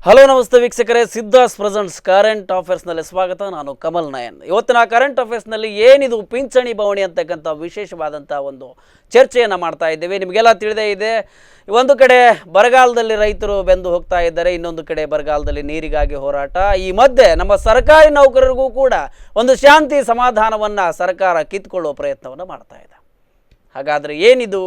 Hello ನಮಸ್ತೆ ವೀಕ್ಷಕರೇ, ಸಿದ್ಧಾಸ್ presents current ಅಫೇರ್ಸ್ನಲ್ಲಿ ಸ್ವಾಗತ. ನಾನು ಕಮಲ್ ನಯನ್. ಇವತ್ತಿನ ಕರೆಂಟ್ ಅಫೇರ್ಸ್ನಲ್ಲಿ ಏನಿದು ಪಿಂಚಣಿ ಬವಣೆ ಅಂತಕ್ಕಂಥ ವಿಶೇಷವಾದಂಥ ಒಂದು ಚರ್ಚೆಯನ್ನು ಮಾಡ್ತಾ ಇದ್ದೇವೆ. ನಿಮಗೆಲ್ಲ ತಿಳಿದೇ ಇದೆ, ಒಂದು ಕಡೆ ಬರಗಾಲದಲ್ಲಿ ರೈತರು ಬೆಂದು ಹೋಗ್ತಾ ಇದ್ದಾರೆ, ಇನ್ನೊಂದು ಕಡೆ ಬರಗಾಲದಲ್ಲಿ ನೀರಿಗಾಗಿ ಹೋರಾಟ. ಈ ಮಧ್ಯೆ ನಮ್ಮ ಸರ್ಕಾರಿ ನೌಕರರಿಗೂ ಕೂಡ ಒಂದು ಶಾಂತಿ ಸಮಾಧಾನವನ್ನು ಸರ್ಕಾರ ಕಿತ್ಕೊಳ್ಳುವ ಪ್ರಯತ್ನವನ್ನು ಮಾಡ್ತಾ ಇದೆ. ಹಾಗಾದರೆ ಏನಿದು,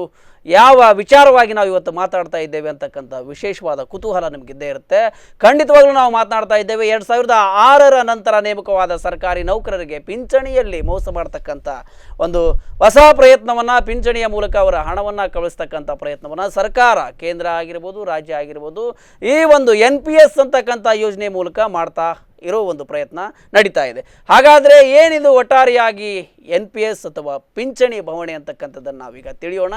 ಯಾವ ವಿಚಾರವಾಗಿ ನಾವು ಇವತ್ತು ಮಾತಾಡ್ತಾ ಇದ್ದೇವೆ ಅಂತಕ್ಕಂಥ ವಿಶೇಷವಾದ ಕುತೂಹಲ ನಿಮಗಿದ್ದೇ ಇರುತ್ತೆ. ಖಂಡಿತವಾಗ್ಲೂ ನಾವು ಮಾತನಾಡ್ತಾ ಇದ್ದೇವೆ 2006ರ ನಂತರ ನೇಮಕವಾದ ಸರ್ಕಾರಿ ನೌಕರರಿಗೆ ಪಿಂಚಣಿಯಲ್ಲಿ ಮೋಸ ಮಾಡ್ತಕ್ಕಂಥ ಒಂದು ಹೊಸ ಪ್ರಯತ್ನವನ್ನು, ಪಿಂಚಣಿಯ ಮೂಲಕ ಅವರ ಹಣವನ್ನು ಕಳಿಸ್ತಕ್ಕಂಥ ಪ್ರಯತ್ನವನ್ನು ಸರ್ಕಾರ, ಕೇಂದ್ರ ಆಗಿರ್ಬೋದು, ರಾಜ್ಯ ಆಗಿರ್ಬೋದು, ಈ ಒಂದು NPS ಅಂತಕ್ಕಂಥ ಯೋಜನೆ ಮೂಲಕ ಮಾಡ್ತಾ ಇರೋ ಒಂದು ಪ್ರಯತ್ನ ನಡೀತಾ ಇದೆ. ಹಾಗಾದರೆ ಏನಿದು ಒಟ್ಟಾರೆಯಾಗಿ NPS ಅಥವಾ ಪಿಂಚಣಿ ಬವಣೆ ಅಂತಕ್ಕಂಥದ್ದನ್ನು ನಾವೀಗ ತಿಳಿಯೋಣ.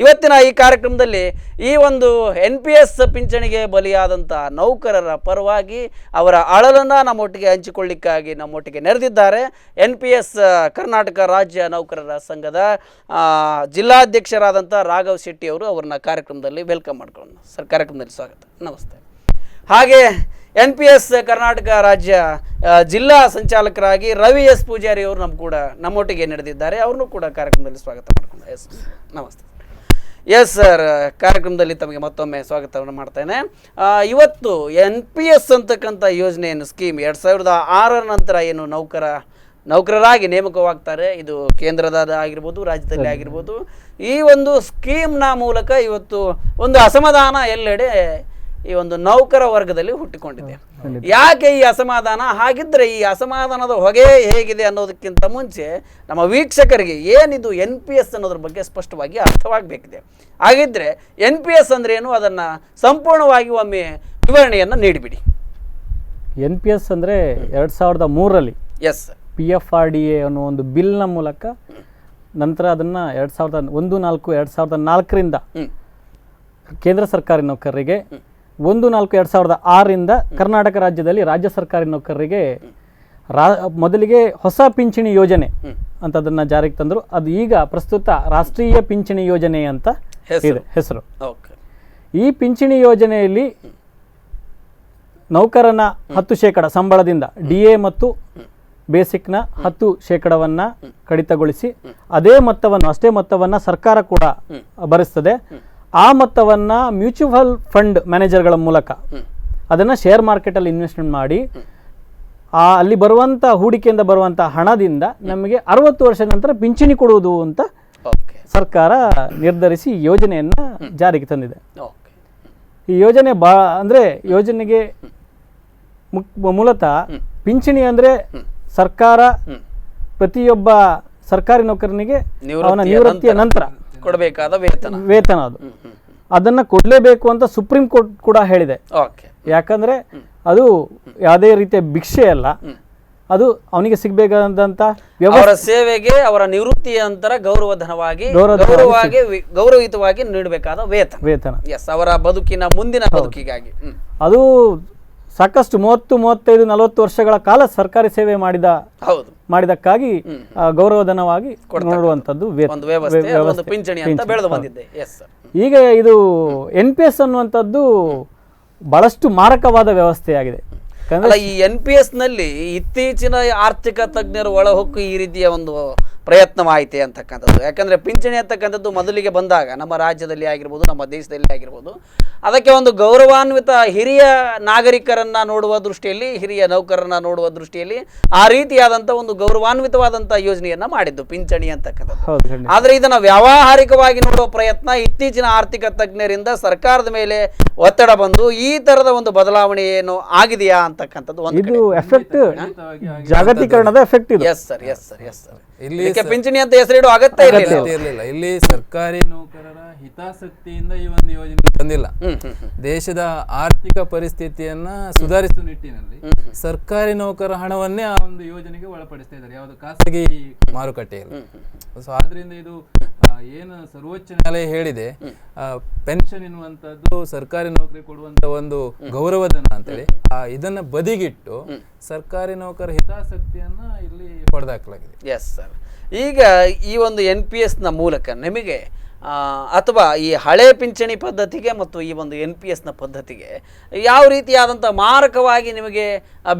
ಇವತ್ತಿನ ಈ ಕಾರ್ಯಕ್ರಮದಲ್ಲಿ ಈ ಒಂದು NPS ಪಿಂಚಣಿಗೆ ಬಲಿಯಾದಂಥ ನೌಕರರ ಪರವಾಗಿ ಅವರ ಅಳಲನ್ನು ನಮ್ಮೊಟ್ಟಿಗೆ ಹಂಚಿಕೊಳ್ಳಿಕ್ಕಾಗಿ ನಮ್ಮೊಟ್ಟಿಗೆ ನೆರೆದಿದ್ದಾರೆ NPS ಕರ್ನಾಟಕ ರಾಜ್ಯ ನೌಕರರ ಸಂಘದ ಜಿಲ್ಲಾಧ್ಯಕ್ಷರಾದಂಥ ರಾಘವ್ ಶೆಟ್ಟಿ ಅವರು. ಅವ್ರನ್ನ ಕಾರ್ಯಕ್ರಮದಲ್ಲಿ ವೆಲ್ಕಮ್ ಮಾಡ್ಕೊಳ್ಳೋಣ. ಸರ್, ಕಾರ್ಯಕ್ರಮದಲ್ಲಿ ಸ್ವಾಗತ. ನಮಸ್ತೆ. ಹಾಗೆ NPS ಕರ್ನಾಟಕ ರಾಜ್ಯ ಜಿಲ್ಲಾ ಸಂಚಾಲಕರಾಗಿ ರವಿ ಎಸ್ ಪೂಜಾರಿ ಅವರು ನಮ್ಮೊಟ್ಟಿಗೆ ನಡೆದಿದ್ದಾರೆ. ಅವ್ರನ್ನೂ ಕೂಡ ಕಾರ್ಯಕ್ರಮದಲ್ಲಿ ಸ್ವಾಗತ ಮಾಡ್ಕೊಂಡು. ನಮಸ್ತೆ. ಎಸ್ ಸರ್, ಕಾರ್ಯಕ್ರಮದಲ್ಲಿ ತಮಗೆ ಮತ್ತೊಮ್ಮೆ ಸ್ವಾಗತವನ್ನು ಮಾಡ್ತೇನೆ. ಇವತ್ತು NPS ಅಂತಕ್ಕಂಥ ಯೋಜನೆಯನ್ನು, ಸ್ಕೀಮ್ 2006ರ ನಂತರ ಏನು ನೌಕರರಾಗಿ ನೇಮಕವಾಗ್ತಾರೆ, ಇದು ಕೇಂದ್ರದ ಆಗಿರ್ಬೋದು, ರಾಜ್ಯದಲ್ಲಿ ಆಗಿರ್ಬೋದು, ಈ ಒಂದು ಸ್ಕೀಮ್ನ ಮೂಲಕ ಇವತ್ತು ಒಂದು ಅಸಮಾಧಾನ ಎಲ್ಲೆಡೆ ಈ ಒಂದು ನೌಕರ ವರ್ಗದಲ್ಲಿ ಹುಟ್ಟಿಕೊಂಡಿದೆ. ಯಾಕೆ ಈ ಅಸಮಾಧಾನ? ಹಾಗಿದ್ರೆ ಈ ಅಸಮಾಧಾನದ ಹೊಗೆ ಹೇಗಿದೆ ಅನ್ನೋದಕ್ಕಿಂತ ಮುಂಚೆ ನಮ್ಮ ವೀಕ್ಷಕರಿಗೆ ಏನಿದು NPS ಅನ್ನೋದ್ರ ಬಗ್ಗೆ ಸ್ಪಷ್ಟವಾಗಿ ಅರ್ಥವಾಗಬೇಕಿದೆ. ಹಾಗಿದ್ರೆ NPS ಅಂದ್ರೆ ಏನು, ಅದನ್ನು ಸಂಪೂರ್ಣವಾಗಿ ಒಮ್ಮೆ ವಿವರಣೆಯನ್ನು ನೀಡಿಬಿಡಿ. NPS ಅಂದರೆ 2003ರಲ್ಲಿ ಎಸ್ PFRDA ಅನ್ನೋ ಒಂದು ಬಿಲ್ನ ಮೂಲಕ, ನಂತರ ಅದನ್ನು 2004ರಿಂದ ಕೇಂದ್ರ ಸರ್ಕಾರಿ ನೌಕರರಿಗೆ, 1/4/2006ರಿಂದ ಕರ್ನಾಟಕ ರಾಜ್ಯದಲ್ಲಿ ರಾಜ್ಯ ಸರ್ಕಾರಿ ನೌಕರರಿಗೆ ಮೊದಲಿಗೆ ಹೊಸ ಪಿಂಚಣಿ ಯೋಜನೆ ಅಂತ ಅದನ್ನು ಜಾರಿಗೆ ತಂದರು. ಅದು ಈಗ ಪ್ರಸ್ತುತ ರಾಷ್ಟ್ರೀಯ ಪಿಂಚಣಿ ಯೋಜನೆ ಅಂತ ಇದೆ ಹೆಸರು. ಈ ಪಿಂಚಣಿ ಯೋಜನೆಯಲ್ಲಿ ನೌಕರನ 10% ಸಂಬಳದಿಂದ DA ಮತ್ತು ಬೇಸಿಕ್ನ 10%ವನ್ನು ಕಡಿತಗೊಳಿಸಿ ಅಷ್ಟೇ ಮೊತ್ತವನ್ನು ಸರ್ಕಾರ ಕೂಡ ಭರಿಸ್ತದೆ. ಆ ಮೊತ್ತವನ್ನು ಮ್ಯೂಚುವಲ್ ಫಂಡ್ ಮ್ಯಾನೇಜರ್ಗಳ ಮೂಲಕ ಅದನ್ನು ಶೇರ್ ಮಾರ್ಕೆಟಲ್ಲಿ ಇನ್ವೆಸ್ಟ್ಮೆಂಟ್ ಮಾಡಿ ಅಲ್ಲಿ ಬರುವಂಥ ಹೂಡಿಕೆಯಿಂದ ಬರುವಂಥ ಹಣದಿಂದ ನಮಗೆ 60 ವರ್ಷದ ನಂತರ ಪಿಂಚಣಿ ಕೊಡುವುದು ಅಂತ ಸರ್ಕಾರ ನಿರ್ಧರಿಸಿ ಯೋಜನೆಯನ್ನು ಜಾರಿಗೆ ತಂದಿದೆ. ಈ ಯೋಜನೆ ಯೋಜನೆಗೆ ಮೂಲತಃ ಪಿಂಚಣಿ ಅಂದರೆ ಸರ್ಕಾರ ಪ್ರತಿಯೊಬ್ಬ ಸರ್ಕಾರಿ ನೌಕರನಿಗೆ ಅವನ ನಿವೃತ್ತಿಯ ನಂತರ ಕೊಡಬೇಕಾದ ವೇತನ ಅದನ್ನು ಕೊಡಲೇಬೇಕು ಅಂತ ಸುಪ್ರೀಂ ಕೋರ್ಟ್ ಕೂಡ ಹೇಳಿದೆ. ಯಾಕಂದ್ರೆ ಅದು ಯಾವುದೇ ರೀತಿಯ ಭಿಕ್ಷೆ ಅಲ್ಲ, ಅದು ಅವನಿಗೆ ಸಿಗಬೇಕಾದಂತ ಸೇವೆಗೆ, ಅವರ ನಿವೃತ್ತಿಯ ನಂತರ ಗೌರವಯುತವಾಗಿ ನೀಡಬೇಕಾದ ವೇತನ. ಅವರ ಬದುಕಿನ ಮುಂದಿನ ಬದುಕಿಗಾಗಿ ಅದು ಸಾಕಷ್ಟು 30-35-40 ವರ್ಷಗಳ ಕಾಲ ಸರ್ಕಾರಿ ಸೇವೆ ಮಾಡಿದಕ್ಕಾಗಿ ಗೌರವಧನವಾಗಿ ನೋಡುವಂಥದ್ದು ಈಗ ಇದು NPS ಅನ್ನುವಂಥದ್ದು ಬಹಳಷ್ಟು ಮಾರಕವಾದ ವ್ಯವಸ್ಥೆಯಾಗಿದೆ. ಈ NPS ನಲ್ಲಿ ಇತ್ತೀಚಿನ ಆರ್ಥಿಕ ತಜ್ಞರು ಒಳಹೊಕ್ಕು ಈ ರೀತಿಯ ಒಂದು ಪ್ರಯತ್ನವಾಯಿತೆ ಅಂತಕ್ಕಂಥದ್ದು. ಯಾಕಂದರೆ ಪಿಂಚಣಿ ಅಂತಕ್ಕಂಥದ್ದು ಮೊದಲಿಗೆ ಬಂದಾಗ ನಮ್ಮ ರಾಜ್ಯದಲ್ಲಿ ಆಗಿರ್ಬೋದು, ನಮ್ಮ ದೇಶದಲ್ಲಿ ಆಗಿರ್ಬೋದು, ಅದಕ್ಕೆ ಒಂದು ಗೌರವಾನ್ವಿತ ಹಿರಿಯ ನಾಗರಿಕರನ್ನು ನೋಡುವ ದೃಷ್ಟಿಯಲ್ಲಿ, ಹಿರಿಯ ನೌಕರರನ್ನ ನೋಡುವ ದೃಷ್ಟಿಯಲ್ಲಿ ಆ ರೀತಿಯಾದಂಥ ಒಂದು ಗೌರವಾನ್ವಿತವಾದಂಥ ಯೋಜನೆಯನ್ನು ಮಾಡಿದ್ದು ಪಿಂಚಣಿ ಅಂತಕ್ಕಂಥದ್ದು. ಆದರೆ ಇದನ್ನು ವ್ಯಾವಹಾರಿಕವಾಗಿ ನೋಡುವ ಪ್ರಯತ್ನ ಇತ್ತೀಚಿನ ಆರ್ಥಿಕ ತಜ್ಞರಿಂದ ಸರ್ಕಾರದ ಮೇಲೆ ಒತ್ತಡ ಬಂದು ಈ ಥರದ ಒಂದು ಬದಲಾವಣೆ ಏನು ಆಗಿದೆಯಾ ಅಂತಕ್ಕಂಥದ್ದು ಒಂದು ಎಫೆಕ್ಟ್, ಜಾಗತೀಕರಣದ ಎಫೆಕ್ಟ್ ಇದು. Yes sir. ಇಲ್ಲಿ ಪಿಂಚಣಿ ಅಂತ ಹೆಸರಿಡುವ ಅಗತ್ಯ ಇರಲಿಲ್ಲ. ಇಲ್ಲಿ ಸರ್ಕಾರಿ ನೌಕರರ ಹಿತಾಸಕ್ತಿಯಿಂದ ಈ ಒಂದು ಯೋಜನೆ ಬಂದಿಲ್ಲ. ದೇಶದ ಆರ್ಥಿಕ ಪರಿಸ್ಥಿತಿಯನ್ನ ಸುಧಾರಿಸುವ ನಿಟ್ಟಿನಲ್ಲಿ ಸರ್ಕಾರಿ ನೌಕರ ಹಣವನ್ನೇ ಆ ಒಂದು ಯೋಜನೆಗೆ ಒಳಪಡಿಸ್ತಾ ಇದ್ದಾರೆ, ಯಾವುದು ಖಾಸಗಿ ಮಾರುಕಟ್ಟೆಯಲ್ಲಿ. ಸೊ ಆದ್ರಿಂದ ಇದು ಏನು ಸರ್ವೋಚ್ಚ ನ್ಯಾಯಾಲಯ ಹೇಳಿದೆ, ಪೆನ್ಷನ್ ಎನ್ನುವಂಥದ್ದು ಸರ್ಕಾರಿ ನೌಕರಿ ಕೊಡುವಂತ ಒಂದು ಗೌರವಧನ ಅಂತೇಳಿ ಇದನ್ನ ಬದಿಗಿಟ್ಟು ಸರ್ಕಾರಿ ನೌಕರ ಹಿತಾಸಕ್ತಿಯನ್ನ ಇಲ್ಲಿ ಹೊಡೆದಾಕಲಾಗಿದೆ. Yes sir. ಈಗ ಈ ಒಂದು NPS ನ ಮೂಲಕ ನಿಮಗೆ ಅಥವಾ ಈ ಹಳೆ ಪಿಂಚಣಿ ಪದ್ಧತಿಗೆ ಮತ್ತು ಈ ಒಂದು NPSನ ಪದ್ಧತಿಗೆ ಯಾವ ರೀತಿಯಾದಂಥ ಮಾರಕವಾಗಿ ನಿಮಗೆ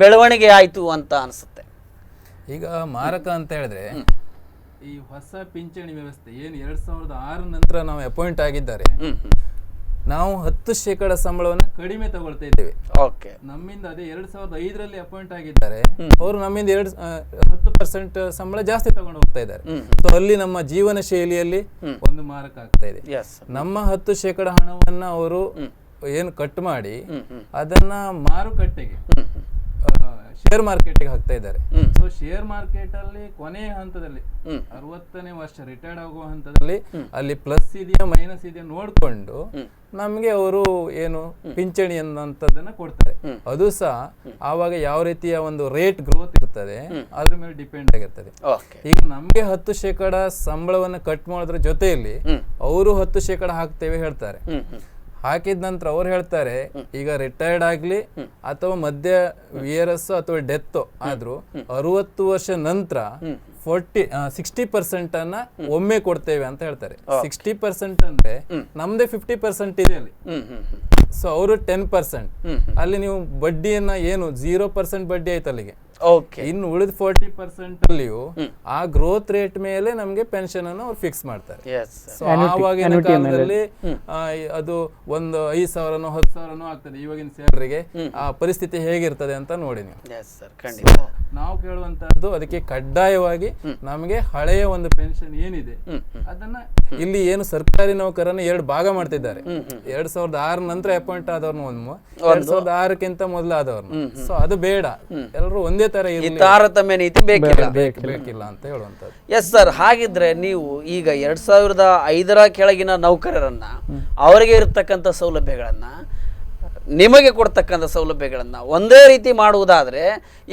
ಬೆಳವಣಿಗೆ ಆಯಿತು ಅಂತ ಅನಿಸುತ್ತೆ? ಈಗ ಮಾರಕ ಅಂತ ಹೇಳಿದ್ರೆ ಈ ಹೊಸ ಪಿಂಚಣಿ ವ್ಯವಸ್ಥೆ ಏನು 2006 ನಂತರ ನಾವು ಅಪಾಯಿಂಟ್ ಆಗಿದ್ದಾರೆ, ನಾವು 10% ಸಂಬಳವನ್ನು ಕಡಿಮೆ ತಗೊಳ್ತಾ ಇದ್ದೇವೆ. ಓಕೆ, ನಮ್ಮಿಂದ ಅದೇ 2005ರಲ್ಲಿ ಅಪಾಯಿಂಟ್ ಆಗಿದ್ದಾರೆ, ಅವರು ನಮ್ಮಿಂದ 10% ಸಂಬಳ ಜಾಸ್ತಿ ತಗೊಂಡು ಹೋಗ್ತಾ ಇದ್ದಾರೆ. ಸೊ ಅಲ್ಲಿ ನಮ್ಮ ಜೀವನ ಶೈಲಿಯಲ್ಲಿ ಒಂದು ಮಾರಕ ಆಗ್ತಾ ಇದೆ. ನಮ್ಮ 10% ಹಣವನ್ನ ಅವರು ಏನು ಕಟ್ ಮಾಡಿ ಅದನ್ನ ಮಾರುಕಟ್ಟೆಗೆ ಶೇರ್ ಮಾರ್ಕೆಟ್ಗೆ ಹಾಕ್ತಾ ಇದ್ದಾರೆ. ಸೊ ಶೇರ್ ಮಾರ್ಕೆಟ್ ಅಲ್ಲಿ ಕೊನೆಯ ಹಂತದಲ್ಲಿ 60ನೇ ವರ್ಷ ರಿಟೈರ್ಡ್ ಆಗುವ ಹಂತದಲ್ಲಿ ಅಲ್ಲಿ ಪ್ಲಸ್ ಇದೆಯಾ ಮೈನಸ್ ಇದೆಯಾ ನೋಡ್ಕೊಂಡು ನಮ್ಗೆ ಅವರು ಏನು ಪಿಂಚಣಿ ಅನ್ನೋಂಥದ್ದನ್ನ ಕೊಡ್ತಾರೆ. ಅದು ಸಹ ಆವಾಗ ಯಾವ ರೀತಿಯ ಒಂದು ರೇಟ್ ಗ್ರೋತ್ ಇರ್ತದೆ ಅದ್ರ ಮೇಲೆ ಡಿಪೆಂಡ್ ಆಗಿರ್ತದೆ. ಈಗ ನಮ್ಗೆ 10% ಸಂಬಳವನ್ನ ಕಟ್ ಮಾಡೋದ್ರ ಜೊತೆಯಲ್ಲಿ ಅವರು 10% ಹಾಕ್ತೇವೆ ಹೇಳ್ತಾರೆ. ಹಾಕಿದ ನಂತರ ಅವ್ರು ಹೇಳ್ತಾರೆ ಈಗ ರಿಟೈರ್ಡ್ ಆಗ್ಲಿ ಅಥವಾ ಮಧ್ಯ VRS ಅಥವಾ ಡೆತ್ ಆದ್ರೂ 60 ವರ್ಷ ನಂತರ 60% ಅನ್ನ ಒಮ್ಮೆ ಕೊಡ್ತೇವೆ ಅಂತ ಹೇಳ್ತಾರೆ. 60% ಅಂದ್ರೆ ನಮ್ದೇ 50% ಇದೆ ಅಲ್ಲಿ. ಸೊ ಅವರು 10%, ಅಲ್ಲಿ ನೀವು ಬಡ್ಡಿಯನ್ನ ಏನು 0% ಬಡ್ಡಿ ಆಯ್ತು ಅಲ್ಲಿಗೆ. ಇನ್ನು ಉಳಿದ 40% ಅಲ್ಲಿಯೂ ಆ ಗ್ರೋತ್ ರೇಟ್ ಮೇಲೆ ನಮ್ಗೆ ಪೆನ್ಷನ್ ಅನ್ನು ಅವ್ರು ಫಿಕ್ಸ್ ಮಾಡ್ತಾರೆ. ಸೊ ಆವಾಗಿನ ಕಾಲದಲ್ಲಿ ಅದು ಒಂದು 5,000ನೋ 10,000ನೋ ಆಗ್ತದೆ ಇವಾಗಿನ ಸ್ಯಾಲರಿಗೆ. ಆ ಪರಿಸ್ಥಿತಿ ಹೇಗಿರ್ತದೆ ಅಂತ ನೋಡಿ ನೀವು. ನಾವು ಕೇಳುವಂತಹದ್ದು ಅದಕ್ಕೆ ಕಡ್ಡಾಯವಾಗಿ ನಮಗೆ ಹಳೆಯ ಒಂದು ಪೆನ್ಷನ್ ಏನಿದೆ ಅದನ್ನ ಇಲ್ಲಿ ಏನು ಸರ್ಕಾರಿ ನೌಕರನ್ನ 2 ಭಾಗ ಮಾಡ್ತಿದ್ದಾರೆ. 2006 ನಂತರ ಅಪಾಯಿಂಟ್ ಆದವ್ರನ್ನ 2006ಕ್ಕಿಂತ ಮೊದಲಾದವ್ರನ್ನ. ಸೊ ಅದು ಬೇಡ, ಎಲ್ಲರೂ ಒಂದೇ ತರ ತಾರತಮ್ಯ ನೀತಿ ಬೇಕಿಲ್ಲ ಅಂತ ಹೇಳುವಂತದ್ದು. ಎಸ್ ಸರ್, ಹಾಗಿದ್ರೆ ನೀವು ಈಗ 2005ರ ಕೆಳಗಿನ ನೌಕರರನ್ನ ಅವರಿಗೆ ಇರತಕ್ಕಂಥ ಸೌಲಭ್ಯಗಳನ್ನ ನಿಮಗೆ ಕೊಡ್ತಕ್ಕಂಥ ಸೌಲಭ್ಯಗಳನ್ನ ಒಂದೇ ರೀತಿ ಮಾಡುವುದಾದ್ರೆ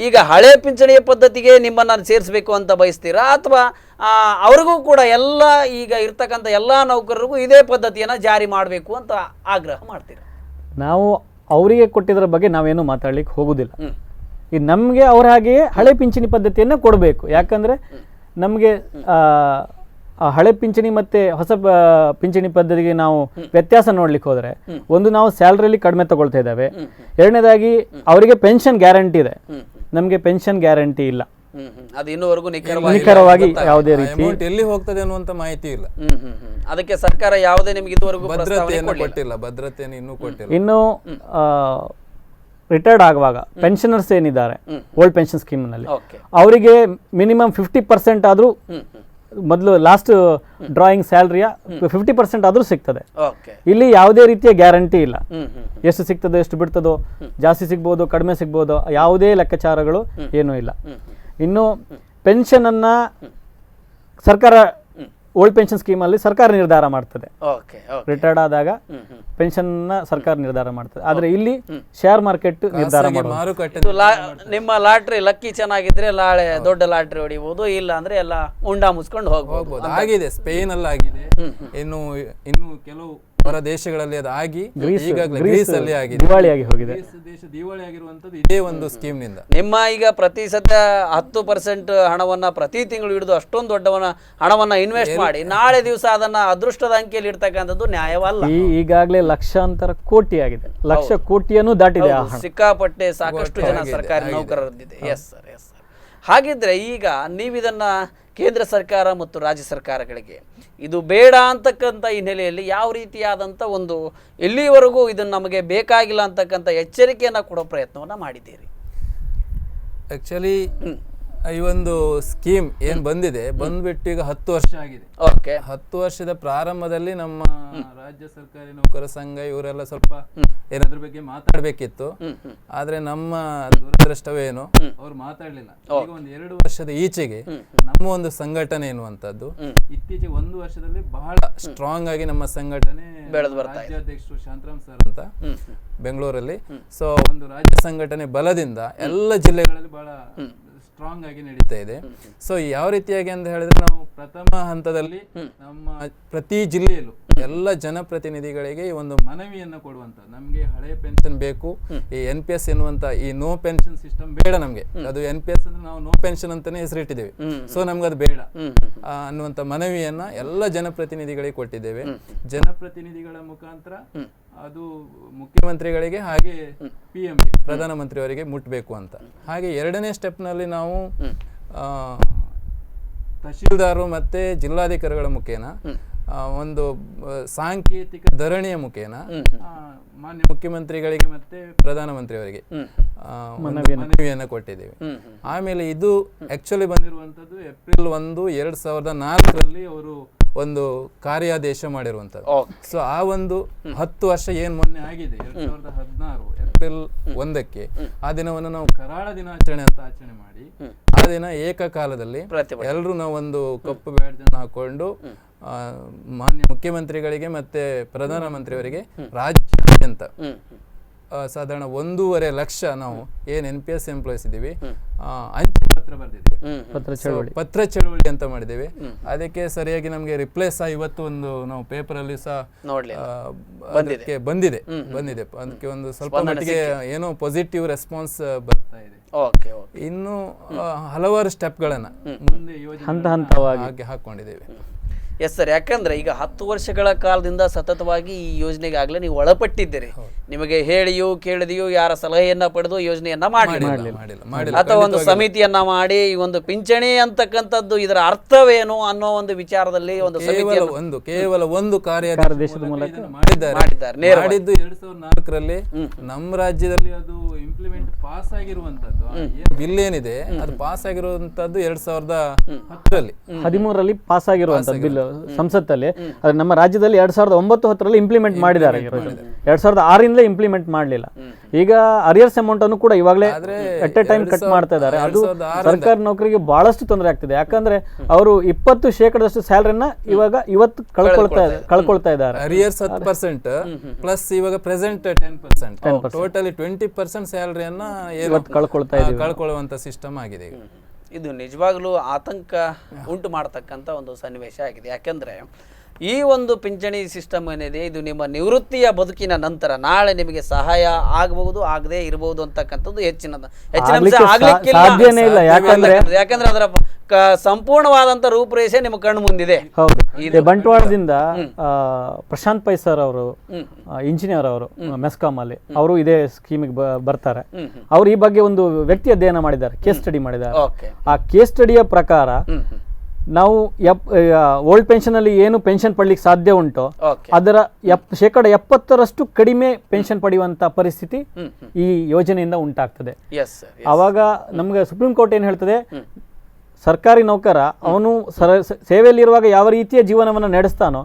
ಈಗ ಹಳೆ ಪಿಂಚಣಿಯ ಪದ್ಧತಿಗೆ ನಿಮ್ಮನ್ನು ಸೇರಿಸಬೇಕು ಅಂತ ಬಯಸ್ತೀರಾ, ಅಥವಾ ಅವ್ರಿಗೂ ಕೂಡ ಎಲ್ಲ ಈಗ ಇರ್ತಕ್ಕಂಥ ಎಲ್ಲ ನೌಕರರಿಗೂ ಇದೇ ಪದ್ಧತಿಯನ್ನು ಜಾರಿ ಮಾಡಬೇಕು ಅಂತ ಆಗ್ರಹ ಮಾಡ್ತೀರಾ? ನಾವು ಅವರಿಗೆ ಕೊಟ್ಟಿದ್ರ ಬಗ್ಗೆ ನಾವೇನು ಮಾತಾಡ್ಲಿಕ್ಕೆ ಹೋಗುದಿಲ್ಲ. ಈ ನಮಗೆ ಅವ್ರ ಹಾಗೆಯೇ ಹಳೆ ಪಿಂಚಣಿ ಪದ್ಧತಿಯನ್ನು ಕೊಡಬೇಕು. ಯಾಕಂದ್ರೆ ನಮಗೆ ಹಳೆ ಪಿಂಚಣಿ ಮತ್ತೆ ಹೊಸ ಪಿಂಚಣಿ ಪದ್ಧತಿಗೆ ನಾವು ವ್ಯತ್ಯಾಸ ನೋಡ್ಲಿಕ್ಕೆ ಹೋದ್ರೆ, ಒಂದು ನಾವು ಸ್ಯಾಲರಿಲಿ ಕಡಿಮೆ ತಗೊಳ್ತಾ ಇದ್ದೇವೆ, ಎರಡನೇದಾಗಿ ಅವರಿಗೆ ಪೆನ್ಷನ್ ಗ್ಯಾರಂಟಿ ಇದೆ, ನಮಗೆ ಪೆನ್ಷನ್ ಗ್ಯಾರಂಟಿ ಇಲ್ಲ. ಅದು ಇನ್ನೂವರೆಗೂ ನಿಖರವಾಗಿ ಯಾವುದೇ ರೀತಿ ಎಲ್ಲಿ ಹೋಗ್ತದೆ ಅನ್ನುವಂತ ಮಾಹಿತಿ ಇಲ್ಲ. ಅದಕ್ಕೆ ಸರ್ಕಾರ ಯಾವುದೇ ನಿಮ್ಗೆ ಇದುವರೆಗೂ ಭದ್ರತೆಯನ್ನು ಕೊಟ್ಟಿಲ್ಲ, ಭದ್ರತೆಯನ್ನು ಇನ್ನೂ ಕೊಟ್ಟಿಲ್ಲ. ಇನ್ನು ರಿಟೈರ್ಡ್ ಆಗುವಾಗ ಪೆನ್ಷನರ್ಸ್ ಏನಿದ್ದಾರೆ ಓಲ್ಡ್ ಪೆನ್ಷನ್ ಸ್ಕೀಮ್ ನಲ್ಲಿ, ಅವರಿಗೆ ಮಿನಿಮಮ್ 50% ಆದ್ರೂ ಮೊದಲು ಲಾಸ್ಟ್ ಡ್ರಾಯಿಂಗ್ ಸ್ಯಾಲರಿಯ 50% ಆದ್ರೂ ಸಿಗ್ತದೆ. ಇಲ್ಲಿ ಯಾವುದೇ ರೀತಿಯ ಗ್ಯಾರಂಟಿ ಇಲ್ಲ. ಎಷ್ಟು ಸಿಗ್ತದೋ ಎಷ್ಟು ಬಿಡ್ತದೋ, ಜಾಸ್ತಿ ಸಿಗ್ಬೋದು ಕಡಿಮೆ ಸಿಗ್ಬೋದು, ಯಾವುದೇ ಲೆಕ್ಕಾಚಾರಗಳು ಏನೂ ಇಲ್ಲ. ಇನ್ನು ಪೆನ್ಷನ್ ಅನ್ನ ಸರ್ಕಾರ ಓಲ್ಡ್ ಪೆನ್ಷನ್ ಸ್ಕೀಮ್ ಅಲ್ಲಿ ಸರ್ಕಾರ ನಿರ್ಧಾರ ಮಾಡ್ತದೆ. ರಿಟೈರ್ಡ್ ಆದಾಗ ಪೆನ್ಷನ್ ಸರ್ಕಾರ ನಿರ್ಧಾರ ಮಾಡ್ತದೆ. ಆದ್ರೆ ಇಲ್ಲಿ ಶೇರ್ ಮಾರ್ಕೆಟ್ ನಿರ್ಧಾರ ಮಾರುಕಟ್ಟೆ. ನಿಮ್ಮ ಲಾಟ್ರಿ ಲಕ್ಕಿ ಚೆನ್ನಾಗಿದ್ರೆ ನಾಳೆ ದೊಡ್ಡ ಲಾಟ್ರಿ ಹೊಡಿಬಹುದು, ಇಲ್ಲ ಅಂದ್ರೆ ಎಲ್ಲ ಉಂಡಾ ಮುಸ್ಕೊಂಡು ಹೋಗ್ಬೋದು. ಆಗಿದೆ, ಸ್ಪೇನ್ ಅಲ್ಲಿ ಆಗಿದೆ, ಇನ್ನು ಕೆಲವು ಹೊರ ದೇಶಗಳಲ್ಲಿ ಅದು ಆಗಿ ಗ್ರೀಸ್ ಅಲ್ಲಿ ಆಗಿದೆ, ದಿವಾಳಿಯಾಗಿ ಹೋಗಿದೆ. ದೇಶ ದಿವಾಳಿ ಆಗಿರುವಂತದ್ದು ಇದೇ ಒಂದು ಸ್ಕೀಮ್ ನಿಂದ. ನಿಮ್ಮ ಈಗ ಪ್ರತಿ ಸದ್ಯ 10% ಹಣವನ್ನ ಪ್ರತಿ ತಿಂಗಳು ಹಿಡಿದು ಅಷ್ಟೊಂದು ದೊಡ್ಡವನ ಹಣವನ್ನ ಇನ್ವೆಸ್ಟ್ ಮಾಡಿ ನಾಳೆ ದಿವಸ ಅದನ್ನ ಅದೃಷ್ಟದ ಅಂಕಿಯಲ್ಲಿ ಇಡ್ತಕ್ಕಂಥದ್ದು ನ್ಯಾಯವಲ್ಲ. ಈಗಾಗಲೇ ಲಕ್ಷಾಂತರ ಕೋಟಿ ಆಗಿದೆ, ಲಕ್ಷ ಕೋಟಿಯನ್ನು ದಾಟಿದೆ. ಸಿಕ್ಕಾಪಟ್ಟೆ ಸಾಕಷ್ಟು ಜನ ಸರ್ಕಾರಿ ನೌಕರರಿದ್ದಿದೆ. Yes sir, yes sir. ಹಾಗಿದ್ರೆ ಈಗ ನೀವಿದನ್ನ ಕೇಂದ್ರ ಸರ್ಕಾರ ಮತ್ತು ರಾಜ್ಯ ಸರ್ಕಾರಗಳಿಗೆ ಇದು ಬೇಡ ಅಂತಕ್ಕಂಥ ಹಿನ್ನೆಲೆಯಲ್ಲಿ ಯಾವ ರೀತಿಯಾದಂಥ ಒಂದು ಎಲ್ಲಿವರೆಗೂ ಇದನ್ನು ನಮಗೆ ಬೇಕಾಗಿಲ್ಲ ಅಂತಕ್ಕಂಥ ಎಚ್ಚರಿಕೆಯನ್ನು ಕೊಡೋ ಪ್ರಯತ್ನವನ್ನು ಮಾಡಿದ್ದೀರಿ? ಆಕ್ಚುಲಿ ಈ ಒಂದು ಸ್ಕೀಮ್ ಏನ್ ಬಂದಿದೆ ಬಂದ್ಬಿಟ್ಟು ಈಗ 10 ವರ್ಷ ಆಗಿದೆ. 10 ವರ್ಷದ ಪ್ರಾರಂಭದಲ್ಲಿ ನಮ್ಮ ರಾಜ್ಯ ಸರ್ಕಾರಿ ನೌಕರ ಸಂಘ ಇವರೆಲ್ಲ ಸ್ವಲ್ಪ ಏನಾದ್ರ ಬಗ್ಗೆ ಮಾತಾಡ್ಬೇಕಿತ್ತು. ಆದ್ರೆ ನಮ್ಮ ದುರದೃಷ್ಟವೇನು ಅವ್ರು ಮಾತಾಡ್ಲಿಲ್ಲ. ಈಗ ಒಂದು 2 ವರ್ಷದ ಈಚೆಗೆ ನಮ್ಮ ಒಂದು ಸಂಘಟನೆ ಎನ್ನುವಂಥದ್ದು ಇತ್ತೀಚೆಗೆ 1 ವರ್ಷದಲ್ಲಿ ಬಹಳ ಸ್ಟ್ರಾಂಗ್ ಆಗಿ ನಮ್ಮ ಸಂಘಟನೆ ರಾಜ್ಯಾಧ್ಯಕ್ಷರು ಶಾಂತರಾಮ್ ಸರ್ ಅಂತ ಬೆಂಗಳೂರಲ್ಲಿ. ಸೊ ಒಂದು ರಾಜ್ಯ ಸಂಘಟನೆ ಬಲದಿಂದ ಎಲ್ಲ ಜಿಲ್ಲೆಗಳಲ್ಲಿ ಬಹಳ ಸ್ಟ್ರಾಂಗ್ ಆಗಿ ನಡೀತಾ ಇದೆ. ಸೊ ಯಾವ ರೀತಿಯಾಗಿ ಅಂತ ಹೇಳಿದ್ರೆ ನಾವು ಪ್ರಥಮ ಹಂತದಲ್ಲಿ ನಮ್ಮ ಪ್ರತಿ ಜಿಲ್ಲೆಯಲ್ಲೂ ಎಲ್ಲ ಜನಪ್ರತಿನಿಧಿಗಳಿಗೆ ಈ ಒಂದು ಮನವಿಯನ್ನು ಕೊಡುವಂತ, ನಮ್ಗೆ ಹಳೆ ಪೆನ್ಷನ್ ಬೇಕು, ಈ NPS ಎನ್ನುವಂತ ಈ ನೋ ಪೆನ್ಷನ್ ಸಿಸ್ಟಮ್ ಬೇಡ ನಮ್ಗೆ. ಅದು NPS ಅಂದ್ರೆ ನಾವು ನೋ ಪೆನ್ಷನ್ ಅಂತಾನೆ ಹೆಸರಿಟ್ಟಿದ್ದೇವೆ, ಸೊ ನಮ್ಗೆ ಅದು ಬೇಡ ಅನ್ನುವಂತ ಮನವಿಯನ್ನ ಎಲ್ಲ ಜನಪ್ರತಿನಿಧಿಗಳಿಗೆ ಕೊಟ್ಟಿದ್ದೇವೆ. ಜನಪ್ರತಿನಿಧಿಗಳ ಮುಖಾಂತರ ಅದು ಮುಖ್ಯಮಂತ್ರಿಗಳಿಗೆ ಹಾಗೆ PM ಗೆ, ಪ್ರಧಾನಮಂತ್ರಿಯವರಿಗೆ ಮುಟ್ಟಬೇಕು ಅಂತ. ಹಾಗೆ ಎರಡನೇ ಸ್ಟೆಪ್ ನಲ್ಲಿ ನಾವು ತಹಶೀಲ್ದಾರು ಮತ್ತೆ ಜಿಲ್ಲಾಧಿಕಾರಿಗಳ ಮುಖೇನ ಒಂದು ಸಾಂಕೇತಿಕ ಧರಣಿಯ ಮುಖೇನ ಮಾನ್ಯ ಮುಖ್ಯಮಂತ್ರಿಗಳಿಗೆ ಮತ್ತೆ ಪ್ರಧಾನಮಂತ್ರಿಯವರಿಗೆ ಮನವಿಯನ್ನು ಕೊಟ್ಟಿದ್ದೇವೆ. ಆಮೇಲೆ ಇದು ಆಕ್ಚುಲಿ ಬಂದಿರುವಂತದ್ದು ಏಪ್ರಿಲ್ 1, 2004 ಅವರು ಒಂದು ಕಾರ್ಯಾದೇಶ ಮಾಡಿರುವಂತದ್ದು. ಸೊ ಆ ಒಂದು 10 ವರ್ಷ ಏನ್ ಮೊನ್ನೆ ಆಗಿದೆ 2016 ಏಪ್ರಿಲ್ 1ಕ್ಕೆ ಆ ದಿನವನ್ನು ನಾವು ಕರಾಳ ದಿನಾಚರಣೆ ಅಂತ ಆಚರಣೆ ಮಾಡಿ, ಆ ದಿನ ಏಕಕಾಲದಲ್ಲಿ ಎಲ್ಲರೂ ನಾವು ಒಂದು ಕಪ್ಪು ಬ್ಯಾಡ್ಜ್ ಅನ್ನು ಹಾಕೊಂಡು ಮಾನ್ಯ ಮುಖ್ಯಮಂತ್ರಿಗಳಿಗೆ ಮತ್ತೆ ಪ್ರಧಾನಮಂತ್ರಿಯವರಿಗೆ ರಾಜ್ಯಾದ್ಯಂತ ಸಾಧಾರಣ 1.5 ಲಕ್ಷ ನಾವು ಏನ್ NPS ಎಂಪ್ಲಾಯ್ಸ್ ಇದ್ದೀವಿ ಅಂಚೆ ಪತ್ರ ಬರೆದಿದ್ದೀವಿ, ಪತ್ರ ಚಳವಳಿ ಅಂತ ಮಾಡಿದ್ದೇವೆ. ಅದಕ್ಕೆ ಸರಿಯಾಗಿ ನಮ್ಗೆ ರಿಪ್ಲೇಸ್ ಇವತ್ತು ಒಂದು ನಾವು ಪೇಪರ್ ಅಲ್ಲಿ ಸಹ ಅದಕ್ಕೆ ಬಂದಿದೆ. ಅದಕ್ಕೆ ಒಂದು ಸ್ವಲ್ಪ ಮಟ್ಟಿಗೆ ಏನೋ ಪಾಸಿಟಿವ್ ರೆಸ್ಪಾನ್ಸ್ ಬರ್ತಾ ಇದೆ. ಇನ್ನು ಹಲವಾರು ಸ್ಟೆಪ್ಗಳನ್ನ ಮುಂದೆ ಯೋಜನೆ ಹಾಕೊಂಡಿದ್ದೇವೆ. ಎಸ್ ಸರ್, ಯಾಕಂದ್ರೆ ಈಗ 10 ವರ್ಷಗಳ ಕಾಲದಿಂದ ಸತತವಾಗಿ ಈ ಯೋಜನೆಗೆ ಆಗ್ಲೇ ನೀವು ಒಳಪಟ್ಟಿದ್ದೀರಿ. ನಿಮಗೆ ಹೇಳಿಯೋ ಕೇಳಿದೆಯೋ ಯಾರ ಸಲಹೆಯನ್ನ ಪಡೆದು ಯೋಜನೆಯನ್ನ ಮಾಡಲಿಲ್ಲ, ಅಥವಾ ಒಂದು ಸಮಿತಿಯನ್ನ ಮಾಡಿ ಈ ಒಂದು ಪಿಂಚಣಿ ಅಂತಕ್ಕಂಥದ್ದು ಇದರ ಅರ್ಥವೇನು ಅನ್ನೋ ಒಂದು ವಿಚಾರದಲ್ಲಿ ಒಂದು ಕೇವಲ ಒಂದು ಕಾರ್ಯಾದೇಶದ ಮೂಲಕ ಮಾಡಿದ್ದಾರೆ. 2004ರಲ್ಲಿ ನಮ್ಮ ರಾಜ್ಯದಲ್ಲಿ ಅದು ಇಂಪ್ಲಿಮೆಂಟ್ ಪಾಸ್ ಆಗಿರುವಂತದ್ದು, ಬಿಲ್ ಏನಿದೆ ಅದು ಪಾಸ್ ಆಗಿರುವಂತದ್ದು 2010ರಲ್ಲಿ 13ರಲ್ಲಿ ಪಾಸ್ ಆಗಿರುವಂತದ್ದು ಬಿಲ್ ಸಂಸತ್ತಲ್ಲಿ. ನಮ್ಮ ರಾಜ್ಯದಲ್ಲಿ 2009-10ರಲ್ಲಿ ಇಂಪ್ಲಿಮೆಂಟ್ ಮಾಡಿದ್ದಾರೆ. 2006ರಿಂದಲೇ ಇಂಪ್ಲಿಮೆಂಟ್ ಮಾಡಲಿಲ್ಲ. ಈಗ ಅರಿಯರ್ಸ್ ಅಮೌಂಟ್ ಅನ್ನು ಕೂಡ ಇವಾಗಲೇ ಎಟ್ ಎ ಟೈಮ್ ಕಟ್ ಮಾಡ್ತಾ ಇದ್ದಾರೆ. ಅದು ಸರ್ಕಾರಿ ನೌಕರಿಗೆ ಬಹಳಷ್ಟು ತೊಂದರೆ ಆಗ್ತಿದೆ. ಯಾಕಂದ್ರೆ ಅವರು 20% ಸ್ಯಾಲರಿನ ಇವತ್ತು ಕಳ್ಕೊಳ್ತಾ ಇದ್ದಾರೆ. ಅರಿಯರ್ಸ್ 10% ಪ್ಲಸ್ ಇವಾಗ ಪ್ರೆಸೆಂಟ್ 10%, ಟೋಟಲಿ 20% ಸ್ಯಾಲರಿಯನ್ನ ಕಳ್ಕೊಳ್ಳುವಂತ ಸಿಸ್ಟಮ್ ಆಗಿದೆ. ಇದು ನಿಜವಾಗ್ಲೂ ಆತಂಕ ಉಂಟು ಮಾಡತಕ್ಕಂಥ ಒಂದು ಸನ್ನಿವೇಶ ಆಗಿದೆ. ಯಾಕೆಂದರೆ ಈ ಒಂದು ಪಿಂಚಣಿ ಸಿಸ್ಟಮ್ ಏನಿದೆ ಇದು ನಿಮ್ಮ ನಿವೃತ್ತಿಯ ಬದುಕಿನ ನಂತರ ನಾಳೆ ನಿಮಗೆ ಸಹಾಯ ಆಗಬಹುದು, ಆಗದೆ ಇರಬಹುದು ಅಂತಕ್ಕಂಥದ್ದು ಹೆಚ್ಚಿನ ಅಂಶ ಆಗ್ಲಿಕ್ಕಿಲ್ಲ. ಯಾಕಂದ್ರೆ ಅದರ ಸಂಪೂರ್ಣವಾದಂತ ರೂಪರೇಷೆ ನಿಮ್ಮ ಕಣ್ಣು ಮುಂದಿದೆ. ಹೌದು, ಬಂಟ್ವಾಳದಿಂದ ಪ್ರಶಾಂತ್ ಪೈ ಸರ್ ಅವರು ಇಂಜಿನಿಯರ್, ಅವರು ಮೆಸ್ಕಾಂ ಅಲ್ಲಿ ಅವರು ಇದೇ ಸ್ಕೀಮಿಗೆ ಬರ್ತಾರೆ. ಅವರು ಈ ಬಗ್ಗೆ ಒಂದು ವ್ಯಕ್ತಿ ಅಧ್ಯಯನ ಮಾಡಿದ್ದಾರೆ, ಕೇಸ್ ಸ್ಟಡಿ ಮಾಡಿದ್ದಾರೆ. ಆ ಕೇಸ್ ಸ್ಟಡಿಯ ಪ್ರಕಾರ ನಾವು ಓಲ್ಡ್ ಪೆನ್ಷನ್ ಅಲ್ಲಿ ಏನು ಪೆನ್ಷನ್ ಪಡ್ಲಿಕ್ಕೆ ಸಾಧ್ಯ ಉಂಟು ಅದರ 70% ಕಡಿಮೆ ಪೆನ್ಷನ್ ಪಡೆಯುವಂತ ಪರಿಸ್ಥಿತಿ ಈ ಯೋಜನೆಯಿಂದ ಉಂಟಾಗ್ತದೆ. ಆವಾಗ ನಮ್ಗೆ ಸುಪ್ರೀಂ ಕೋರ್ಟ್ ಏನ್ ಹೇಳ್ತದೆ, ಸರ್ಕಾರಿ ನೌಕರ ಅವನು ಸೇವೆಯಲ್ಲಿರುವಾಗ ಯಾವ ರೀತಿಯ ಜೀವನವನ್ನು ನಡೆಸ್ತಾನೋ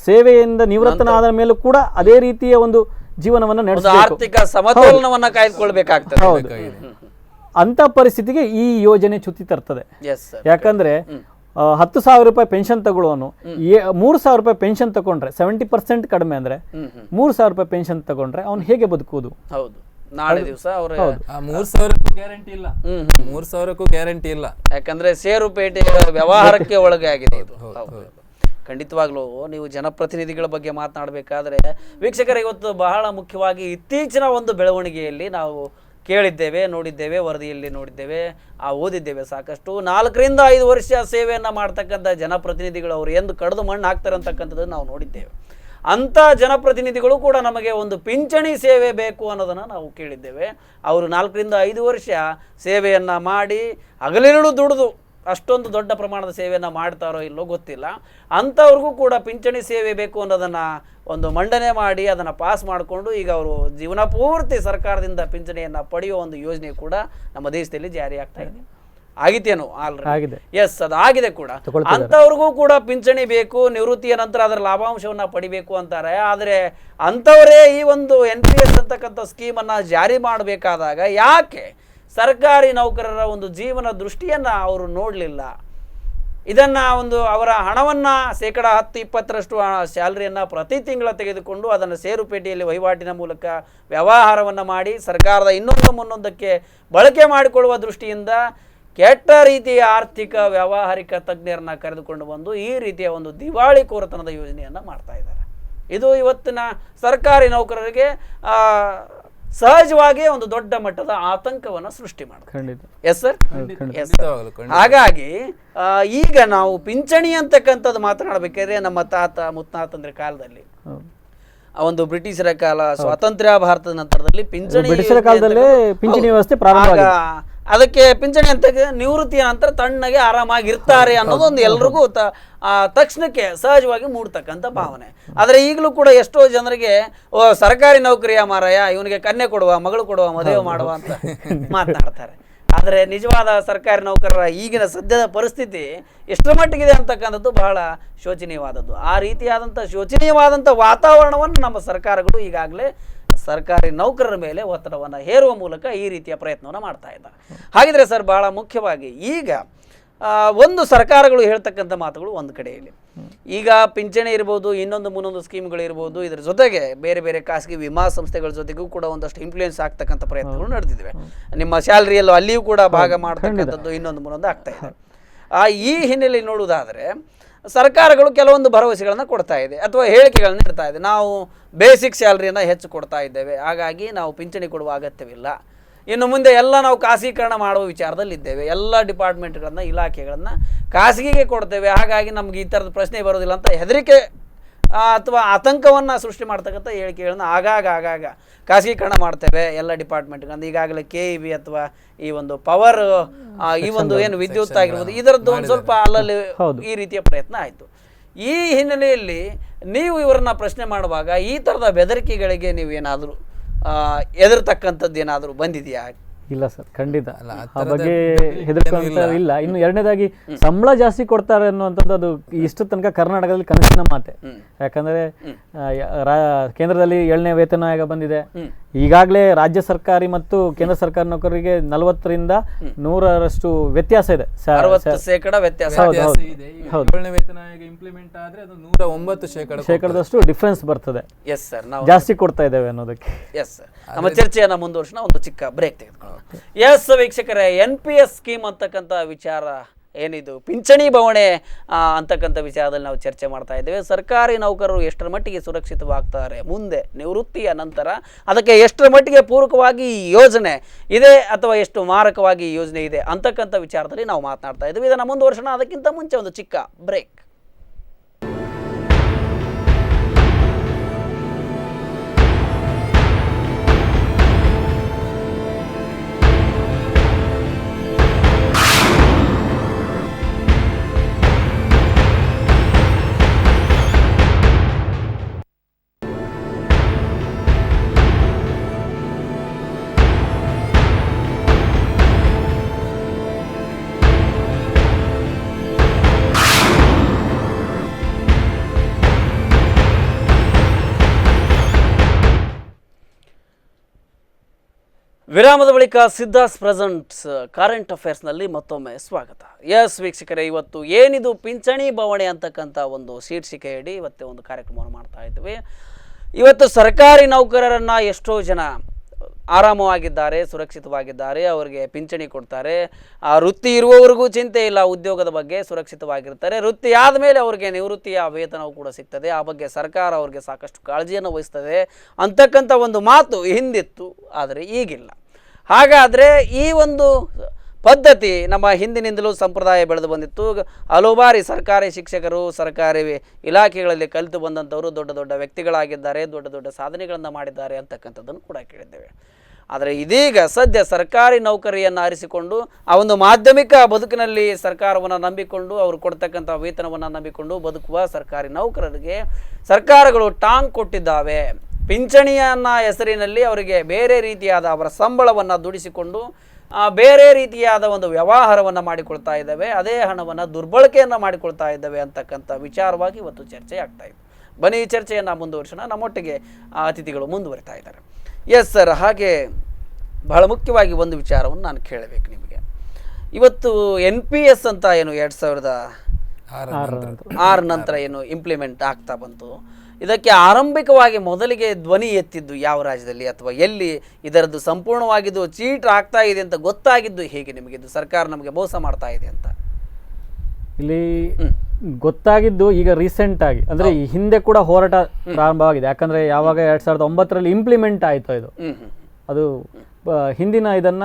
ಸೇವೆಯಿಂದ ನಿವೃತ್ತನಾದ ಮೇಲೂ ಕೂಡ ಅದೇ ರೀತಿಯ ಒಂದು ಜೀವನವನ್ನು ನಡೆಸಬೇಕಾಗ್ತದೆ. ಹೌದು, ಅಂತ ಪರಿಸ್ಥಿತಿಗೆ ಈ ಯೋಜನೆ ಚ್ಯುತಿ ತರ್ತದೆ. ಯಾಕಂದ್ರೆ 10,000 ರೂಪಾಯಿ ಪೆನ್ಷನ್ ತಗೊಳ್ಳೋನು 3,000 ರೂಪಾಯಿ ಪೆನ್ಷನ್ ತಗೊಂಡ್ರೆ 70% ಕಡಿಮೆ ಅಂದ್ರೆ 3,000 ರೂಪಾಯಿ ಪೆನ್ಷನ್ ತಗೊಂಡ್ರೆ ಅವ್ನು ಹೇಗೆ ಬದುಕುವುದು? ಹೌದು, ನಾಳೆ ದಿವಸ ಅವ್ರ 3,000ಕ್ಕೂ ಗ್ಯಾರಂಟಿ ಇಲ್ಲ, 3,000ಕ್ಕೂ ಗ್ಯಾರಂಟಿ ಇಲ್ಲ. ಯಾಕಂದ್ರೆ ಷೇರುಪೇಟೆ ವ್ಯವಹಾರಕ್ಕೆ ಒಳಗೆ ಆಗಿದೆ ಇದು. ಖಂಡಿತವಾಗ್ಲೂ ನೀವು ಜನಪ್ರತಿನಿಧಿಗಳ ಬಗ್ಗೆ ಮಾತನಾಡಬೇಕಾದ್ರೆ ವೀಕ್ಷಕರ, ಇವತ್ತು ಬಹಳ ಮುಖ್ಯವಾಗಿ ಇತ್ತೀಚಿನ ಒಂದು ಬೆಳವಣಿಗೆಯಲ್ಲಿ ನಾವು ಕೇಳಿದ್ದೇವೆ, ನೋಡಿದ್ದೇವೆ, ವರದಿಯಲ್ಲಿ ನೋಡಿದ್ದೇವೆ, ಓದಿದ್ದೇವೆ ಸಾಕಷ್ಟು. 4ರಿಂದ 5 ವರ್ಷ ಸೇವೆಯನ್ನು ಮಾಡ್ತಕ್ಕಂಥ ಜನಪ್ರತಿನಿಧಿಗಳು ಅವರು ಎಂದು ಕಡಿದು ಮಣ್ಣು ಹಾಕ್ತಾರೆ ಅಂತಕ್ಕಂಥದ್ದನ್ನು ನಾವು ನೋಡಿದ್ದೇವೆ. ಅಂಥ ಜನಪ್ರತಿನಿಧಿಗಳು ಕೂಡ ನಮಗೆ ಒಂದು ಪಿಂಚಣಿ ಸೇವೆ ಬೇಕು ಅನ್ನೋದನ್ನು ನಾವು ಕೇಳಿದ್ದೇವೆ. ಅವರು 4ರಿಂದ 5 ವರ್ಷ ಸೇವೆಯನ್ನು ಮಾಡಿ ಹಗಲಿರುಳು ದುಡಿದು ಅಷ್ಟೊಂದು ದೊಡ್ಡ ಪ್ರಮಾಣದ ಸೇವೆಯನ್ನು ಮಾಡ್ತಾರೋ ಇಲ್ಲೋ ಗೊತ್ತಿಲ್ಲ. ಅಂಥವ್ರಿಗೂ ಕೂಡ ಪಿಂಚಣಿ ಸೇವೆ ಬೇಕು ಅನ್ನೋದನ್ನು ಒಂದು ಮಂಡನೆ ಮಾಡಿ ಅದನ್ನು ಪಾಸ್ ಮಾಡಿಕೊಂಡು ಈಗ ಅವರು ಜೀವನ ಪೂರ್ತಿ ಸರ್ಕಾರದಿಂದ ಪಿಂಚಣಿಯನ್ನು ಪಡೆಯುವ ಒಂದು ಯೋಜನೆ ಕೂಡ ನಮ್ಮ ದೇಶದಲ್ಲಿ ಜಾರಿ ಆಗ್ತಾ ಇದೆ. ಆಗಿತ್ತೇನೋ ಆಲ್ರೆಡಿ? ಎಸ್, ಅದು ಆಗಿದೆ ಕೂಡ. ಅಂಥವ್ರಿಗೂ ಕೂಡ ಪಿಂಚಣಿ ಬೇಕು, ನಿವೃತ್ತಿಯ ನಂತರ ಅದರ ಲಾಭಾಂಶವನ್ನು ಪಡಿಬೇಕು ಅಂತಾರೆ. ಆದರೆ ಅಂಥವರೇ ಈ ಒಂದು NPS ಅಂತಕ್ಕಂಥ ಸ್ಕೀಮನ್ನು ಜಾರಿ ಮಾಡಬೇಕಾದಾಗ ಯಾಕೆ ಸರ್ಕಾರಿ ನೌಕರರ ಒಂದು ಜೀವನ ದೃಷ್ಟಿಯನ್ನು ಅವರು ನೋಡಲಿಲ್ಲ? ಇದನ್ನು ಒಂದು ಅವರ ಹಣವನ್ನು 10-20% ಸ್ಯಾಲರಿಯನ್ನು ಪ್ರತಿ ತಿಂಗಳ ತೆಗೆದುಕೊಂಡು ಅದನ್ನು ಷೇರುಪೇಟೆಯಲ್ಲಿ ವಹಿವಾಟಿನ ಮೂಲಕ ವ್ಯವಹಾರವನ್ನು ಮಾಡಿ ಸರ್ಕಾರದ ಇನ್ನೊಂದಕ್ಕೆ ಬಳಕೆ ಮಾಡಿಕೊಳ್ಳುವ ದೃಷ್ಟಿಯಿಂದ ಕೆಟ್ಟ ರೀತಿಯ ಆರ್ಥಿಕ ವ್ಯಾವಹಾರಿಕ ತಜ್ಞರನ್ನ ಕರೆದುಕೊಂಡು ಬಂದು ಈ ರೀತಿಯ ಒಂದು ದಿವಾಳಿಕೋರತನದ ಯೋಜನೆಯನ್ನು ಮಾಡ್ತಾ ಇದ್ದಾರೆ. ಇದು ಇವತ್ತಿನ ಸರ್ಕಾರಿ ನೌಕರರಿಗೆ ಸಹಜವಾಗಿ ಒಂದು ದೊಡ್ಡ ಮಟ್ಟದ ಆತಂಕವನ್ನು ಸೃಷ್ಟಿ ಮಾಡುತ್ತೆ. Yes sir. ಹಾಗಾಗಿ ಈಗ ನಾವು ಪಿಂಚಣಿ ಅಂತಕ್ಕಂಥದ್ದು ಮಾತನಾಡಬೇಕಾದ್ರೆ ನಮ್ಮ ತಾತ ಮುತ್ತಾತಂದ್ರ ಕಾಲದಲ್ಲಿ ಒಂದು ಬ್ರಿಟಿಷರ ಕಾಲ, ಸ್ವಾತಂತ್ರ್ಯ ಭಾರತದ ನಂತರದಲ್ಲಿ ಪಿಂಚಣಿ ವ್ಯವಸ್ಥೆ ಪ್ರಾರಂಭ, ಅದಕ್ಕೆ ಪಿಂಚಣಿ ಅಂತ ನಿವೃತ್ತಿಯ ನಂತರ ತಣ್ಣಗೆ ಆರಾಮಾಗಿರ್ತಾರೆ ಅನ್ನೋದೊಂದು ಎಲ್ರಿಗೂ ತಕ್ಷಣಕ್ಕೆ ಸಹಜವಾಗಿ ಮೂಡ್ತಕ್ಕಂಥ ಭಾವನೆ. ಆದರೆ ಈಗಲೂ ಕೂಡ ಎಷ್ಟೋ ಜನರಿಗೆ ಸರ್ಕಾರಿ ನೌಕರಿಯ ಮಾರಾಯ, ಇವನಿಗೆ ಕನ್ಯೆ ಕೊಡುವ, ಮಗಳು ಕೊಡುವ, ಮದುವೆ ಮಾಡುವ ಅಂತ ಮಾತನಾಡ್ತಾರೆ. ಆದರೆ ನಿಜವಾದ ಸರ್ಕಾರಿ ನೌಕರರ ಈಗಿನ ಸದ್ಯದ ಪರಿಸ್ಥಿತಿ ಎಷ್ಟರ ಮಟ್ಟಿಗಿದೆ ಅಂತಕ್ಕಂಥದ್ದು ಬಹಳ ಶೋಚನೀಯವಾದದ್ದು. ಆ ರೀತಿಯಾದಂಥ ಶೋಚನೀಯವಾದಂಥ ವಾತಾವರಣವನ್ನು ನಮ್ಮ ಸರ್ಕಾರಗಳು ಈಗಾಗಲೇ ಸರ್ಕಾರಿ ನೌಕರರ ಮೇಲೆ ಒತ್ತಡವನ್ನು ಹೇರುವ ಮೂಲಕ ಈ ರೀತಿಯ ಪ್ರಯತ್ನವನ್ನು ಮಾಡ್ತಾ ಇದ್ದಾರೆ. ಹಾಗಿದ್ರೆ ಸರ್, ಬಹಳ ಮುಖ್ಯವಾಗಿ ಈಗ ಒಂದು ಸರ್ಕಾರಗಳು ಹೇಳ್ತಕ್ಕಂಥ ಮಾತುಗಳು ಒಂದು ಕಡೆಯಲ್ಲಿ, ಈಗ ಪಿಂಚಣಿ ಇರ್ಬೋದು, ಇನ್ನೊಂದು ಮುನ್ನೊಂದು ಸ್ಕೀಮ್ಗಳು ಇರ್ಬೋದು, ಇದರ ಜೊತೆಗೆ ಬೇರೆ ಬೇರೆ ಖಾಸಗಿ ವಿಮಾ ಸಂಸ್ಥೆಗಳ ಜೊತೆಗೂ ಕೂಡ ಒಂದಷ್ಟು ಇನ್ಫ್ಲೂಯೆನ್ಸ್ ಆಗ್ತಕ್ಕಂಥ ಪ್ರಯತ್ನಗಳು ನಡೆದಿವೆ. ನಿಮ್ಮ ಸ್ಯಾಲರಿಯಲ್ಲೂ ಅಲ್ಲಿಯೂ ಕೂಡ ಭಾಗ ಮಾಡ್ತಕ್ಕಂಥದ್ದು ಇನ್ನೊಂದು ಮುನ್ನೊಂದು ಆಗ್ತಾ ಇದೆ. ಈ ಹಿನ್ನೆಲೆಯಲ್ಲಿ ನೋಡುವುದಾದರೆ ಸರ್ಕಾರಗಳು ಕೆಲವೊಂದು ಭರವಸೆಗಳನ್ನು ಕೊಡ್ತಾ ಇದೆ ಅಥವಾ ಹೇಳಿಕೆಗಳನ್ನು ನೀಡ್ತಾ ಇದೆ. ನಾವು ಬೇಸಿಕ್ ಸ್ಯಾಲ್ರಿಯನ್ನು ಹೆಚ್ಚು ಕೊಡ್ತಾ ಇದ್ದೇವೆ, ಹಾಗಾಗಿ ನಾವು ಪಿಂಚಣಿ ಕೊಡುವ ಅಗತ್ಯವಿಲ್ಲ. ಇನ್ನು ಮುಂದೆ ಎಲ್ಲ ನಾವು ಖಾಸಗೀಕರಣ ಮಾಡುವ ವಿಚಾರದಲ್ಲಿದ್ದೇವೆ, ಎಲ್ಲ ಡಿಪಾರ್ಟ್ಮೆಂಟ್ಗಳನ್ನು, ಇಲಾಖೆಗಳನ್ನು ಖಾಸಗಿಗೆ ಕೊಡ್ತೇವೆ, ಹಾಗಾಗಿ ನಮ್ಗೆ ಈ ಥರದ ಪ್ರಶ್ನೆ ಬರೋದಿಲ್ಲ ಅಂತ ಹೆದರಿಕೆ ಅಥವಾ ಆತಂಕವನ್ನು ಸೃಷ್ಟಿ ಮಾಡ್ತಕ್ಕಂಥ ಹೇಳಿಕೆಗಳನ್ನು ಆಗಾಗ ಖಾಸಗೀಕರಣ ಮಾಡ್ತೇವೆ ಎಲ್ಲ ಡಿಪಾರ್ಟ್ಮೆಂಟ್ಗಳನ್ನು. ಈಗಾಗಲೇ KEB ಅಥವಾ ಈ ಒಂದು ಪವರ್, ಈ ಒಂದು ಏನು ವಿದ್ಯುತ್ ಆಗಿರ್ಬೋದು, ಇದರದ್ದು ಒಂದು ಸ್ವಲ್ಪ ಅಲ್ಲಲ್ಲಿ ಈ ರೀತಿಯ ಪ್ರಯತ್ನ ಆಯಿತು. ಈ ಹಿನ್ನೆಲೆಯಲ್ಲಿ ನೀವು ಇವರನ್ನ ಪ್ರಶ್ನೆ ಮಾಡುವಾಗ ಈ ಥರದ ಬೆದರಿಕೆಗಳಿಗೆ ನೀವು ಏನಾದರೂ ಎದುರ್ತಕ್ಕಂಥದ್ದು ಏನಾದರೂ ಬಂದಿದೆಯಾ? ಇಲ್ಲ ಸರ್, ಖಂಡಿತ ಆ ಬಗ್ಗೆ ಹೆದರ್ಕೊಂತ ಇಲ್ಲ. ಇನ್ನು ಎರಡನೇದಾಗಿ ಸಂಬಳ ಜಾಸ್ತಿ ಕೊಡ್ತಾರೆ ಅನ್ನುವಂಥದ್ದು ಅದು ಇಷ್ಟು ತನಕ ಕರ್ನಾಟಕದಲ್ಲಿ ಕನಸಿನ ಮಾತೆ. ಯಾಕಂದ್ರೆ ಕೇಂದ್ರದಲ್ಲಿ 7ನೇ ವೇತನ ಆಯೋಗ ಬಂದಿದೆ. ಈಗಾಗಲೇ ರಾಜ್ಯ ಸರ್ಕಾರಿ ಮತ್ತು ಕೇಂದ್ರ ಸರ್ಕಾರಿ ನೌಕರರಿಗೆ 40ರಿಂದ 100ರಷ್ಟು ವ್ಯತ್ಯಾಸ ಇದೆ. 60% ವ್ಯತ್ಯಾಸ ಇದೆ. 7ನೇ ವೇತನ ಆಯೋಗ ಇಂಪ್ಲಿಮೆಂಟ್ ಆದ್ರೆ ಅದು 109% ಡಿಫ್ರೆನ್ಸ್ ಬರ್ತದೆ. ಎಸ್ ಸರ್, ನಾವು ಜಾಸ್ತಿ ಕೊಡ್ತಾ ಇದ್ದೇವೆ ಅನ್ನೋದಕ್ಕೆ. ಎಸ್ ಸರ್, ನಮ್ಮ ಚರ್ಚೆಯನ್ನು ಮುಂದುವರ್ಸೋಣ, ಒಂದು ಚಿಕ್ಕ ಬ್ರೇಕ್ ತೆಗೆದುಕೊಳ್ಳೋಣ. ಎಸ್ ವೀಕ್ಷಕರೇ, NPS ಸ್ಕೀಮ್ ಅಂತಕ್ಕಂಥ ವಿಚಾರ ಏನಿದು ಪಿಂಚಣಿ ಬವಣೆ ಅಂತಕ್ಕಂಥ ವಿಚಾರದಲ್ಲಿ ನಾವು ಚರ್ಚೆ ಮಾಡ್ತಾ ಇದ್ದೇವೆ. ಸರ್ಕಾರಿ ನೌಕರರು ಎಷ್ಟರ ಮಟ್ಟಿಗೆ ಸುರಕ್ಷಿತವಾಗ್ತಾರೆ ಮುಂದೆ ನಿವೃತ್ತಿಯ ನಂತರ, ಅದಕ್ಕೆ ಎಷ್ಟರ ಮಟ್ಟಿಗೆ ಪೂರಕವಾಗಿ ಈ ಯೋಜನೆ ಇದೆ ಅಥವಾ ಎಷ್ಟು ಮಾರಕವಾಗಿ ಈ ಯೋಜನೆ ಇದೆ ಅಂತಕ್ಕಂಥ ವಿಚಾರದಲ್ಲಿ ನಾವು ಮಾತನಾಡ್ತಾ ಇದ್ದೇವೆ. ಇದನ್ನು ಮುಂದುವರ್ಸೋಣ. ಅದಕ್ಕಿಂತ ಮುಂಚೆ ಒಂದು ಚಿಕ್ಕ ಬ್ರೇಕ್. ವಿರಾಮದ ಬಳಿಕ ಸಿದ್ಧಾಸ್ ಪ್ರೆಸೆಂಟ್ಸ್ ಕರೆಂಟ್ ಅಫೇರ್ಸ್ನಲ್ಲಿ ಮತ್ತೊಮ್ಮೆ ಸ್ವಾಗತ. ಎಸ್ ವೀಕ್ಷಕರೇ, ಇವತ್ತು ಏನಿದು ಪಿಂಚಣಿ ಬವಣೆ ಅಂತಕ್ಕಂಥ ಒಂದು ಶೀರ್ಷಿಕೆಯಡಿ ಇವತ್ತೇ ಒಂದು ಕಾರ್ಯಕ್ರಮವನ್ನು ಮಾಡ್ತಾ ಇದ್ದೀವಿ. ಇವತ್ತು ಸರ್ಕಾರಿ ನೌಕರರನ್ನು ಎಷ್ಟೋ ಜನ ಆರಾಮವಾಗಿದ್ದಾರೆ, ಸುರಕ್ಷಿತವಾಗಿದ್ದಾರೆ, ಅವರಿಗೆ ಪಿಂಚಣಿ ಕೊಡ್ತಾರೆ. ಆ ವೃತ್ತಿ ಇರುವವರೆಗೂ ಚಿಂತೆ ಇಲ್ಲ, ಉದ್ಯೋಗದ ಬಗ್ಗೆ ಸುರಕ್ಷಿತವಾಗಿರ್ತಾರೆ. ವೃತ್ತಿ ಆದಮೇಲೆ ಅವರಿಗೆ ನಿವೃತ್ತಿಯ ವೇತನವೂ ಕೂಡ ಸಿಗ್ತದೆ, ಆ ಬಗ್ಗೆ ಸರ್ಕಾರ ಅವರಿಗೆ ಸಾಕಷ್ಟು ಕಾಳಜಿಯನ್ನು ವಹಿಸ್ತದೆ ಅಂತಕ್ಕಂಥ ಒಂದು ಮಾತು ಹಿಂದಿತ್ತು, ಆದರೆ ಈಗಿಲ್ಲ. ಹಾಗಾದರೆ ಈ ಒಂದು ಪದ್ಧತಿ ನಮ್ಮ ಹಿಂದಿನಿಂದಲೂ ಸಂಪ್ರದಾಯ ಬೆಳೆದು ಬಂದಿತ್ತು. ಹಲವು ಬಾರಿ ಸರ್ಕಾರಿ ಶಿಕ್ಷಕರು, ಸರ್ಕಾರಿ ಇಲಾಖೆಗಳಲ್ಲಿ ಕಲಿತು ಬಂದಂಥವರು ದೊಡ್ಡ ದೊಡ್ಡ ವ್ಯಕ್ತಿಗಳಾಗಿದ್ದಾರೆ, ದೊಡ್ಡ ದೊಡ್ಡ ಸಾಧನೆಗಳನ್ನು ಮಾಡಿದ್ದಾರೆ ಅಂತಕ್ಕಂಥದ್ದನ್ನು ಕೂಡ ಕೇಳಿದ್ದೇವೆ. ಆದರೆ ಇದೀಗ ಸದ್ಯ ಸರ್ಕಾರಿ ನೌಕರಿಯನ್ನು ಆರಿಸಿಕೊಂಡು ಆ ಒಂದು ಮಾಧ್ಯಮಿಕ ಬದುಕಿನಲ್ಲಿ ಸರ್ಕಾರವನ್ನು ನಂಬಿಕೊಂಡು ಅವರು ಕೊಡ್ತಕ್ಕಂಥ ವೇತನವನ್ನು ನಂಬಿಕೊಂಡು ಬದುಕುವ ಸರ್ಕಾರಿ ನೌಕರರಿಗೆ ಸರ್ಕಾರಗಳು ಟಾಂಗ್ ಕೊಟ್ಟಿದ್ದಾವೆ. ಪಿಂಚಣಿಯನ್ನ ಹೆಸರಿನಲ್ಲಿ ಅವರಿಗೆ ಬೇರೆ ರೀತಿಯಾದ ಅವರ ಸಂಬಳವನ್ನು ದುಡಿಸಿಕೊಂಡು ಬೇರೆ ರೀತಿಯಾದ ಒಂದು ವ್ಯವಹಾರವನ್ನು ಮಾಡಿಕೊಳ್ತಾ ಇದ್ದಾವೆ, ಅದೇ ಹಣವನ್ನು ದುರ್ಬಳಕೆಯನ್ನು ಮಾಡಿಕೊಳ್ತಾ ಇದ್ದಾವೆ ಅಂತಕ್ಕಂಥ ವಿಚಾರವಾಗಿ ಇವತ್ತು ಚರ್ಚೆ ಆಗ್ತಾ ಇದೆ. ಬನ್ನಿ ಈ ಚರ್ಚೆಯನ್ನು ಮುಂದುವರಿಸೋಣ. ನಮ್ಮೊಟ್ಟಿಗೆ ಅತಿಥಿಗಳು ಮುಂದುವರಿತಾ ಇದ್ದಾರೆ. ಎಸ್ ಸರ್, ಹಾಗೆ ಬಹಳ ಮುಖ್ಯವಾಗಿ ಒಂದು ವಿಚಾರವನ್ನು ನಾನು ಕೇಳಬೇಕು ನಿಮಗೆ. ಇವತ್ತು NPS ಅಂತ ಏನು 2006 ನಂತರ ಏನು ಇಂಪ್ಲಿಮೆಂಟ್ ಆಗ್ತಾ ಬಂತು, ಇದಕ್ಕೆ ಆರಂಭಿಕವಾಗಿ ಮೊದಲಿಗೆ ಧ್ವನಿ ಎತ್ತಿದ್ದು ಯಾವ ರಾಜ್ಯದಲ್ಲಿ ಅಥವಾ ಎಲ್ಲಿ ಇದರದ್ದು ಸಂಪೂರ್ಣವಾಗಿದ್ದು ಚೀಟ್ ಆಗ್ತಾ ಇದೆ ಅಂತ ಗೊತ್ತಾಗಿದ್ದು ಹೇಗೆ ನಿಮಗೆ? ಇದು ಸರ್ಕಾರ ನಮಗೆ ಮೋಸ ಮಾಡ್ತಾ ಇದೆ ಅಂತ ಇಲ್ಲಿ ಗೊತ್ತಾಗಿದ್ದು ಈಗ ರೀಸೆಂಟ್ ಆಗಿ, ಅಂದ್ರೆ ಈ ಹಿಂದೆ ಕೂಡ ಹೋರಾಟ ಪ್ರಾರಂಭವಾಗಿದೆ. ಯಾಕಂದ್ರೆ ಯಾವಾಗ 2009ರಲ್ಲಿ ಇಂಪ್ಲಿಮೆಂಟ್ ಆಯ್ತು ಇದು, ಅದು ಹಿಂದಿನ ಇದನ್ನ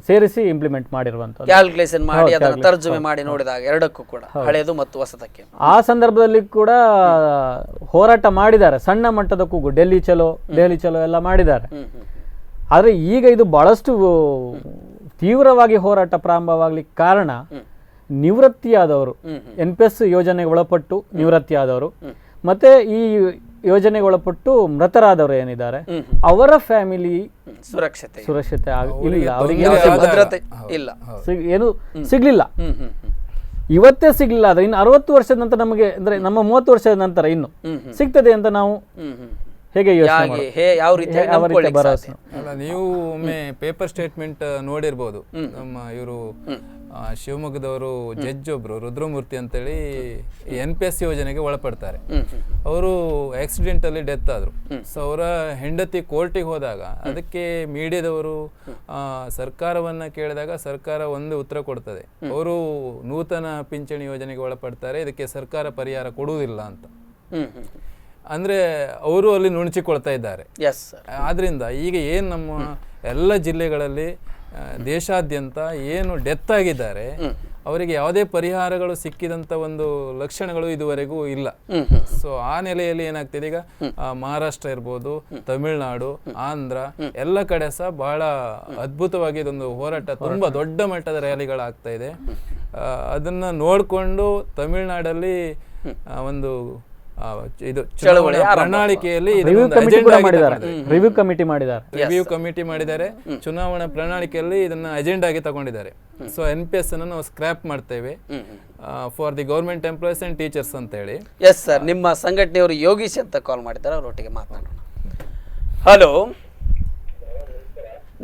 ಸೇರಿಸಿ ಇಂಪ್ಲಿಮೆಂಟ್ ಮಾಡಿರುವಂತದ್ದು, ಕ್ಯಾಲ್ಕುಲೇಷನ್ ಮಾಡಿ ಅದನ್ನು ತರ್ಜುಮೆ ಮಾಡಿ ನೋಡಿದಾಗ ಎರಡಕ್ಕೂ ಕೂಡ ಹಳೆಯದು ಮತ್ತು ಹೊಸದಕ್ಕೆ. ಆ ಸಂದರ್ಭದಲ್ಲಿ ಕೂಡ ಹೋರಾಟ ಮಾಡಿದ್ದಾರೆ, ಸಣ್ಣ ಮಟ್ಟದ ಕೂಗು, ಡೆಲ್ಲಿ ಚಲೋ ಎಲ್ಲ ಮಾಡಿದ್ದಾರೆ. ಆದ್ರೆ ಈಗ ಇದು ಬಹಳಷ್ಟು ತೀವ್ರವಾಗಿ ಹೋರಾಟ ಪ್ರಾರಂಭವಾಗ್ಲಿಕ್ಕೆ ಕಾರಣ ನಿವೃತ್ತಿಯಾದವರು, NPS ಯೋಜನೆಗೆ ಒಳಪಟ್ಟು ನಿವೃತ್ತಿಯಾದವರು ಮತ್ತೆ ಈ ಯೋಜನೆಗೆ ಒಳಪಟ್ಟು ಮೃತರಾದವರು ಏನಿದ್ದಾರೆ ಅವರ ಫ್ಯಾಮಿಲಿ ಸುರಕ್ಷತೆ ಇಲ್ಲ, ಅವರಿಗೆ ಭದ್ರತೆ ಇಲ್ಲ, ಏನು ಸಿಗ್ಲಿಲ್ಲ. ಇವತ್ತೇ ಸಿಗ್ಲಿಲ್ಲ ಆದ್ರೆ ಇನ್ನು 60 ವರ್ಷದ ನಂತರ ನಮಗೆ, ಅಂದ್ರೆ ನಮ್ಮ 30 ವರ್ಷದ ನಂತರ ಇನ್ನು ಸಿಗ್ತದೆ ಅಂತ ನಾವು ಹೇಗೆ ಯಾವ ರೀತಿ ಭರವಸೆ? ಅಲ್ಲ, ನೀವು ಒಮ್ಮೆ ಪೇಪರ್ ಸ್ಟೇಟ್ಮೆಂಟ್ ನೋಡಿರ್ಬೋದು. ನಮ್ಮ ಇವರು ಶಿವಮೊಗ್ಗದವರು ಜಡ್ಜ್ ಒಬ್ರು ರುದ್ರಮೂರ್ತಿ ಅಂತೇಳಿ NPS ಯೋಜನೆಗೆ ಒಳಪಡ್ತಾರೆ. ಅವರು ಆಕ್ಸಿಡೆಂಟ್ ಅಲ್ಲಿ ಡೆತ್ ಆದ್ರು. ಸೊ ಅವರ ಹೆಂಡತಿ ಕೋರ್ಟಿಗೆ ಹೋದಾಗ ಅದಕ್ಕೆ ಮೀಡಿಯಾದವರು ಸರ್ಕಾರವನ್ನ ಕೇಳಿದಾಗ ಸರ್ಕಾರ ಒಂದು ಉತ್ತರ ಕೊಡ್ತದೆ, ಅವರು ನೂತನ ಪಿಂಚಣಿ ಯೋಜನೆಗೆ ಒಳಪಡ್ತಾರೆ, ಇದಕ್ಕೆ ಸರ್ಕಾರ ಪರಿಹಾರ ಕೊಡುವುದಿಲ್ಲ ಅಂತ. ಅಂದ್ರೆ ಅವರು ಅಲ್ಲಿ ನುಣುಚಿಕೊಳ್ತಾ ಇದ್ದಾರೆ. ಆದ್ರಿಂದ ಈಗ ಏನು ನಮ್ಮ ಎಲ್ಲ ಜಿಲ್ಲೆಗಳಲ್ಲಿ ದೇಶಾದ್ಯಂತ ಏನು ಡೆತ್ ಆಗಿದ್ದಾರೆ ಅವರಿಗೆ ಯಾವುದೇ ಪರಿಹಾರಗಳು ಸಿಕ್ಕಿದಂತ ಒಂದು ಲಕ್ಷಣಗಳು ಇದುವರೆಗೂ ಇಲ್ಲ. ಸೊ ಆ ನೆಲೆಯಲ್ಲಿ ಏನಾಗ್ತಿದೆ ಈಗ ಮಹಾರಾಷ್ಟ್ರ ಇರ್ಬೋದು, ತಮಿಳುನಾಡು, ಆಂಧ್ರ ಎಲ್ಲ ಕಡೆ ಸಹ ಬಹಳ ಅದ್ಭುತವಾಗಿ ಇದೊಂದು ಹೋರಾಟ, ತುಂಬಾ ದೊಡ್ಡ ಮಟ್ಟದ ರ್ಯಾಲಿಗಳಾಗ್ತಾ ಇದೆ. ಅದನ್ನ ನೋಡಿಕೊಂಡು ತಮಿಳುನಾಡಲ್ಲಿ ಒಂದು ಇದು ಚಳವಳಿಯ ಪ್ರಣಾಳಿಕೆಯಲ್ಲಿ ರಿವ್ಯೂ ಕಮಿಟಿ ಮಾಡಿದ್ದಾರೆ. ಚುನಾವಣಾ ಪ್ರಣಾಳಿಕೆಯಲ್ಲಿ ಇದನ್ನ ಅಜೆಂಡಾಗಿ ತಗೊಂಡಿದ್ದಾರೆ. ಸೊ NPS ಅನ್ನು ನಾವು ಸ್ಕ್ರಾಪ್ ಮಾಡ್ತೇವೆ for the government employees and teachers ಅಂತ ಹೇಳಿ. ಎಸ್ ಸರ್, ನಿಮ್ಮ ಸಂಘಟನೆಯವರು ಯೋಗೀಶ್ ಅಂತ ಕಾಲ್ ಮಾಡಿದ್ದಾರೆ, ಅವರೊಟ್ಟಿಗೆ ಮಾತನಾಡೋಣ. ಹಲೋ,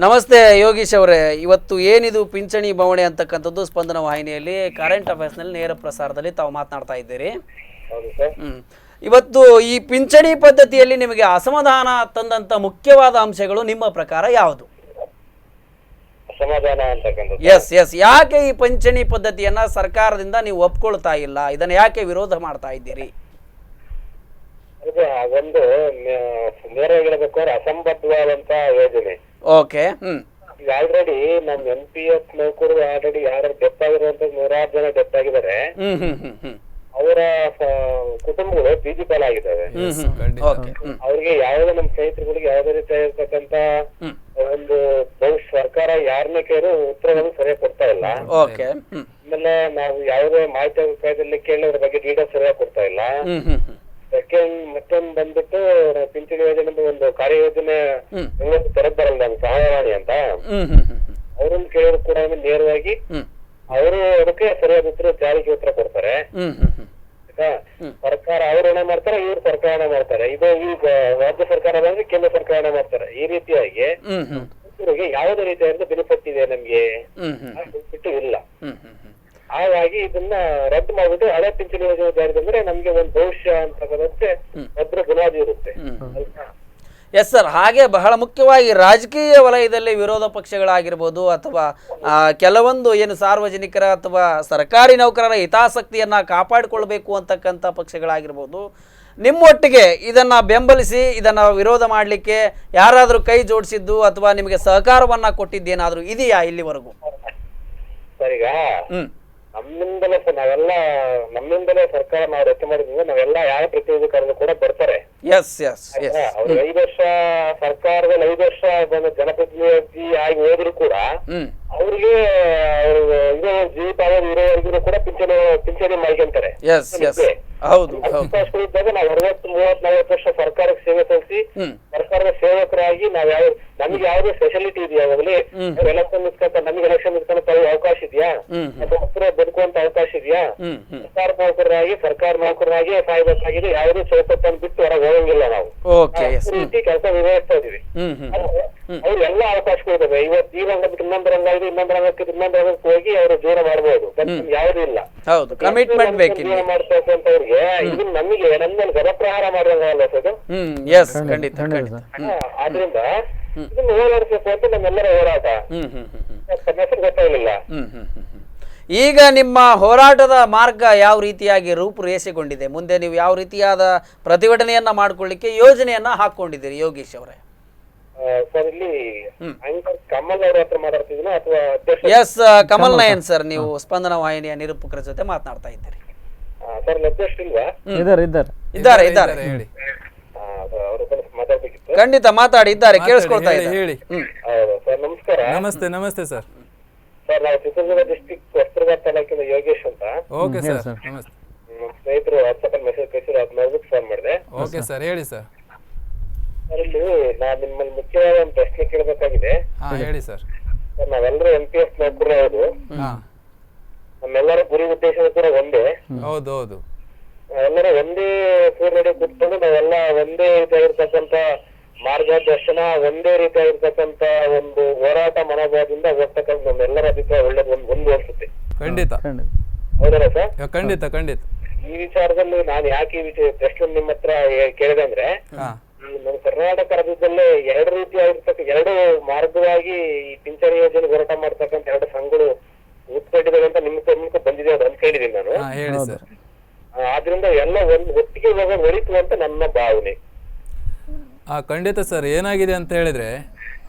ನಮಸ್ತೆ ಯೋಗೀಶ್ ಅವರೇ. ಇವತ್ತು ಏನಿದು ಪಿಂಚಣಿ ಬವಣೆ ಅಂತಕ್ಕಂಥದ್ದು ಸ್ಪಂದನ ವಾಹಿನಿಯಲ್ಲಿ ಕರೆಂಟ್ ಅಫೇರ್ಸ್ನಲ್ಲಿ ನೇರ ಪ್ರಸಾರದಲ್ಲಿ ತಾವು ಮಾತನಾಡ್ತಾ ಇದ್ದೀರಿ. ಇವತ್ತು ಈ ಪಿಂಚಣಿ ಪದ್ಧತಿಯಲ್ಲಿ ನಿಮಗೆ ಅಸಮಾಧಾನ ತಂದಂತ ಮುಖ್ಯವಾದ ಅಂಶಗಳು ನಿಮ್ಮ ಪ್ರಕಾರ ಯಾವುದು? ಎಸ್, ಯಾಕೆ ಈ ಪಿಂಚಣಿ ಪದ್ಧತಿಯನ್ನ ಸರ್ಕಾರದಿಂದ ನೀವು ಒಪ್ಕೊಳ್ತಾ ಇಲ್ಲ, ಇದನ್ನ ಯಾಕೆ ವಿರೋಧ ಮಾಡ್ತಾ ಇದ್ದೀರಿ? ಒಂದು ನೇರವಾಗಿ ಹೇಳ್ಬೇಕಾದ್ರೆ ಅಸಂಬದ್ಧವಾದಂತ ಯೋಜನೆ. ಓಕೆ. ಈಗ ಆಲ್ರೆಡಿ ನಮ್ NPS ನೌಕರರು ಆಲ್ರೆಡಿ ಯಾರು ಡೆತ್ ಆಗಿರುವಂತ 106 ಜನ ಡೆತ್ ಆಗಿದ್ದಾರೆ. ಅವರ ಕುಟುಂಬಗಳು ಬೀದಿ ಪಾಲಾಗಿದ್ದಾವೆ. ಅವ್ರಿಗೆ ಯಾವುದೇ ನಮ್ಮ ಸ್ನೇಹಿತರುಗಳಿಗೆ ಯಾವುದೇ ರೀತಿ ಇರ್ತಕ್ಕಂತ ಒಂದು ಸರ್ಕಾರ ಯಾರನ್ನೇ ಕೇಳಿ ಉತ್ತರವನ್ನು ಸರಿಯಾಗಿ ಕೊಡ್ತಾ ಇಲ್ಲ. ಆಮೇಲೆ ನಾವು ಯಾವುದೇ ಮಾಹಿತಿ ಕಾಯ್ದಲ್ಲಿ ಕೇಳಿ ಅದ್ರ ಬಗ್ಗೆ ಡೀಟೇಲ್ಸ್ ಸರಿಯಾಗಿ ಕೊಡ್ತಾ ಇಲ್ಲ. ಮತ್ತೊಂದು ಬಂದ್ಬಿಟ್ಟು ಪಿಂಚಣಿ ಯೋಜನೆ ಒಂದು ಕಾರ್ಯಯೋಜನೆ ತೆರೆದ್ ಬರಲ್ಲ ನಮ್ಗೆ ಸಹಾಯವಾಣಿ ಅಂತ, ಅವ್ರನ್ನ ಕೇಳಿದ್ರು ಕೂಡ ನೇರವಾಗಿ ಅವರು ಅದಕ್ಕೆ ಸರಿಯಾದ ಉತ್ತರ ಜಾರಿಗೆ ಉತ್ತರ ಕೊಡ್ತಾರೆ. ಸರ್ಕಾರ ಅವ್ರು ಹಣ ಮಾಡ್ತಾರೆ, ಇವ್ರು ಸರ್ಕಾರ ಮಾಡ್ತಾರೆ. ಇದು ಈಗ ರಾಜ್ಯ ಸರ್ಕಾರ ಬಂದ್ರೆ ಕೇಂದ್ರ ಸರ್ಕಾರ ಮಾಡ್ತಾರೆ. ಈ ರೀತಿಯಾಗಿ ಇವ್ರಿಗೆ ಯಾವುದೇ ರೀತಿಯಾದ ಬೆನಿಫಿಟ್ ಇದೆ ನಮ್ಗೆ ಬಿಟ್ಟು ಇಲ್ಲ. ಹಾಗಾಗಿ ಇದನ್ನ ರದ್ದು ಮಾಡ್ಬಿಟ್ಟು ಹಳೆ ಪಿಂಚಣಿ ಯೋಜನೆ ಜಾರಿ ಬಂದ್ರೆ ನಮ್ಗೆ ಒಂದು ಭವಿಷ್ಯ ಅಂತಕ್ಕಂಥದ್ದೇ ಭದ್ರ ಬುನಾದಿ ಇರುತ್ತೆ. ಎಸ್ ಸರ್, ಹಾಗೆ ಬಹಳ ಮುಖ್ಯವಾಗಿ ರಾಜಕೀಯ ವಲಯದಲ್ಲಿ ವಿರೋಧ ಪಕ್ಷಗಳಾಗಿರ್ಬೋದು ಅಥವಾ ಕೆಲವೊಂದು ಏನು ಸಾರ್ವಜನಿಕರ ಅಥವಾ ಸರ್ಕಾರಿ ನೌಕರರ ಹಿತಾಸಕ್ತಿಯನ್ನು ಕಾಪಾಡಿಕೊಳ್ಬೇಕು ಅಂತಕ್ಕಂಥ ಪಕ್ಷಗಳಾಗಿರ್ಬೋದು, ನಿಮ್ಮೊಟ್ಟಿಗೆ ಇದನ್ನು ಬೆಂಬಲಿಸಿ ಇದನ್ನು ವಿರೋಧ ಮಾಡಲಿಕ್ಕೆ ಯಾರಾದರೂ ಕೈ ಜೋಡಿಸಿದ್ದು ಅಥವಾ ನಿಮಗೆ ಸಹಕಾರವನ್ನು ಕೊಟ್ಟಿದ್ದೇನಾದರೂ ಇದೆಯಾ ಇಲ್ಲಿವರೆಗೂ? ಸರಿಗ ನಮ್ಮಿಂದಲೇ ಸರ್ಕಾರ ನಾವು ರಚನೆ ಮಾಡಿದ್ವಿ. ನಾವೆಲ್ಲ ಯಾವ ಪ್ರತಿನಿಧಿಕಾರರು ಕೂಡ ಬರ್ತಾರೆ. ಅವ್ರು 5 ವರ್ಷ ಸರ್ಕಾರದಲ್ಲಿ 5 ವರ್ಷ ಜನಪ್ರತಿನಿಧಿ ಆಗಿ ಹೋದ್ರು ಕೂಡ ಅವ್ರಿಗೆ ಜೀವಿತಾವಧಿ ಇರೋವರೆಗೂ ಕೂಡ ಪಿಂಚಣಿ ಮಾಡ್ಕೊಂತಾರೆ. ಅವಕಾಶಗಳಿದ್ದಾಗ ನಾವು 60, 30, 40 ವರ್ಷ ಸರ್ಕಾರಕ್ಕೆ ಸೇವೆ ಸಲ್ಲಿಸಿ ಸರ್ಕಾರದ ಸೇವಕರಾಗಿ ನಮ್ಗೆ ಯಾವ್ದೇ ಸ್ಪೆಷಾಲಿಟಿ ಇದೆಯಾ? ಯಾವಾಗಲೇ ಎಲೆಕ್ಷನ್ ನಮ್ಗೆ ಎಲೆಕ್ಷನ್ ಅವಕಾಶ ಇದೆಯಾ? ಬದುಕುವಂತ ಅವಕಾಶ ಇದೆಯಾ? ಸರ್ಕಾರ ನೌಕರರಾಗಿ ಸಾಯ್ಬೇಕಾಗಿದೆ. ಯಾವುದೇ ಚೌಕಟ್ಟನ್ನು ಬಿಟ್ಟು ಹೊರಗೆ ಹೋಗಂಗಿಲ್ಲ. ನಾವು ರೀತಿ ಕೆಲಸ ನಿರ್ವಹಿಸ್ತಾ ಇದೀವಿ. ಅವ್ರು ಎಲ್ಲಾ ಅವಕಾಶಗಳಿದಾವೆ. ಇವತ್ತು ಈ ರಂಗ ಬಿಟ್ಟು ಇನ್ನೊಂದು ರಂಗ ಇದೆ, ಇನ್ನೊಂದು ರಂಗಕ್ಕೆ ಹೋಗಿ ಅವರು ಜೀವನ ಮಾಡಬಹುದು. ಯಾವುದೂ ಇಲ್ಲ. ಹೌದು, ಕಮಿಟ್ಮೆಂಟ್ ಬೇಕಿಲ್ಲ. ಮಾಡ್ತಕ್ಕಂಥವ್ರಿಗೆ ಇದು ನಮಗೆ ನಮ್ಮೇಲೆ ಗದಪ್ರಹಾರ ಮಾಡಿದಂಗಲ್ಲ ಅದು. ಎಸ್, ಖಂಡಿತ ಖಂಡಿತ. ಆದ್ರಿಂದ ಇದನ್ನ ಹೋರಾಡಿಸ್ಬೇಕು ಅಂತ ನಮ್ಮೆಲ್ಲರ ಹೋರಾಟ. ಹೆಸರು ಗೊತ್ತಾಗ್ಲಿಲ್ಲ. ಈಗ ನಿಮ್ಮ ಹೋರಾಟದ ಮಾರ್ಗ ಯಾವ ರೀತಿಯಾಗಿ ರೂಪುರೇಷೆಗೊಂಡಿದೆ? ಮುಂದೆ ನೀವು ಯಾವ ರೀತಿಯಾದ ಪ್ರತಿಭಟನೆಯನ್ನ ಮಾಡ್ಕೊಳ್ಳಿಕ್ಕೆ ಯೋಜನೆಯನ್ನ ಹಾಕೊಂಡಿದ್ದೀರಿ ಯೋಗೀಶ್ ಅವರೇ? ಸರ್, ಇಲ್ಲಿ ಆಂಕರ್ ಕಮಲ್ ಅವ್ರ ಹತ್ರ ಮಾತಾಡ್ತಿದ್ದೀನ ಅಥವಾ ಅಧ್ಯಕ್ಷ? ಎಸ್, ಕಮಲ್ ನಯನ್ ಸರ್, ನೀವು ಸ್ಪಂದನ ವಾಹಿನಿಯ ನಿರೂಪಕರ ಜೊತೆ ಮಾತನಾಡ್ತಾ ಇದ್ದೀರಿ. ಸರ್, ಅಧ್ಯಕ್ಷ ಇಲ್ವಾ? ಇದ್ದಾರೆ ಹೇಳಿ. ಅವ್ರ ಹತ್ರ ಮಾತಾಡ್ಬೇಕಿತ್ತು. ಖಂಡಿತ ಮಾತಾಡಿ, ಇದ್ದಾರೆ, ಕೇಳಿಸ್ಕೊಳ್ತಾ ಇದ್ದಾರೆ. ಹೇಳಿ. ಹೌದು ಸರ್, ನಮಸ್ಕಾರ. ನಮಸ್ತೆ ಸರ್. ಸರ್, ನಾವು ಚಿತ್ರದುರ್ಗ ಡಿಸ್ಟಿಕ್ ವಸ್ತ್ರಗಾರ ತಾಲೂಕಿನ ಯೋಗೇಶ್ ಅಂತ. ಓಕೆ ಸರ್, ನಮಸ್ತೆ. ನಮ್ಮ ಸ್ನೇಹಿತರು ವಾಟ್ಸಪ್ ಅಲ್ಲಿ ಮೆಸೇಜ್ ಕಳಿಸಿದ್ರು, ಅದ್ ನೋಡ್ಬಿಟ್ಟು ಫೋನ್ ಮಾಡಿದೆ. ಓಕೆ ಸರ್, ಹೇಳಿ ಸರ್. ಸರ್, ಇಲ್ಲಿ ನಾನು ನಿಮ್ಮಲ್ಲಿ ಮುಖ್ಯವಾದ ಒಂದು ಪ್ರಶ್ನೆ ಕೇಳಬೇಕಾಗಿದೆ. ಹೇಳಿ ಸರ್. ಸರ್, ನಾವೆಲ್ಲರೂ NPS ನೌಕರರು. ಹೌದು, ನಮ್ಮೆಲ್ಲರ ಗುರಿ ಉದ್ದೇಶ ಕೂಡ ಒಂದೇ. ಹೌದು. ನಾವೆಲ್ಲರೂ ಒಂದೇ ಸೂರ್ಯಡಿ ಕೂತ್ಕೊಂಡು ನಾವೆಲ್ಲ ಒಂದೇ ರೀತಿಯಾಗಿರ್ತಕ್ಕಂಥ ಮಾರ್ಗದರ್ಶನ, ಒಂದೇ ರೀತಿಯಾಗಿರ್ತಕ್ಕಂಥ ಒಂದು ಹೋರಾಟ ಮನೋಭಾವದಿಂದ ಹೋಗ್ತಕ್ಕಂಥ ನಮ್ಮೆಲ್ಲರ ಅಭಿಪ್ರಾಯ ಒಳ್ಳೇದು ಒಂದು ಅನ್ಸುತ್ತೆ. ಖಂಡಿತ. ಹೌದಲ್ಲ ಸರ್? ಖಂಡಿತ. ಈ ವಿಚಾರದಲ್ಲಿ ನಾನು ಯಾಕೆ ಈ ಪ್ರಶ್ನೆ ನಿಮ್ಮ ಹತ್ರ ಕೇಳಿದೆ ಅಂದ್ರೆ, ನಮ್ಮ ಕರ್ನಾಟಕ ರಾಜ್ಯದಲ್ಲೇ ಎರಡು ಮಾರ್ಗವಾಗಿ ಈ ಪಿಂಚಣಿ ಯೋಜನೆ ಹೋರಾಟ ಮಾಡ್ತಕ್ಕಂಥ ಎರಡು ಸಂಘಗಳು ಉತ್ಕೊಂಡಿದ್ದಾವೆ ಅಂತ ನಿಮ್ಗೆ ಬಂದಿದೆ ಅಂತ ಅನ್ಕೊಂಡಿದ್ದೀನಿ ನಾನು. ಹೇಳಿ ಸರ್. ಆದ್ರಿಂದ ಎಲ್ಲ ಒಟ್ಟಿಗೆ ಒಳಿತು ಅಂತ ನನ್ನ ಭಾವನೆ. ಖಂಡಿತ ಸರ್. ಏನಾಗಿದೆ ಅಂತ ಹೇಳಿದ್ರೆ,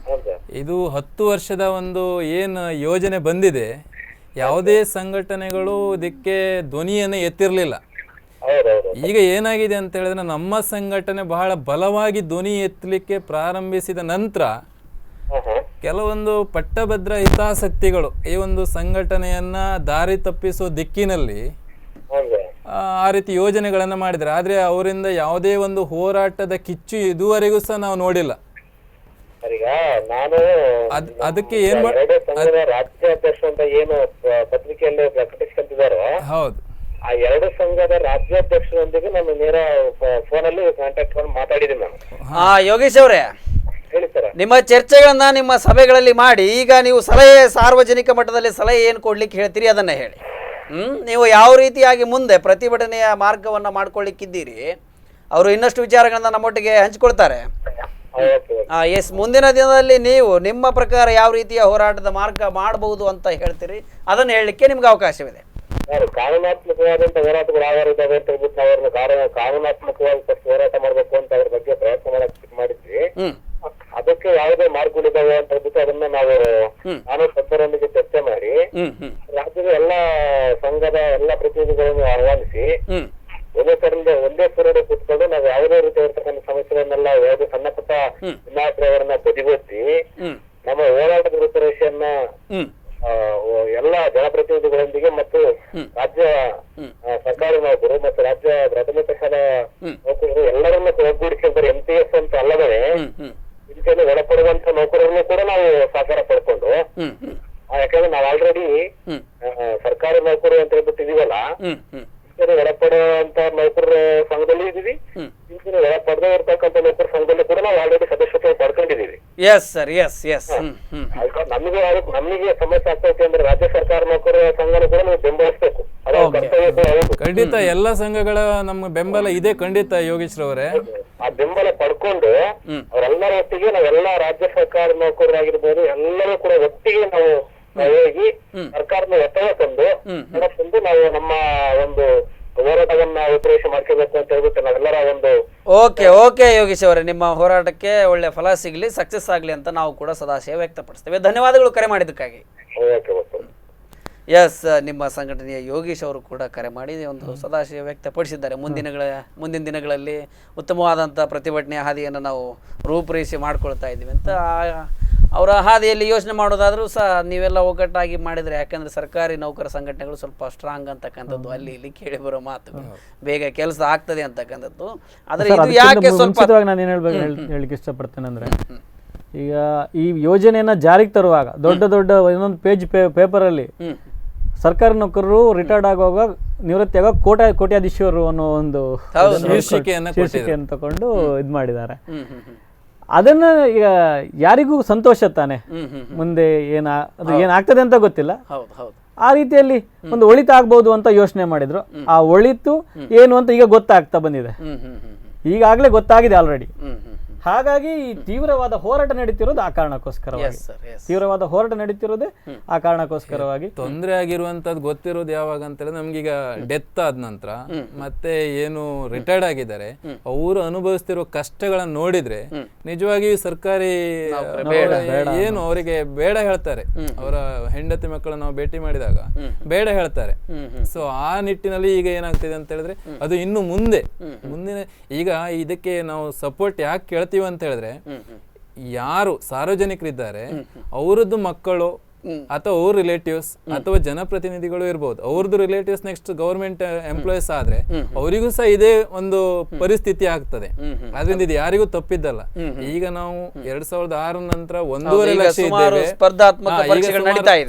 ಇದು 10 ವರ್ಷದ ಒಂದು ಏನು ಯೋಜನೆ ಬಂದಿದೆ, ಯಾವುದೇ ಸಂಘಟನೆಗಳು ಇದಕ್ಕೆ ಧ್ವನಿಯನ್ನು ಎತ್ತಿರಲಿಲ್ಲ. ಈಗ ಏನಾಗಿದೆ ಅಂತ ಹೇಳಿದ್ರೆ, ನಮ್ಮ ಸಂಘಟನೆ ಬಹಳ ಬಲವಾಗಿ ಧ್ವನಿ ಎತ್ತಲಿಕ್ಕೆ ಪ್ರಾರಂಭಿಸಿದ ನಂತರ ಕೆಲವೊಂದು ಪಟ್ಟಭದ್ರ ಹಿತಾಸಕ್ತಿಗಳು ಈ ಒಂದು ಸಂಘಟನೆಯನ್ನ ದಾರಿ ತಪ್ಪಿಸೋ ದಿಕ್ಕಿನಲ್ಲಿ ಆ ರೀತಿ ಯೋಜನೆಗಳನ್ನು ಮಾಡಿದ್ದಾರೆ. ಆದರೆ ಅವರಿಂದ ಯಾವುದೇ ಒಂದು ಹೋರಾಟದ ಕಿಚ್ಚು ಇದುವರೆಗೂ ಸಹ ನಾವು ನೋಡಿಲ್ಲ. ಅದಕ್ಕೆ ಏನ್ ರಾಜ್ಯಾಧ್ಯಕ್ಷ ಅಂತ ಏನು ಪತ್ರಿಕೆಯಲ್ಲಿ ಪ್ರಕಟಿಸ್ಕೊಂತಿದಾರೋ, ಹೌದು, ಆ ಎರಡು ಸಂಘದ ರಾಜ್ಯಾಧ್ಯಕ್ಷರೊಂದಿಗೆ ನಾನು ನೇರ ಫೋನ್ ಅಲ್ಲಿ ಕಾಂಟ್ಯಾಕ್ಟ್ ಮಾಡಿ ಮಾತಾಡಿದ್ದೀನಿ ನಾನು. ಯೋಗೇಶ್ ಅವರೇ, ಹೇಳಿ ಸರ್. ನಿಮ್ಮ ಚರ್ಚೆಗಳನ್ನ ನಿಮ್ಮ ಸಭೆಗಳಲ್ಲಿ ಮಾಡಿ, ಈಗ ನೀವು ಸಲಹೆ, ಸಾರ್ವಜನಿಕ ಮಟ್ಟದಲ್ಲಿ ಸಲಹೆ ಏನು ಕೊಡ್ಲಿಕ್ಕೆ ಹೇಳ್ತೀರಿ ಅದನ್ನ ಹೇಳಿ. ನೀವು ಯಾವ ರೀತಿಯಾಗಿ ಮುಂದೆ ಪ್ರತಿಭಟನೆಯ ಮಾರ್ಗವನ್ನು ಮಾಡ್ಕೊಳ್ಳಿಕ್ಕಿದ್ದೀರಿ? ಅವರು ಇನ್ನಷ್ಟು ವಿಚಾರಗಳನ್ನ ನಮ್ಮೊಟ್ಟಿಗೆ ಹಂಚಿಕೊಳ್ತಾರೆ. ಎಸ್, ಮುಂದಿನ ದಿನದಲ್ಲಿ ನೀವು ನಿಮ್ಮ ಪ್ರಕಾರ ಯಾವ ರೀತಿಯ ಹೋರಾಟದ ಮಾರ್ಗ ಮಾಡಬಹುದು ಅಂತ ಹೇಳ್ತೀರಿ, ಅದನ್ನು ಹೇಳಲಿಕ್ಕೆ ನಿಮ್ಗೆ ಅವಕಾಶವಿದೆ. ಕಾನೂನಾತ್ಮಕವಾದಂತ ಹೋರಾಟಗಳು ಯಾವ ಇದಾವೆ ಅಂತ ಹೇಳ್ಬಿಟ್ಟು ನಾವು ಅವ್ರನ್ನ ಕಾನೂನಾತ್ಮಕವಾಗಿ ಫಸ್ಟ್ ಹೋರಾಟ ಮಾಡ್ಬೇಕು ಅಂತ ಅವ್ರ ಬಗ್ಗೆ ಪ್ರಯತ್ನ ಮಾಡಕ್ ಮಾಡಿದ್ವಿ. ಅದಕ್ಕೆ ಯಾವುದೇ ಮಾರ್ಗಗಳಿದಾವೆ ಅಂತ ಹೇಳ್ಬಿಟ್ಟು ಅದನ್ನ ನಾವು ಕಾನೂನು ತಜ್ಞರೊಂದಿಗೆ ಚರ್ಚೆ ಮಾಡಿ ರಾಜ್ಯದ ಎಲ್ಲಾ ಸಂಘದ ಎಲ್ಲಾ ಪ್ರತಿನಿಧಿಗಳನ್ನು ಆಹ್ವಾನಿಸಿ ಒಂದೇ ಸೂರ್ಯಡೆ ಕೂತ್ಕೊಂಡು ನಾವು ಯಾವುದೇ ರೀತಿ ಇರ್ತಕ್ಕಂಥ ಸಮಸ್ಯೆಗಳನ್ನೆಲ್ಲ ಯಾವುದೇ ಸಣ್ಣ ಪುಟ್ಟ ವಿನಾಯಕರವರನ್ನ ಬದಿಗೊತ್ತಿ ನಮ್ಮ ಹೋರಾಟದ ರೂಪರೇಷೆಯನ್ನ ಎಲ್ಲ ಜನಪ್ರತಿನಿಧಿಗಳೊಂದಿಗೆ ಮತ್ತು ರಾಜ್ಯ ಸರ್ಕಾರಿ ನೌಕರು ಮತ್ತು ರಾಜ್ಯ ಪ್ರಾಥಮಿಕ ಶಾಲಾ ನೌಕರರು ಎಲ್ಲರನ್ನ ಒಗ್ಗೂಡಿಸಿದ್ದಾರೆ. NPS ಅಂತ ಅಲ್ಲದೆ ಇದಕ್ಕೆ ಒಳಪಡುವಂತ ನೌಕರರನ್ನು ಕೂಡ ನಾವು ಸಹಕಾರ ಪಡ್ಕೊಂಡು, ಯಾಕಂದ್ರೆ ನಾವು ಆಲ್ರೆಡಿ ಸರ್ಕಾರಿ ನೌಕರು ಅಂತ ಹೇಳ್ಬಿಟ್ಟು ಇದೀವಲ್ಲ, ಒಳಪಡುವಂತ ನೌಕರರ ಸಂಘದಲ್ಲಿ ಇದೀವಿ, ಒಳಪಡದೇ ಇರ್ತಕ್ಕಂಥ ನೌಕರ ಸಂಘದಲ್ಲಿ ಕೂಡ ನಾವು ಆಲ್ರೆಡಿ ಸದಸ್ಯತ್ವ ಪಡ್ಕೊಂಡಿದೀವಿ. S sir, S. ನಮಗೆ ಸಮಸ್ಯೆ ಆಗ್ತೈತೆ ಅಂದ್ರೆ ರಾಜ್ಯ ಸರ್ಕಾರ ನೌಕರರ ಸಂಘನೂ ಕೂಡ ನಾವು ಬೆಂಬಲಿಸಬೇಕು. ಖಂಡಿತ ಎಲ್ಲ ಸಂಘಗಳ ನಮ್ಮ ಬೆಂಬಲ ಇದೆ. ಖಂಡಿತ ಯೋಗೇಶ್ ರವರೇ, ಆ ಬೆಂಬಲ ಪಡ್ಕೊಂಡು ಅವರೆಲ್ಲರ ಒಟ್ಟಿಗೆ ನಾವೆಲ್ಲ ರಾಜ್ಯ ಸರ್ಕಾರ ನೌಕರರಾಗಿರ್ಬೋದು ಎಲ್ಲರೂ ಕೂಡ ಒಟ್ಟಿಗೆ ನಾವು ಹೋಗಿ ಸರ್ಕಾರದ ಒತ್ತಡ ತಂದು ನಾವು ನಮ್ಮ ಒಂದು ಹೋರಾಟವನ್ನ ಉಪದೇಶ ಮಾಡ್ಕೋಬೇಕು ಅಂತ ಹೇಳ್ಬಿಟ್ಟು ನಾವೆಲ್ಲರ ಒಂದು ಓಕೆ ಯೋಗೇಶ್ ಅವರೇ, ನಿಮ್ಮ ಹೋರಾಟಕ್ಕೆ ಒಳ್ಳೆ ಫಲ ಸಿಗಲಿ, ಸಕ್ಸಸ್ ಆಗಲಿ ಅಂತ ನಾವು ಕೂಡ ಸದಾಶಯ ವ್ಯಕ್ತಪಡಿಸ್ತೇವೆ. ಧನ್ಯವಾದಗಳು ಕರೆ ಮಾಡಿದ್ದಕ್ಕಾಗಿ. ಎಸ್, ನಿಮ್ಮ ಸಂಘಟನೆಯ ಯೋಗೀಶ್ ಅವರು ಕೂಡ ಕರೆ ಮಾಡಿ ಒಂದು ಸದಾಶಯ ವ್ಯಕ್ತಪಡಿಸಿದ್ದಾರೆ. ಮುಂದಿನ ದಿನಗಳಲ್ಲಿ ಉತ್ತಮವಾದಂಥ ಪ್ರತಿಭಟನೆಯ ಹಾದಿಯನ್ನು ನಾವು ರೂಪುರೇಷೆ ಮಾಡ್ಕೊಳ್ತಾ ಇದ್ದೀವಿ ಅಂತ. ಅವರ ಹಾದಿಯಲ್ಲಿ ಯೋಚನೆ ಮಾಡೋದಾದ್ರೂ ಸಹ ನೀವೆಲ್ಲ ಒಗ್ಗಟ್ಟಾಗಿ ಮಾಡಿದರೆ, ಯಾಕಂದರೆ ಸರ್ಕಾರಿ ನೌಕರ ಸಂಘಟನೆಗಳು ಸ್ವಲ್ಪ ಸ್ಟ್ರಾಂಗ್ ಅಂತಕ್ಕಂಥದ್ದು ಅಲ್ಲಿ ಇಲ್ಲಿ ಕೇಳಿ ಬರೋ ಮಾತು, ಬೇಗ ಕೆಲಸ ಆಗ್ತದೆ ಅಂತಕ್ಕಂಥದ್ದು. ಆದರೆ ಇದು ಯಾಕೆ ಸ್ವಲ್ಪ ನಾನು ಏನು ಹೇಳಲಿಕ್ಕೆ ಇಷ್ಟಪಡ್ತೇನೆ ಅಂದರೆ, ಈಗ ಈ ಯೋಜನೆಯನ್ನು ಜಾರಿಗೆ ತರುವಾಗ ದೊಡ್ಡ ಇನ್ನೊಂದು ಪೇಪರಲ್ಲಿ ಸರ್ಕಾರಿ ನೌಕರರು ರಿಟೈರ್ಡ್ ಆಗುವಾಗ ನಿವೃತ್ತಿ ಆಗುವಾಗ ಕೋಟ್ಯಾಧೀಶರು ಅನ್ನೋ ಒಂದು ಶೀರ್ಷಿಕೆಯನ್ನು ತಗೊಂಡು ಇದು ಮಾಡಿದ್ದಾರೆ. ಅದನ್ನ ಈಗ ಯಾರಿಗೂ ಸಂತೋಷ ತಾನೆ, ಮುಂದೆ ಏನಾಗ್ತದೆ ಅಂತ ಗೊತ್ತಿಲ್ಲ. ಆ ರೀತಿಯಲ್ಲಿ ಒಂದು ಒಳಿತ ಆಗ್ಬೋದು ಅಂತ ಯೋಚನೆ ಮಾಡಿದ್ರು. ಆ ಒಳಿತು ಏನು ಅಂತ ಈಗ ಗೊತ್ತಾಗ್ತಾ ಬಂದಿದೆ, ಈಗಾಗಲೇ ಗೊತ್ತಾಗಿದೆ ಆಲ್ರೆಡಿ. ಹಾಗಾಗಿ ಈ ತೀವ್ರವಾದ ಹೋರಾಟ ನಡೀತಿರೋದು ಆ ಕಾರಣಕ್ಕೋಸ್ಕರವಾಗಿ, ತೀವ್ರವಾದ ಹೋರಾಟ ನಡೀತಿರೋದೇ ಆ ಕಾರಣಕ್ಕೋಸ್ಕರವಾಗಿ. ತೊಂದರೆ ಆಗಿರುವಂತದ್ದು ಗೊತ್ತಿರೋದು ಯಾವಾಗ ಅಂತ ಹೇಳಿದ್ರೆ ನಮ್ಗೀಗ ಡೆತ್ ಆದ ನಂತರ ಮತ್ತೆ ಏನು ರಿಟೈರ್ಡ್ ಆಗಿದ್ದಾರೆ ಅವರು ಅನುಭವಿಸ್ತಿರೋ ಕಷ್ಟಗಳನ್ನ ನೋಡಿದ್ರೆ ನಿಜವಾಗಿಯೂ ಸರ್ಕಾರಿ ಏನು ಅವರಿಗೆ ಬೇಡ ಹೇಳ್ತಾರೆ. ಅವರ ಹೆಂಡತಿ ಮಕ್ಕಳನ್ನ ನಾವು ಭೇಟಿ ಮಾಡಿದಾಗ ಬೇಡ ಹೇಳ್ತಾರೆ. ಸೊ ಆ ನಿಟ್ಟಿನಲ್ಲಿ ಈಗ ಏನಾಗ್ತಿದೆ ಅಂತ ಹೇಳಿದ್ರೆ ಅದು ಇನ್ನು ಮುಂದಿನ ಈಗ ಇದಕ್ಕೆ ನಾವು ಸಪೋರ್ಟ್ ಯಾಕೆ ಕೇಳ್ತೀವಿ ಅಂತ ಹೇಳಿದ್ರೆ, ಯಾರು ಸಾರ್ವಜನಿಕರಿದ್ದಾರೆ ಅವರದ್ದು ಮಕ್ಕಳು ಅಥವಾ ಅವ್ರ ರಿಲೇಟಿವ್ಸ್ ಅಥವಾ ಜನಪ್ರತಿನಿಧಿಗಳು ಇರ್ಬೋದು, ಅವ್ರದ್ದು ರಿಲೇಟಿವ್ಸ್ ನೆಕ್ಸ್ಟ್ ಗವರ್ಮೆಂಟ್ ಎಂಪ್ಲಾಯೀಸ್ ಆದ್ರೆ ಅವರಿಗೂ ಸಹ ಇದೇ ಒಂದು ಪರಿಸ್ಥಿತಿ ಆಗ್ತದೆ. ಆದ್ರಿಂದ ಇದು ಯಾರಿಗೂ ತಪ್ಪಿದ್ದಲ್ಲ. ಈಗ ನಾವು 2006 ನಂತರ 1.5 ಲಕ್ಷ ಇದ್ದೇವೆ,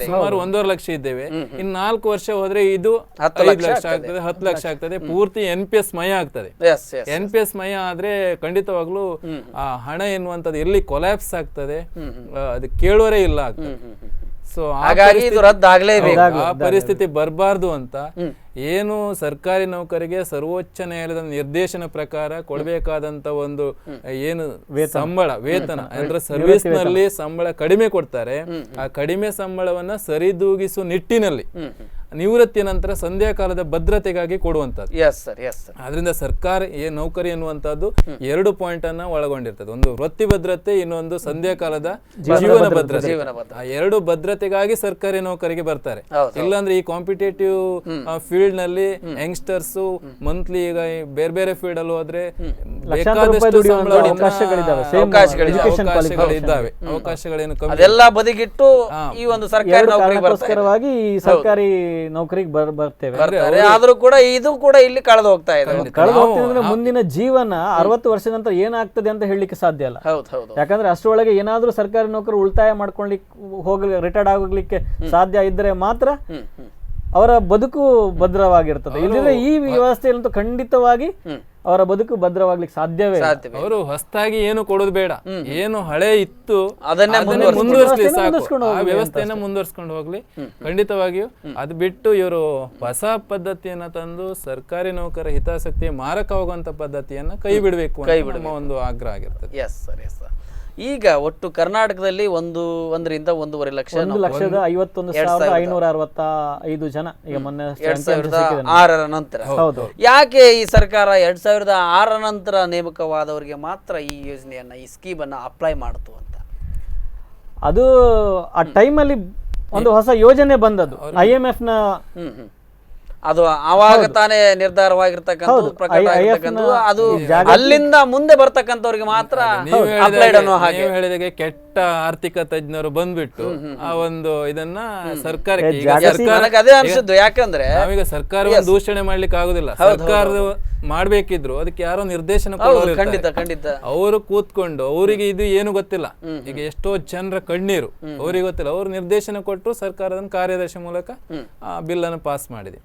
ಸುಮಾರು 1.5 ಲಕ್ಷ ಇದ್ದೇವೆ. ಇನ್ನು 4 ವರ್ಷ ಹೋದ್ರೆ ಇದು 5 ಲಕ್ಷ ಆಗ್ತದೆ, 10 ಲಕ್ಷ ಆಗ್ತದೆ, ಪೂರ್ತಿ NPS ಮಯ ಆಗ್ತದೆ. NPS ಮಯ ಆದ್ರೆ ಖಂಡಿತವಾಗ್ಲೂ ಆ ಹಣ ಎನ್ನುವಂಥದ್ದು ಎಲ್ಲಿ ಕೊಲ್ಯಾಪ್ಸ್ ಆಗ್ತದೆ, ಅದು ಕೇಳುವರೇ ಇಲ್ಲ ಆಗ್ತದೆ. ಸೊ ಆ ಪರಿಸ್ಥಿತಿ ಬರಬಾರ್ದು ಅಂತ ಏನು ಸರ್ಕಾರಿ ನೌಕರಿಗೆ ಸರ್ವೋಚ್ಚ ನ್ಯಾಯಾಲಯದ ನಿರ್ದೇಶನ ಪ್ರಕಾರ ಕೊಡಬೇಕಾದಂತ ಒಂದು ಏನು ವೇತನ ಅಂದ್ರೆ ಸರ್ವಿಸ್ ನಲ್ಲಿ ಸಂಬಳ ಕಡಿಮೆ ಕೊಡ್ತಾರೆ, ಆ ಕಡಿಮೆ ಸಂಬಳವನ್ನ ಸರಿದೂಗಿಸುವ ನಿಟ್ಟಿನಲ್ಲಿ ನಿವೃತ್ತಿಯ ನಂತರ ಸಂಧ್ಯಾ ಕಾಲದ ಭದ್ರತೆಗಾಗಿ ಕೊಡುವಂತದ್ದು. ಆದ್ರಿಂದ ಸರ್ಕಾರ ನೌಕರಿ ಎನ್ನುವಂತದ್ದು 2 ಪಾಯಿಂಟ್ ಅನ್ನ ಒಳಗೊಂಡಿರ್ತದೆ. ಒಂದು ವೃತ್ತಿ ಭದ್ರತೆ, ಇನ್ನೊಂದು ಸಂಧ್ಯಾ ಕಾಲದ ಜೀವನ ಭದ್ರತೆ. ಆ 2 ಭದ್ರತೆಗಾಗಿ ಸರ್ಕಾರಿ ನೌಕರಿಗೆ ಬರ್ತಾರೆ. ಇಲ್ಲಾಂದ್ರೆ ಈ ಕಾಂಪಿಟೇಟಿವ್ ಫೀಲ್ಡ್ ನಲ್ಲಿ ಯಂಗ್ಸ್ಟರ್ಸ್ ಮಂತ್ಲಿ ಈಗ ಬೇರೆ ಬೇರೆ ಫೀಲ್ಡ್ ಅಲ್ಲಿ ಹೋದ್ರೆ ಬೇಕಾದಷ್ಟು ಅವಕಾಶಗಳೇನು ಅದೆಲ್ಲ ಬದಿಗಿಟ್ಟು ಈ ಒಂದು ಸರ್ಕಾರಿ ನೌಕರಿಗೆ ಬರ್ತೇವೆ. ಆದ್ರೂ ಕೂಡ ಇದು ಕೂಡ ಇಲ್ಲಿ ಕಳೆದು ಹೋಗ್ತಾ ಇದೆ. ಮುಂದಿನ ಜೀವನ 60 ವರ್ಷದ ನಂತರ ಏನಾಗ್ತದೆ ಅಂತ ಹೇಳಲಿಕ್ಕೆ ಸಾಧ್ಯ ಇಲ್ಲ. ಯಾಕಂದ್ರೆ ಅಷ್ಟರೊಳಗೆ ಏನಾದ್ರೂ ಸರ್ಕಾರಿ ನೌಕರು ಉಳಿತಾಯ ಮಾಡ್ಕೊಳ್ಲಿಕ್ಕೆ ರಿಟೈರ್ಡ್ ಆಗೋಗ್ಲಿಕ್ಕೆ ಸಾಧ್ಯ ಇದ್ರೆ ಮಾತ್ರ ಅವರ ಬದುಕು ಭದ್ರವಾಗಿರ್ತದೆ. ಇಲ್ಲದ್ರೆ ಈ ವ್ಯವಸ್ಥೆಯಲ್ಲಂತೂ ಖಂಡಿತವಾಗಿ ಅವರ ಬದುಕು ಭದ್ರವಾಗ್ಲಿಕ್ಕೆ ಸಾಧ್ಯವೇ. ಅವರು ಹೊಸದಾಗಿ ಏನು ಕೊಡೋದು ಬೇಡ, ಏನು ಹಳೆ ಇತ್ತು ಅದನ್ನೇ ಮುಂದುವರಿಸಲಿ ಸಾಕು, ಆ ವ್ಯವಸ್ಥೆಯನ್ನ ಮುಂದುವರ್ಸ್ಕೊಂಡು ಹೋಗ್ಲಿ. ಖಂಡಿತವಾಗಿಯೂ ಅದು ಬಿಟ್ಟು ಇವರು ಹೊಸ ಪದ್ಧತಿಯನ್ನ ತಂದು ಸರ್ಕಾರಿ ನೌಕರ ಹಿತಾಸಕ್ತಿ ಮಾರಕವಾಗುವಂತ ಪದ್ಧತಿಯನ್ನ ಕೈ ಬಿಡಬೇಕು ನಮ್ಮ ಒಂದು ಆಗ್ರಹ ಆಗಿರ್ತದೆ. ಈಗ ಒಟ್ಟು ಕರ್ನಾಟಕದಲ್ಲಿ 1.5 ಲಕ್ಷ 1,51,565 ಜನ ಈಗ ಮೊನ್ನೆ 2006 ನಂತರ. ಯಾಕೆ ಈ ಸರ್ಕಾರ 2006 ನಂತರ ನೇಮಕವಾದವರಿಗೆ ಮಾತ್ರ ಈ ಯೋಜನೆಯನ್ನ, ಈ ಸ್ಕೀಮ್ ಅನ್ನ ಅಪ್ಲೈ ಮಾಡ್ತು ಅಂತ? ಅದು ಆ ಟೈಮಲ್ಲಿ ಒಂದು ಹೊಸ ಯೋಜನೆ ಬಂದದ್ದು, IMF ನ ಅದು ಆವಾಗ ತಾನೇ ನಿರ್ಧಾರವಾಗಿರ್ತಕ್ಕಂಥ ಅದು ಅಲ್ಲಿಂದ ಮುಂದೆ ಬರ್ತಕ್ಕಂಥವ್ರಿಗೆ ಮಾತ್ರ ಹೇಳಿದಾಗೆ ಕೆಟ್ಟ ಆರ್ಥಿಕ ತಜ್ಞರು ಬಂದ್ಬಿಟ್ಟು ಆ ಒಂದು ಇದನ್ನ ಸರ್ಕಾರಕ್ಕೆ ಅದೇ ಅನ್ಸುದು. ಯಾಕಂದ್ರೆ ನಾವೀಗ ಸರ್ಕಾರ ದೂಷಣೆ ಮಾಡ್ಲಿಕ್ಕೆ ಆಗುದಿಲ್ಲ. ಸರ್ಕಾರದ ಮಾಡ್ಬೇಕಿದ್ರು ಅದಕ್ಕೆ ಯಾರೋ ನಿರ್ದೇಶನ ಖಂಡಿತ ಅವರು ಕೂತ್ಕೊಂಡು ಅವರಿಗೆ ಇದು ಏನು ಗೊತ್ತಿಲ್ಲ. ಈಗ ಎಷ್ಟೋ ಜನರ ಕಣ್ಣೀರು ಅವ್ರಿಗೆ ಗೊತ್ತಿಲ್ಲ, ಅವ್ರು ನಿರ್ದೇಶನ ಕೊಟ್ಟು ಸರ್ಕಾರದ ಕಾರ್ಯದರ್ಶಿ ಮೂಲಕ ಆ ಬಿಲ್ ಅನ್ನು ಪಾಸ್ ಮಾಡಿದೆ.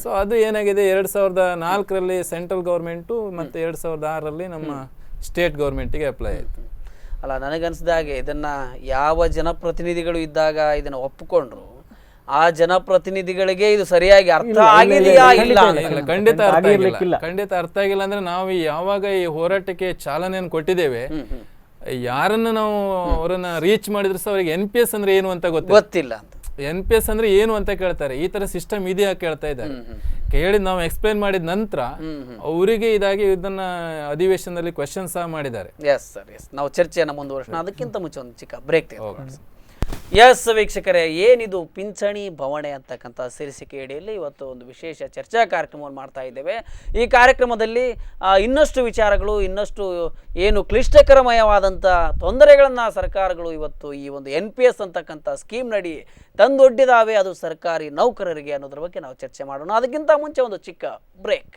ಸೊ ಅದು ಏನಾಗಿದೆ, 2004ರಲ್ಲಿ ಸೆಂಟ್ರಲ್ ಗವರ್ಮೆಂಟ್ ಮತ್ತೆ 2006ರಲ್ಲಿ ನಮ್ಮ ಸ್ಟೇಟ್ ಗವರ್ಮೆಂಟ್ಗೆ ಅಪ್ಲೈ ಆಯ್ತು. ಅಲ್ಲ, ನನಗನ್ಸಿದ ಹಾಗೆ ಇದನ್ನ ಯಾವ ಜನಪ್ರತಿನಿಧಿಗಳು ಇದ್ದಾಗ ಇದನ್ನ ಒಪ್ಪಿಕೊಂಡ್ರು ಆ ಜನಪ್ರತಿನಿಧಿಗಳಿಗೆ ಇದು ಸರಿಯಾಗಿ ಅರ್ಥ ಆಗಿದೆಯಾ ಇಲ್ಲ? ಖಂಡಿತ ಅರ್ಥ ಆಗಿಲ್ಲ. ಅಂದ್ರೆ ನಾವು ಯಾವಾಗ ಈ ಹೋರಾಟಕ್ಕೆ ಚಾಲನೆಯನ್ನು ಕೊಟ್ಟಿದ್ದೇವೆ, ಯಾರನ್ನ ನಾವು ಅವರನ್ನ ರೀಚ್ ಮಾಡಿದ್ರು ಸಹ ಅವರಿಗೆ NPS ಅಂದ್ರೆ ಏನು ಅಂತ ಗೊತ್ತಿಲ್ಲ. NPS ಅಂದ್ರೆ ಏನು ಅಂತ ಕೇಳ್ತಾರೆ, ಈ ತರ ಸಿಸ್ಟಮ್ ಇದೆಯಾ ಕೇಳ್ತಾ ಇದ್ದಾರೆ. ಕೇಳಿ ನಾವು ಎಕ್ಸ್ಪ್ಲೈನ್ ಮಾಡಿದ ನಂತರ ಅವರಿಗೆ ಇದಾಗಿ ಇದನ್ನ ಅಧಿವೇಶನದಲ್ಲಿ ಕ್ವೆಶ್ಚನ್ ಸಹ ಮಾಡಿದ್ದಾರೆ. ನಾವು ಚರ್ಚೆಯನ್ನು ಮುಂದುವರಿಸೋಣ. ಅದಕ್ಕಿಂತ ಮುಂಚೆ ಒಂದು ಚಿಕ್ಕ ಬ್ರೇಕ್ ತೆಗೆದುಕೊಳ್ಳೋಣ. ವೀಕ್ಷಕರೇ, ಏನಿದು ಪಿಂಚಣಿ ಬವಣೆ ಅಂತಕ್ಕಂಥ ಶೀರ್ಷಿಕೆ ಅಡಿಯಲ್ಲಿ ಇವತ್ತು ಒಂದು ವಿಶೇಷ ಚರ್ಚಾ ಕಾರ್ಯಕ್ರಮವನ್ನು ಮಾಡ್ತಾ ಇದ್ದೇವೆ. ಈ ಕಾರ್ಯಕ್ರಮದಲ್ಲಿ ಇನ್ನಷ್ಟು ವಿಚಾರಗಳು, ಇನ್ನಷ್ಟು ಏನು ಕ್ಲಿಷ್ಟಕರಮಯವಾದಂಥ ತೊಂದರೆಗಳನ್ನು ಸರ್ಕಾರಗಳು ಇವತ್ತು ಈ ಒಂದು NPS ಅಂತಕ್ಕಂಥ ಸ್ಕೀಮ್ ನಡಿ ತಂದೊಡ್ಡಿದಾವೆ, ಅದು ಸರ್ಕಾರಿ ನೌಕರರಿಗೆ ಅನ್ನೋದ್ರ ಬಗ್ಗೆ ನಾವು ಚರ್ಚೆ ಮಾಡೋಣ. ಅದಕ್ಕಿಂತ ಮುಂಚೆ ಒಂದು ಚಿಕ್ಕ ಬ್ರೇಕ್.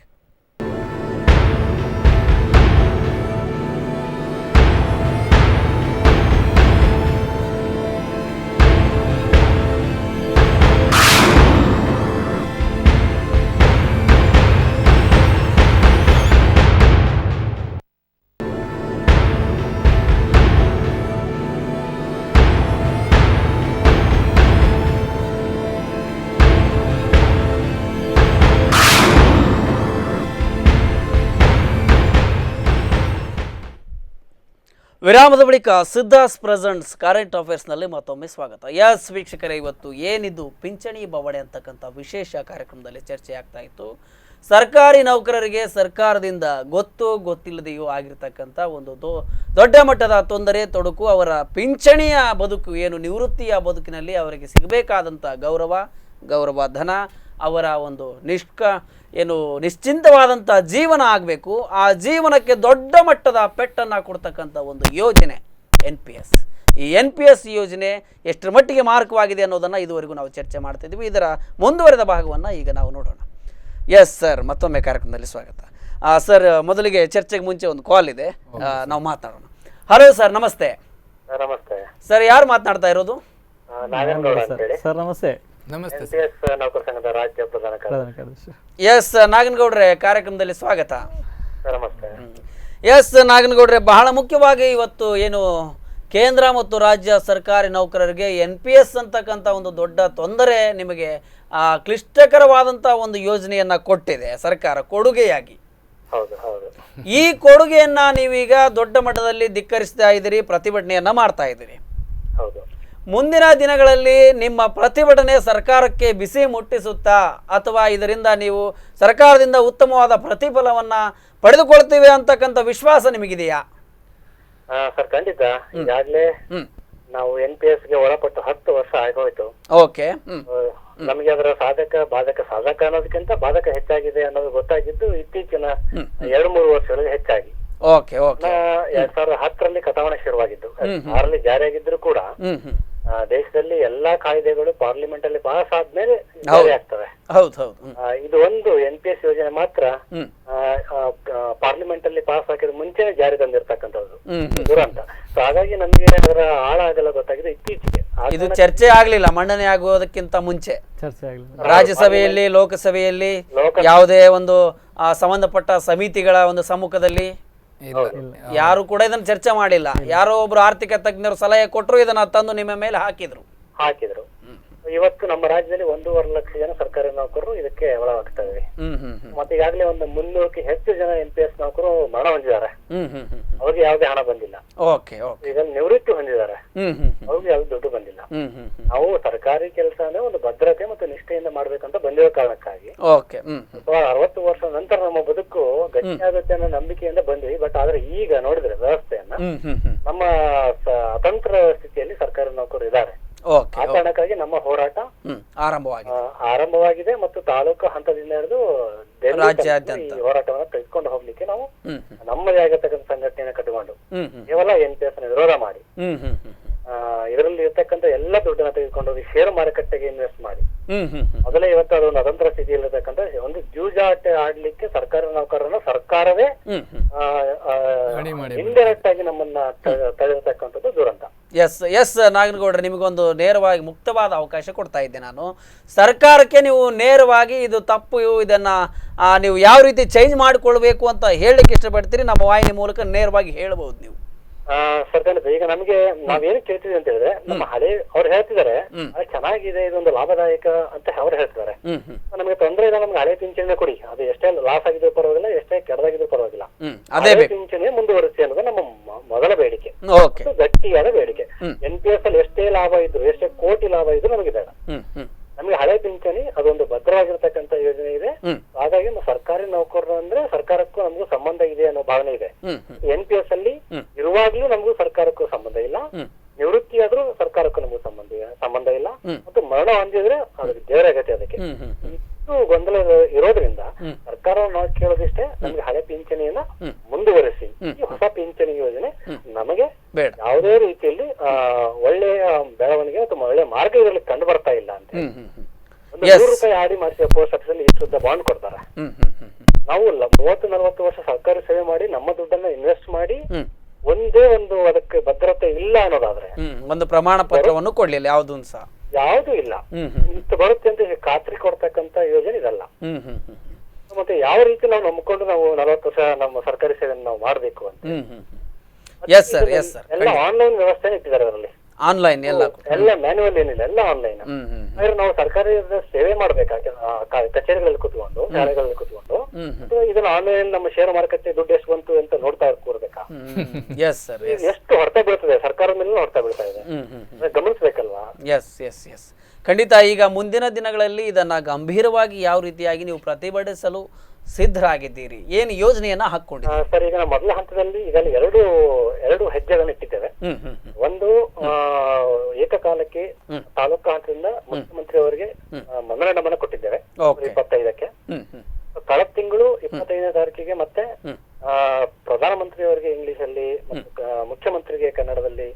ವಿರಾಮದ ಬಳಿಕ ಸಿದ್ಧಾಸ್ ಪ್ರೆಸೆಂಟ್ಸ್ ಕರೆಂಟ್ ಅಫೇರ್ಸ್ನಲ್ಲಿ ಮತ್ತೊಮ್ಮೆ ಸ್ವಾಗತ. ಎಸ್ ವೀಕ್ಷಕರೇ, ಇವತ್ತು ಏನಿದು ಪಿಂಚಣಿ ಬವಣೆ ಅಂತಕ್ಕಂಥ ವಿಶೇಷ ಕಾರ್ಯಕ್ರಮದಲ್ಲಿ ಚರ್ಚೆ ಆಗ್ತಾ ಇತ್ತು. ಸರ್ಕಾರಿ ನೌಕರರಿಗೆ ಸರ್ಕಾರದಿಂದ ಗೊತ್ತಿಲ್ಲದೆಯೂ ಆಗಿರ್ತಕ್ಕಂಥ ಒಂದು ದೊಡ್ಡ ಮಟ್ಟದ ತೊಂದರೆ ತೊಡಕು, ಅವರ ಪಿಂಚಣಿಯ ಬದುಕು ಏನು, ನಿವೃತ್ತಿಯ ಬದುಕಿನಲ್ಲಿ ಅವರಿಗೆ ಸಿಗಬೇಕಾದಂಥ ಗೌರವ ಧನ, ಅವರ ಒಂದು ನಿಶ್ಚಿಂತವಾದಂಥ ಜೀವನ ಆಗಬೇಕು. ಆ ಜೀವನಕ್ಕೆ ದೊಡ್ಡ ಮಟ್ಟದ ಪೆಟ್ಟನ್ನು ಕೊಡ್ತಕ್ಕಂಥ ಒಂದು ಯೋಜನೆ NPS. ಈ NPS ಯೋಜನೆ ಎಷ್ಟರ ಮಟ್ಟಿಗೆ ಮಾರಕವಾಗಿದೆ ಅನ್ನೋದನ್ನು ಇದುವರೆಗೂ ನಾವು ಚರ್ಚೆ ಮಾಡ್ತಿದ್ವಿ. ಇದರ ಮುಂದುವರೆದ ಭಾಗವನ್ನು ಈಗ ನಾವು ನೋಡೋಣ. ಎಸ್ ಸರ್, ಮತ್ತೊಮ್ಮೆ ಕಾರ್ಯಕ್ರಮದಲ್ಲಿ ಸ್ವಾಗತ. ಸರ್, ಮೊದಲಿಗೆ ಚರ್ಚೆಗೆ ಮುಂಚೆ ಒಂದು ಕಾಲ್ ಇದೆ, ನಾವು ಮಾತಾಡೋಣ. ಹಲೋ ಸರ್, ನಮಸ್ತೆ. ನಮಸ್ತೆ ಸರ್, ಯಾರು ಮಾತನಾಡ್ತಾ ಇರೋದು? ನಾಗೇಂದ್ರ ಅಂತ ಹೇಳಿ, ಸರ್ ನಮಸ್ತೆ. ನಮಸ್ತೆ NPS ನೌಕರ ಸಂಘದ ರಾಜ್ಯ ಪ್ರಧಾನ ಕಾರ್ಯದರ್ಶಿ. ಎಸ್ ನಾಗನಗೌಡ್ರೆ, ಕಾರ್ಯಕ್ರಮದಲ್ಲಿ ಸ್ವಾಗತ. ನಮಸ್ತೆ. ಎಸ್ ನಾಗನಗೌಡ್ರೆ, ಬಹಳ ಮುಖ್ಯವಾಗಿ ಇವತ್ತು ಏನು ಕೇಂದ್ರ ಮತ್ತು ರಾಜ್ಯ ಸರ್ಕಾರಿ ನೌಕರರಿಗೆ NPS ಅಂತಕ್ಕಂಥ ಒಂದು ದೊಡ್ಡ ತೊಂದರೆ, ನಿಮಗೆ ಕ್ಲಿಷ್ಟಕರವಾದಂಥ ಒಂದು ಯೋಜನೆಯನ್ನು ಕೊಟ್ಟಿದೆ ಸರ್ಕಾರ ಕೊಡುಗೆಯಾಗಿ. ಹೌದು ಹೌದು. ಈ ಕೊಡುಗೆಯನ್ನು ನೀವೀಗ ದೊಡ್ಡ ಮಟ್ಟದಲ್ಲಿ ಧಿಕ್ಕರಿಸ್ತಾ ಇದ್ದೀರಿ, ಪ್ರತಿಭಟನೆಯನ್ನು ಮಾಡ್ತಾ ಇದ್ದೀರಿ. ಹೌದು. ಮುಂದಿನ ದಿನಗಳಲ್ಲಿ ನಿಮ್ಮ ಪ್ರತಿಭಟನೆ ಸರ್ಕಾರಕ್ಕೆ ಬಿಸಿ ಮುಟ್ಟಿಸುತ್ತಾ, ಅಥವಾ ಇದರಿಂದ ನೀವು ಸರ್ಕಾರದಿಂದ ಉತ್ತಮವಾದ ಪ್ರತಿಫಲವನ್ನು ಪಡೆದುಕೊಳ್ತೀವಿ ಅಂತಕ್ಕಂಥ ವಿಶ್ವಾಸ ನಿಮಗಿದೆಯಾ? ಸರ್, ಖಂಡಿತ. ಈಗಾಗಲೇ ನಾವು NPS ಗೆ ಒಳಪಟ್ಟು 10 ವರ್ಷ ಆಗೋಯ್ತು. ಓಕೆ. ನಮಗೆ ಅದರ ಸಾಧಕ ಅನ್ನೋದಕ್ಕಿಂತ ಬಾಧಕ ಹೆಚ್ಚಾಗಿದೆ ಅನ್ನೋದು ಗೊತ್ತಾಗಿದ್ದು ಇತ್ತೀಚಿನ 2-3 ವರ್ಷಗಳಿಗೆ ಹೆಚ್ಚಾಗಿ. Okay okay. 2010ರಲ್ಲಿ ಕಟಾವಣೆ ಶುರುವಾಗಿದ್ದು, 6ರಲ್ಲಿ ಜಾರಿಯಾಗಿದ್ರು ಕೂಡ ದೇಶದಲ್ಲಿ ಎಲ್ಲಾ ಕಾಯ್ದೆಗಳು ಪಾರ್ಲಿಮೆಂಟ್ ಅಲ್ಲಿ ಪಾಸ್ ಆದ್ಮೇಲೆ ಜಾರಿ ಆಗ್ತವೆ. ಹೌದು. ಇದು ಒಂದು NPS ಯೋಜನೆ ಮಾತ್ರ ಪಾರ್ಲಿಮೆಂಟ್ ಅಲ್ಲಿ ಪಾಸ್ ಹಾಕಿದ ಮುಂಚೆ ಜಾರಿ ತಂದಿರ್ತಕ್ಕಂಥದ್ದು ದುರಂತ. ಸೊ ಹಾಗಾಗಿ ನಮ್ಗೆ ಅದರ ಆಳ ಆಗಲ್ಲ ಗೊತ್ತಾಗಿದೆ ಇತ್ತೀಚೆಗೆ. ಇದು ಚರ್ಚೆ ಆಗ್ಲಿಲ್ಲ, ಮಂಡನೆ ಆಗುವುದಕ್ಕಿಂತ ಮುಂಚೆ ಚರ್ಚೆ ಆಗಲಿಲ್ಲ. ರಾಜ್ಯಸಭೆಯಲ್ಲಿ, ಲೋಕಸಭೆಯಲ್ಲಿ ಯಾವುದೇ ಒಂದು ಸಂಬಂಧಪಟ್ಟ ಸಮಿತಿಗಳ ಒಂದು ಸಮ್ಮುಖದಲ್ಲಿ ಯಾರು ಕೂಡ ಇದನ್ನು ಚರ್ಚೆ ಮಾಡಿಲ್ಲ. ಯಾರೋ ಒಬ್ರು ಆರ್ಥಿಕ ತಜ್ಞರು ಸಲಹೆ ಕೊಟ್ಟರು, ಇದನ್ನ ತಂದು ನಿಮ್ಮ ಮೇಲೆ ಹಾಕಿದ್ರು. ಇವತ್ತು ನಮ್ಮ ರಾಜ್ಯದಲ್ಲಿ 1.5 ಲಕ್ಷ ಜನ ಸರ್ಕಾರಿ ನೌಕರರು ಇದಕ್ಕೆ ಒಳಗಾಗ್ತಾರೆ. ಮತ್ತೆ ಈಗಾಗಲೇ ಒಂದು 300ಕ್ಕೆ ಹೆಚ್ಚು ಜನ NPS ನೌಕರು ಮರಣ ಹೊಂದಿದ್ದಾರೆ. ಅವ್ರಿಗೆ ಯಾವುದೇ ಹಣ ಬಂದಿಲ್ಲ. ಈಗ ನಿವೃತ್ತಿ ಹೊಂದಿದ್ದಾರೆ, ಅವ್ರಿಗೆ ಯಾವ್ದು ದುಡ್ಡು ಬಂದಿಲ್ಲ. ನಾವು ಸರ್ಕಾರಿ ಕೆಲಸ ಅಂದ್ರೆ ಒಂದು ಭದ್ರತೆ ಮತ್ತು ನಿಷ್ಠೆಯಿಂದ ಮಾಡ್ಬೇಕಂತ ಬಂದಿರೋ ಕಾರಣಕ್ಕಾಗಿ 60 ವರ್ಷ ನಂತರ ನಮ್ಮ ಬದುಕು ಗಟ್ಟಿಯಾಗುತ್ತೆ ಅನ್ನೋ ನಂಬಿಕೆಯಿಂದ ಬಂದ್ವಿ. ಬಟ್ ಆದ್ರೆ ಈಗ ನೋಡಿದ್ರೆ ವ್ಯವಸ್ಥೆಯನ್ನ ನಮ್ಮ ಅತಂತ್ರ ಸ್ಥಿತಿಯಲ್ಲಿ ಸರ್ಕಾರಿ ನೌಕರರು ಇದ್ದಾರೆ. ಆ ಕಾರಣಕ್ಕಾಗಿ ನಮ್ಮ ಹೋರಾಟ ಆರಂಭವಾಗಿದೆ ಮತ್ತು ತಾಲೂಕು ಹಂತದಿಂದ ಹಿಡಿದು ಈ ಹೋರಾಟವನ್ನು ತೆಗೆದುಕೊಂಡು ಹೋಗ್ಲಿಕ್ಕೆ ನಾವು ನಮ್ಮದೇ ಆಗಿರ್ತಕ್ಕಂಥ ಸಂಘಟನೆಯನ್ನು ಕಟ್ಟಿಕೊಂಡು ಕೇವಲ NPS ವಿರೋಧ ಮಾಡಿ ಇದರಲ್ಲಿ ಇರ್ತಕ್ಕಂಥ ಎಲ್ಲ ದುಡ್ಡನ್ನ ತೆಗೆದುಕೊಂಡು ಹೋಗಿ ಷೇರು ಮಾರುಕಟ್ಟೆಗೆ ಇನ್ವೆಸ್ಟ್ ಮಾಡಿ ಮೊದಲೇ ಇವತ್ತು ಅದೊಂದು ಅತಂತ್ರ ಸ್ಥಿತಿಯಲ್ಲಿರ್ತಕ್ಕಂಥ ಒಂದು ಜೂಜಾಟ ಆಡ್ಲಿಕ್ಕೆ ಸರ್ಕಾರಿ ನೌಕರರನ್ನ ಸರ್ಕಾರವೇ ಇಂಡೈರೆಕ್ಟ್ ಆಗಿ ನಮ್ಮನ್ನ ತಡೆದಿರ್ತಕ್ಕಂಥದ್ದು ದುರಂತ. ಎಸ್ ನಾಗನಗೌಡ್ರೆ, ನಿಮಗೊಂದು ನೇರವಾಗಿ ಮುಕ್ತವಾದ ಅವಕಾಶ ಕೊಡ್ತಾ ಇದ್ದೆ ನಾನು. ಸರ್ಕಾರಕ್ಕೆ ನೀವು ನೇರವಾಗಿ ಇದು ತಪ್ಪು, ಇದನ್ನ ನೀವು ಯಾವ ರೀತಿ ಚೇಂಜ್ ಮಾಡಿಕೊಳ್ಬೇಕು ಅಂತ ಹೇಳಲಿಕ್ಕೆ ಇಷ್ಟಪಡ್ತೀರಿ? ನಮ್ಮ ವಾಹಿನಿ ಮೂಲಕ ನೇರವಾಗಿ ಹೇಳ್ಬಹುದು ನೀವು. ಸರ್ಕಾರ ಈಗ ನಮ್ಗೆ ನಾವೇನು ಕೇಳ್ತೀವಿ ಅಂತ ಹೇಳಿದ್ರೆ, ನಮ್ಮ ಹಳೆ ಅವ್ರು ಹೇಳ್ತಿದ್ದಾರೆ ಚೆನ್ನಾಗಿದೆ, ಇದೊಂದು ಲಾಭದಾಯಕ ಅಂತ ಅವ್ರು ಹೇಳ್ತಿದ್ದಾರೆ. ನಮ್ಗೆ ತೊಂದರೆ ಇಲ್ಲ, ನಮ್ಗೆ ಹಳೆ ಪಿಂಚಣಿ ಕೊಡಿ, ಅದು ಎಷ್ಟೇ ಲಾಸ್ ಆಗಿದ್ರು ಪರವಾಗಿಲ್ಲ, ಎಷ್ಟೇ ಕೆಡದಾಗಿದ್ರು ಪರವಾಗಿಲ್ಲ, ಹಳೆ ಪಿಂಚಣಿ ಮುಂದುವರಿಸಿ ಅನ್ನೋದು ನಮ್ಮ ಮೊದಲ ಬೇಡಿಕೆ, ಗಟ್ಟಿಯಾದ ಬೇಡಿಕೆ. NPS ಅಲ್ಲಿ ಎಷ್ಟೇ ಲಾಭ ಇದ್ರು, ಎಷ್ಟೇ ಕೋಟಿ ಲಾಭ ಇದ್ರು ನಮಗೆ ಬೇಡ. ನಮ್ಗೆ ಹಳೆ ಪಿಂಚಣಿ ಅದೊಂದು ಭದ್ರವಾಗಿರ್ತಕ್ಕಂಥ ಯೋಜನೆ ಇದೆ. ಹಾಗಾಗಿ ಸರ್ಕಾರಿ ನೌಕರರು ಅಂದ್ರೆ ಸರ್ಕಾರಕ್ಕೂ ನಮಗೂ ಸಂಬಂಧ ಇದೆ ಅನ್ನೋ ಭಾವನೆ ಇದೆ. NPS ಅಲ್ಲಿ ಇರುವಾಗ್ಲೂ ನಮಗೂ ಸರ್ಕಾರಕ್ಕೂ ಸಂಬಂಧ ಇಲ್ಲ, ನಿವೃತ್ತಿ ಆದ್ರೂ ಸರ್ಕಾರಕ್ಕೂ ನಮಗೂ ಸಂಬಂಧ ಇಲ್ಲ, ಮತ್ತು ಮರಣ ಹೊಂದಿದ್ರೆ ಅದಕ್ಕೆ ದೇವರ ಗತಿ. ಅದಕ್ಕೆ ಇಷ್ಟು ಗೊಂದಲ ಇರೋದ್ರಿಂದ ಸರ್ಕಾರ ನಾವು ಕೇಳೋದಿಷ್ಟೇ, ನಮ್ಗೆ ಹಳೆ ಪಿಂಚಣಿಯನ್ನ ಮುಂದುವರಿಸಿ. ಈ ಹೊಸ ಪಿಂಚಣಿ ಯೋಜನೆ ನಮಗೆ ಯಾವುದೇ ರೀತಿಯಲ್ಲಿ ಒಳ್ಳೆಯ ಬೆಳವಣಿಗೆ ಅಥವಾ ಒಳ್ಳೆಯ ಮಾರ್ಗ ಇದರಲ್ಲಿ ಕಂಡು ಬರ್ತಾ ಇಲ್ಲ ಅಂತ. ಒಂದು 100 ರೂಪಾಯಿ ಆಡಿ ಮಾಡಿಸಿ ಪೋಸ್ಟ್ ಆಫೀಸ್ ಅಲ್ಲಿ ಇಷ್ಟು ಬಾಂಡ್ ಕೊಡ್ತಾರೆ. ನಾವು 30-40 ವರ್ಷ ಸರ್ಕಾರಿ ಸೇವೆ ಮಾಡಿ ನಮ್ಮ ದುಡ್ಡನ್ನ ಇನ್ವೆಸ್ಟ್ ಮಾಡಿ ಒಂದೇ ಒಂದು ಅದಕ್ಕೆ ಭದ್ರತೆ ಇಲ್ಲ ಅನ್ನೋದಾದ್ರೆ, ಒಂದು ಪ್ರಮಾಣ ಪತ್ರವನ್ನು ಕೊಡ್ಲಿಲ್ಲ, ಯಾವ್ದು ಇಲ್ಲ, ಇಷ್ಟು ಬರುತ್ತೆ ಅಂತ ಖಾತ್ರಿ ಕೊಡ್ತಕ್ಕಂತ ಯೋಜನೆ ಇದಲ್ಲ. ಮತ್ತೆ ಯಾವ ರೀತಿ ನಾವು ನಂಬಿಕೊಂಡು ನಾವು 40 ವರ್ಷ ನಮ್ಮ ಸರ್ಕಾರಿ ಸೇವೆಯನ್ನು ನಾವು ಮಾಡ್ಬೇಕು ಅಂತ ಎಲ್ಲ ಆನ್ಲೈನ್ ವ್ಯವಸ್ಥೆ ಇಟ್ಟಿದ್ದಾರೆ ಅದರಲ್ಲಿ. ಆನ್ಲೈನ್ ಎಲ್ಲ ಎಲ್ಲ ಮ್ಯಾನ್ಯುವಲ್ ಏನಿಲ್ಲ, ಎಲ್ಲ ಆನ್ಲೈನ್. ಆದ್ರೆ ನಾವು ಸರ್ಕಾರಿ ಸೇವೆ ಮಾಡ್ಬೇಕಾಗಿ ಕಚೇರಿಗಳಲ್ಲಿ ಕೂತ್ಕೊಂಡು, ಶಾಲೆಗಳಲ್ಲಿ ಕೂತ್ಕೊಂಡು ಇದನ್ನ ಆನ್ಲೈನ್ ನಮ್ಮ ಶೇರ್ ಮಾರುಕಟ್ಟೆ ದುಡ್ಡು ಎಷ್ಟು ಬಂತು ಅಂತ ನೋಡ್ತಾ ಕೂರ್ಬೇಕಾ? ಎಸ್ ಸರ್, ಎಷ್ಟು ಹೊಡೆತ ಬೀಳ್ತದೆ, ಸರ್ಕಾರದ ಮೇಲೆ ಹೊಡೆತ ಬೀಳ್ತಾ ಇದೆ, ಗಮನಿಸ್ಬೇಕಲ್ವಾ? ಎಸ್ ಎಸ್ ಎಸ್ ಖಂಡಿತ. ಈಗ ಮುಂದಿನ ದಿನಗಳಲ್ಲಿ ಇದನ್ನ ಗಂಭೀರವಾಗಿ ಯಾವ ರೀತಿಯಾಗಿ ನೀವು ಪ್ರತಿಭಟಿಸಲು ಸಿದ್ಧರಾಗಿದ್ದೀರಿ, ಏನು ಯೋಜನೆಯನ್ನ ಹಾಕೊಂಡಿದ್ದೀರಿ? ಸರ್, ಈಗ ನಾವು ಮೊದಲ ಹಂತದಲ್ಲಿ ಈಗ ಎರಡು ಹೆಜ್ಜೆಗಳನ್ನ ಇಟ್ಟಿದ್ದೇವೆ. ಒಂದು ಏಕಕಾಲಕ್ಕೆ ತಾಲೂಕಾ ಹಂತದಿಂದ ಮುಖ್ಯಮಂತ್ರಿ ಅವರಿಗೆ ಮೆಮೊರಾಂಡಮ್ ಕೊಟ್ಟಿದ್ದೇವೆ 25ಕ್ಕೆ. ಕಳೆದ ತಿಂಗಳು 25ನೇ ತಾರೀಕಿಗೆ ಮತ್ತೆ ಪ್ರಧಾನಮಂತ್ರಿ ಅವರಿಗೆ ಇಂಗ್ಲಿಷ್ ಅಲ್ಲಿ ಮತ್ತು ಮುಖ್ಯಮಂತ್ರಿಗೆ ಕನ್ನಡದಲ್ಲಿ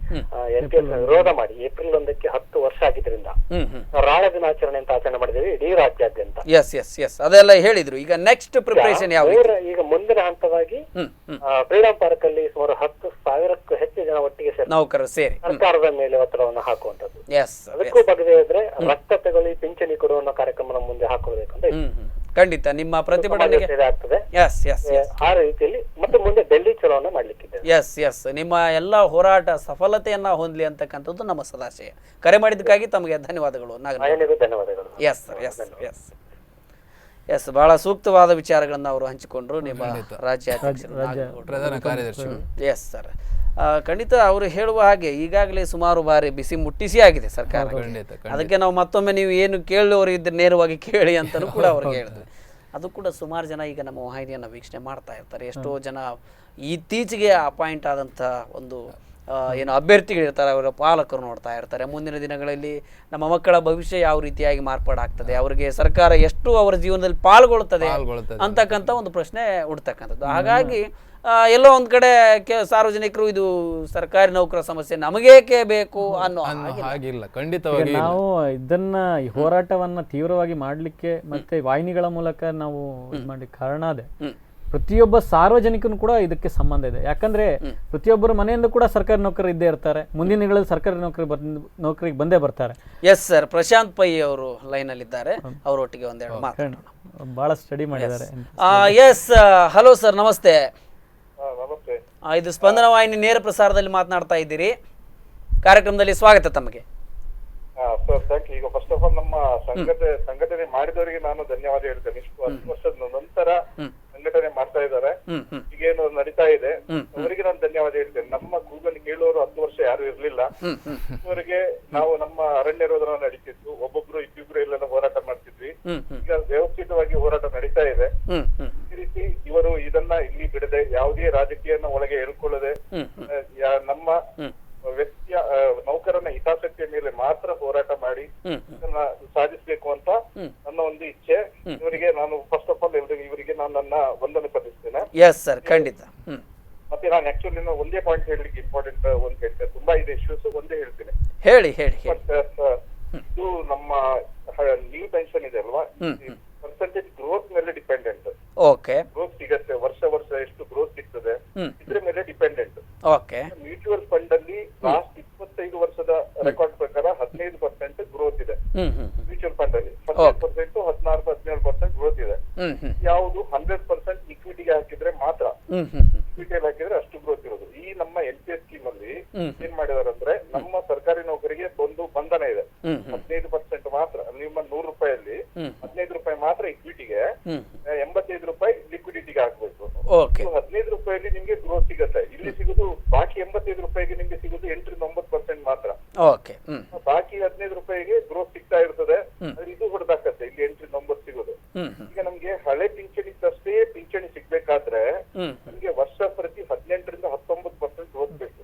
NPS ವಿರೋಧ ಮಾಡಿ ಏಪ್ರಿಲ್ 1ಕ್ಕೆ 10 ವರ್ಷ ಆಗಿದ್ರಿಂದ ರಾಳ ದಿನಾಚರಣೆ ಅಂತ ಆಚರಣೆ ಮಾಡಿದ್ದೇವೆ ಇಡೀ ರಾಜ್ಯಾದ್ಯಂತ. ಎಸ್ ಎಸ್ ಎಸ್ ಅದೆಲ್ಲ ಹೇಳಿದ್ರು. ಈಗ ನೆಕ್ಸ್ಟ್ ಪ್ರಿಪರೇಷನ್ ಯಾವ ರೀತಿ? ಈಗ ಮುಂದಿನ ಹಂತವಾಗಿ ಫ್ರೀಡಂ ಪಾರ್ಕ್ ಅಲ್ಲಿ ಸುಮಾರು 10,000ಕ್ಕೂ ಹೆಚ್ಚು ಜನ ಒಟ್ಟಿಗೆ ನೌಕರರು ಸೇರಿ ಸರ್ಕಾರದ ಮೇಲೆ ಒತ್ತಡವನ್ನು ಹಾಕುವಂತದ್ದು. ಎಸ್ ಅದಕ್ಕೂ ಬಗದೇ ಇದ್ರೆ ರಕ್ತ ತಗೊಳ್ಳಿ ಪಿಂಚಣಿ ಕೊಡುವ ಅನ್ನೋ ಕಾರ್ಯಕ್ರಮ ಮುಂದೆ ಹಾಕೊಳ್ಬೇಕು ಅಂತ ಖಂಡಿತ ನಿಮ್ಮ ಪ್ರತಿಭಟನೆಗೆ ಆಗ್ತದೆ. ಎಸ್ ಎಸ್ ಆ ರೀತಿಯಲ್ಲಿ ಮತ್ತೆ ಮುಂದೆ ಡೆಲ್ಲಿ ಚಲೋವನ್ನ ಮಾಡ್ಲಿಕ್ಕಿದೆ. ಎಸ್ ಎಸ್ ನಿಮ್ಮ ಎಲ್ಲ ಹೋರಾಟ ಸಫಲತೆಯನ್ನ ಹೊಂದಲಿ ಅಂತಕ್ಕಂಥದ್ದು ನಮ್ಮ ಸದಾಶಯ. ಕರೆ ಮಾಡಿದ್ದಕ್ಕಾಗಿ ತಮಗೆ ಧನ್ಯವಾದಗಳು ನಾಗರಾಜ್. ಧನ್ಯವಾದಗಳು. Yes sir, yes yes yes ಬಹಳ ಸೂಕ್ತವಾದ ವಿಚಾರಗಳನ್ನ ಅವರು ಹಂಚಿಕೊಂಡ್ರು, ನಿಮ್ಮ ರಾಜ್ಯ ಪ್ರಧಾನ ಕಾರ್ಯದರ್ಶಿ. ಎಸ್ ಸರ್, ಖಂಡಿತ ಅವರು ಹೇಳುವ ಹಾಗೆ ಈಗಾಗಲೇ ಸುಮಾರು ಬಾರಿ ಬಿಸಿ ಮುಟ್ಟಿಸಿ ಆಗಿದೆ ಸರ್ಕಾರ. ಅದಕ್ಕೆ ನಾವು ಮತ್ತೊಮ್ಮೆ ನೀವು ಏನು ಕೇಳುವವರು ಇದ್ರೆ ನೇರವಾಗಿ ಕೇಳಿ ಅಂತಲೂ ಕೂಡ ಅವ್ರಿಗೆ ಹೇಳಿದ್ವಿ. ಅದು ಕೂಡ ಸುಮಾರು ಜನ ಈಗ ನಮ್ಮ ವಾಹಿನಿಯನ್ನು ವೀಕ್ಷಣೆ ಮಾಡ್ತಾ ಇರ್ತಾರೆ. ಎಷ್ಟೋ ಜನ ಇತ್ತೀಚೆಗೆ ಅಪಾಯಿಂಟ್ ಆದಂಥ ಒಂದು ಏನು ಅಭ್ಯರ್ಥಿಗಳಿರ್ತಾರೆ, ಅವರ ಪಾಲಕರು ನೋಡ್ತಾ ಇರ್ತಾರೆ ಮುಂದಿನ ದಿನಗಳಲ್ಲಿ ನಮ್ಮ ಮಕ್ಕಳ ಭವಿಷ್ಯ ಯಾವ ರೀತಿಯಾಗಿ ಮಾರ್ಪಾಡಾಗ್ತದೆ, ಅವರಿಗೆ ಸರ್ಕಾರ ಎಷ್ಟು ಅವರ ಜೀವನದಲ್ಲಿ ಪಾಲ್ಗೊಳ್ತದೆ ಅಂತಕ್ಕಂಥ ಒಂದು ಪ್ರಶ್ನೆ ಹುಡ್ತಕ್ಕಂಥದ್ದು. ಹಾಗಾಗಿ ಎಲ್ಲೋ ಒಂದು ಕಡೆ ಸಾರ್ವಜನಿಕರು ಇದು ಸರ್ಕಾರಿ ನೌಕರ ಸಮಸ್ಯೆ ನಮಗೇಕೆ ಬೇಕು ಅನ್ನೋ ಹಾಗಿಲ್ಲ. ಖಂಡಿತವಾಗಿ ನಾವು ಇದನ್ನ ಈ ಹೋರಾಟವನ್ನ ತೀವ್ರವಾಗಿ ಮಾಡ್ಲಿಕ್ಕೆ ಮತ್ತೆ ವಾಹಿನಿಗಳ ಮೂಲಕ ನಾವು ಮಾಡಿ ಕಾರಣ ಅದೇ, ಪ್ರತಿಯೊಬ್ಬ ಸಾರ್ವಜನಿಕನು ಕೂಡ ಇದಕ್ಕೆ ಸಂಬಂಧ ಇದೆ. ಯಾಕಂದ್ರೆ ಪ್ರತಿಯೊಬ್ಬರ ಮನೆಯಿಂದ ಕೂಡ ಸರ್ಕಾರಿ ನೌಕರರು ಇದ್ದೇ ಇರ್ತಾರೆ, ಮುಂದಿನ ದಿನಗಳಲ್ಲಿ ಸರ್ಕಾರಿ ನೌಕರಿಗೆ ಬಂದೇ ಬರ್ತಾರೆ. ಎಸ್ ಸರ್, ಪ್ರಶಾಂತ್ ಪೈ ಅವರು ಲೈನ್ ಅಲ್ಲಿ ಇದ್ದಾರೆ, ಅವರೊಟ್ಟಿಗೆ ಒಂದೆರಡು ಮಾತಾಡೋಣ. ಬಹಳ ಸ್ಟಡಿ ಮಾಡಿದ್ದಾರೆ. ಎಸ್, ಹಲೋ ಸರ್, ನಮಸ್ತೆ. ನಮಸ್ತೆ. ಇದು ಸ್ಪಂದನ ವಾಹಿನಿ ನೇರ ಪ್ರಸಾರದಲ್ಲಿ ಮಾತನಾಡ್ತಾ ಇದ್ದೀರಿ, ಕಾರ್ಯಕ್ರಮದಲ್ಲಿ ಸ್ವಾಗತ ತಮಗೆ. ಈಗ ಫಸ್ಟ್ ಆಫ್ ಆಲ್ ನಮ್ಮ ಸಂಘಟನೆ ಮಾಡಿದವರಿಗೆ ನಾನು ಧನ್ಯವಾದ ಹೇಳ್ತೇನೆ. ಇಷ್ಟು 10 ವರ್ಷದ ನಂತರ ಸಂಘಟನೆ ಮಾಡ್ತಾ ಇದ್ದಾರೆ, ಈಗೇನು ನಡೀತಾ ಇದೆ ಅವರಿಗೆ ನಾನು ಧನ್ಯವಾದ ಹೇಳ್ತೇನೆ. ನಮ್ಮ ಕೂಗಲ್ಲಿ ಕೇಳುವವರು 10 ವರ್ಷ ಯಾರು ಇರ್ಲಿಲ್ಲ. ಇವರಿಗೆ ನಾವು ನಮ್ಮ ಅರಣ್ಯ ರೋಧನ ನಡೀತಿತ್ತು, ಒಬ್ಬೊಬ್ರು ಇಬ್ಬಿಬ್ರು ಎಲ್ಲೆಲ್ಲ ಹೋರಾಟ ಮಾಡ್ತಿದ್ವಿ. ಈಗ ವ್ಯವಸ್ಥಿತವಾಗಿ ಹೋರಾಟ ನಡೀತಾ ಇದೆ. ಈ ರೀತಿ ಇವರು ಇದನ್ನ ಇಲ್ಲಿ ಬಿಡದೆ ಯಾವುದೇ ರಾಜಕೀಯನ ಒಳಗೆ ಹೇಳ್ಕೊಳ್ಳದೆ ನಮ್ಮ ವ್ಯಕ್ತಿಯ ನೌಕರನ ಹಿತಾಸಕ್ತಿಯ ಮೇಲೆ ಮಾತ್ರ ಹೋರಾಟ ಮಾಡಿ ಇದನ್ನ ಸಾಧಿಸಬೇಕು ಅಂತ ನನ್ನ ಒಂದು ಇಚ್ಛೆ. ಇವರಿಗೆ ನಾನು ಫಸ್ಟ್ ಆಫ್ ಆಲ್ ಇವರಿಗೆ ನಾನು ನನ್ನ ವಂದನೆ ಸಲ್ಲಿಸ್ತೇನೆ. ಎಸ್ ಸರ್, ಖಂಡಿತ. ಮತ್ತೆ ನಾನು ಆಕ್ಚುಲಿ ಒಂದೇ ಪಾಯಿಂಟ್ ಹೇಳಲಿಕ್ಕೆ ಇಂಪಾರ್ಟೆಂಟ್ ಒಂದು ಹೇಳ್ತೇನೆ, ತುಂಬಾ ಇದೆ ಇಶ್ಯೂಸ್, ಒಂದೇ ಹೇಳ್ತೇನೆ. ಹೇಳಿ ಹೇಳಿ. ಇದು ನಮ್ಮ ನ್ಯೂ ಪೆನ್ಷನ್ ಇದೆ ಅಲ್ವಾ, ಪರ್ಸೆಂಟೇಜ್ ಗ್ರೋತ್ ಮೇಲೆ ಡಿಪೆಂಡೆಂಟ್. ಓಕೆ, ಗ್ರೋತ್ ಸಿಗತ್ತೆ, ವರ್ಷ ಎಷ್ಟು ಗ್ರೋತ್ ಸಿಗ್ತದೆ ಇದ್ರ ಮೇಲೆ ಡಿಪೆಂಡೆಂಟ್. ಓಕೆ, ಮ್ಯೂಚುವಲ್ ಫಂಡ್ ಅಲ್ಲಿ ಲಾಸ್ಟ್ 25 ವರ್ಷದ ರೆಕಾರ್ಡ್ ಪ್ರಕಾರ 15% ಗ್ರೋತ್ ಇದೆ ಮ್ಯೂಚುವಲ್ ಫಂಡ್ ಅಲ್ಲಿ. 15%, 16-17% ಗ್ರೋತ್ ಇದೆ. ಯಾವುದು 100% ಇಕ್ವಿಟಿಗೆ ಹಾಕಿದ್ರೆ ಮಾತ್ರ, ಇಕ್ವಿಟಿಯಲ್ಲಿ ಹಾಕಿದ್ರೆ ಅಷ್ಟು ಗ್ರೋತ್ ಇರೋದು. ಈ ನಮ್ಮ NPS ಸ್ಕೀಮ್ ಅಲ್ಲಿ ಏನ್ ಮಾಡಿದಾರೆ ಅಂದ್ರೆ, ನಮ್ಮ ಸರ್ಕಾರಿ ನೌಕರಿಗೆ ಒಂದು ಬಂಧನ ಇದೆ, 15% ಮಾತ್ರ. ನಿಮ್ಮ 100 ರೂಪಾಯಲ್ಲಿ 15 ರೂಪಾಯಿ ಮಾತ್ರ ಇಕ್ವಿಟಿಗೆ, 85 ರೂಪಾಯಿ ಲಿಕ್ವಿಡಿಟಿಗೆ ಹಾಕ್ಬೇಕು. 15 ರೂಪಾಯಲ್ಲಿ ನಿಮ್ಗೆ ಗ್ರೋತ್ ಸಿಗುತ್ತೆ. ಇಲ್ಲಿ ಸಿಗುದು ಬಾಕಿ 85 ರೂಪಾಯಿಗೆ ನಿಮ್ಗೆ ಸಿಗುದು 8-9% ಮಾತ್ರ. ಬಾಕಿ 15 ರೂಪಾಯಿಗೆ ಗ್ರೋತ್ ಸಿಗ್ತಾ ಇರ್ತದೆ. ಇದು ಹೊಡೆದಾಕತ್ತೆ ಇಲ್ಲಿ 8-9 ಸಿಗುದು. ಈಗ ನಮ್ಗೆ ಹಳೆ ಪಿಂಚಣಿದಷ್ಟೇ ಪಿಂಚಣಿ ಸಿಗ್ಬೇಕಾದ್ರೆ ನಮ್ಗೆ ವರ್ಷ ಪ್ರತಿ 18-19% ಗ್ರೋತ್ ಬೇಕು.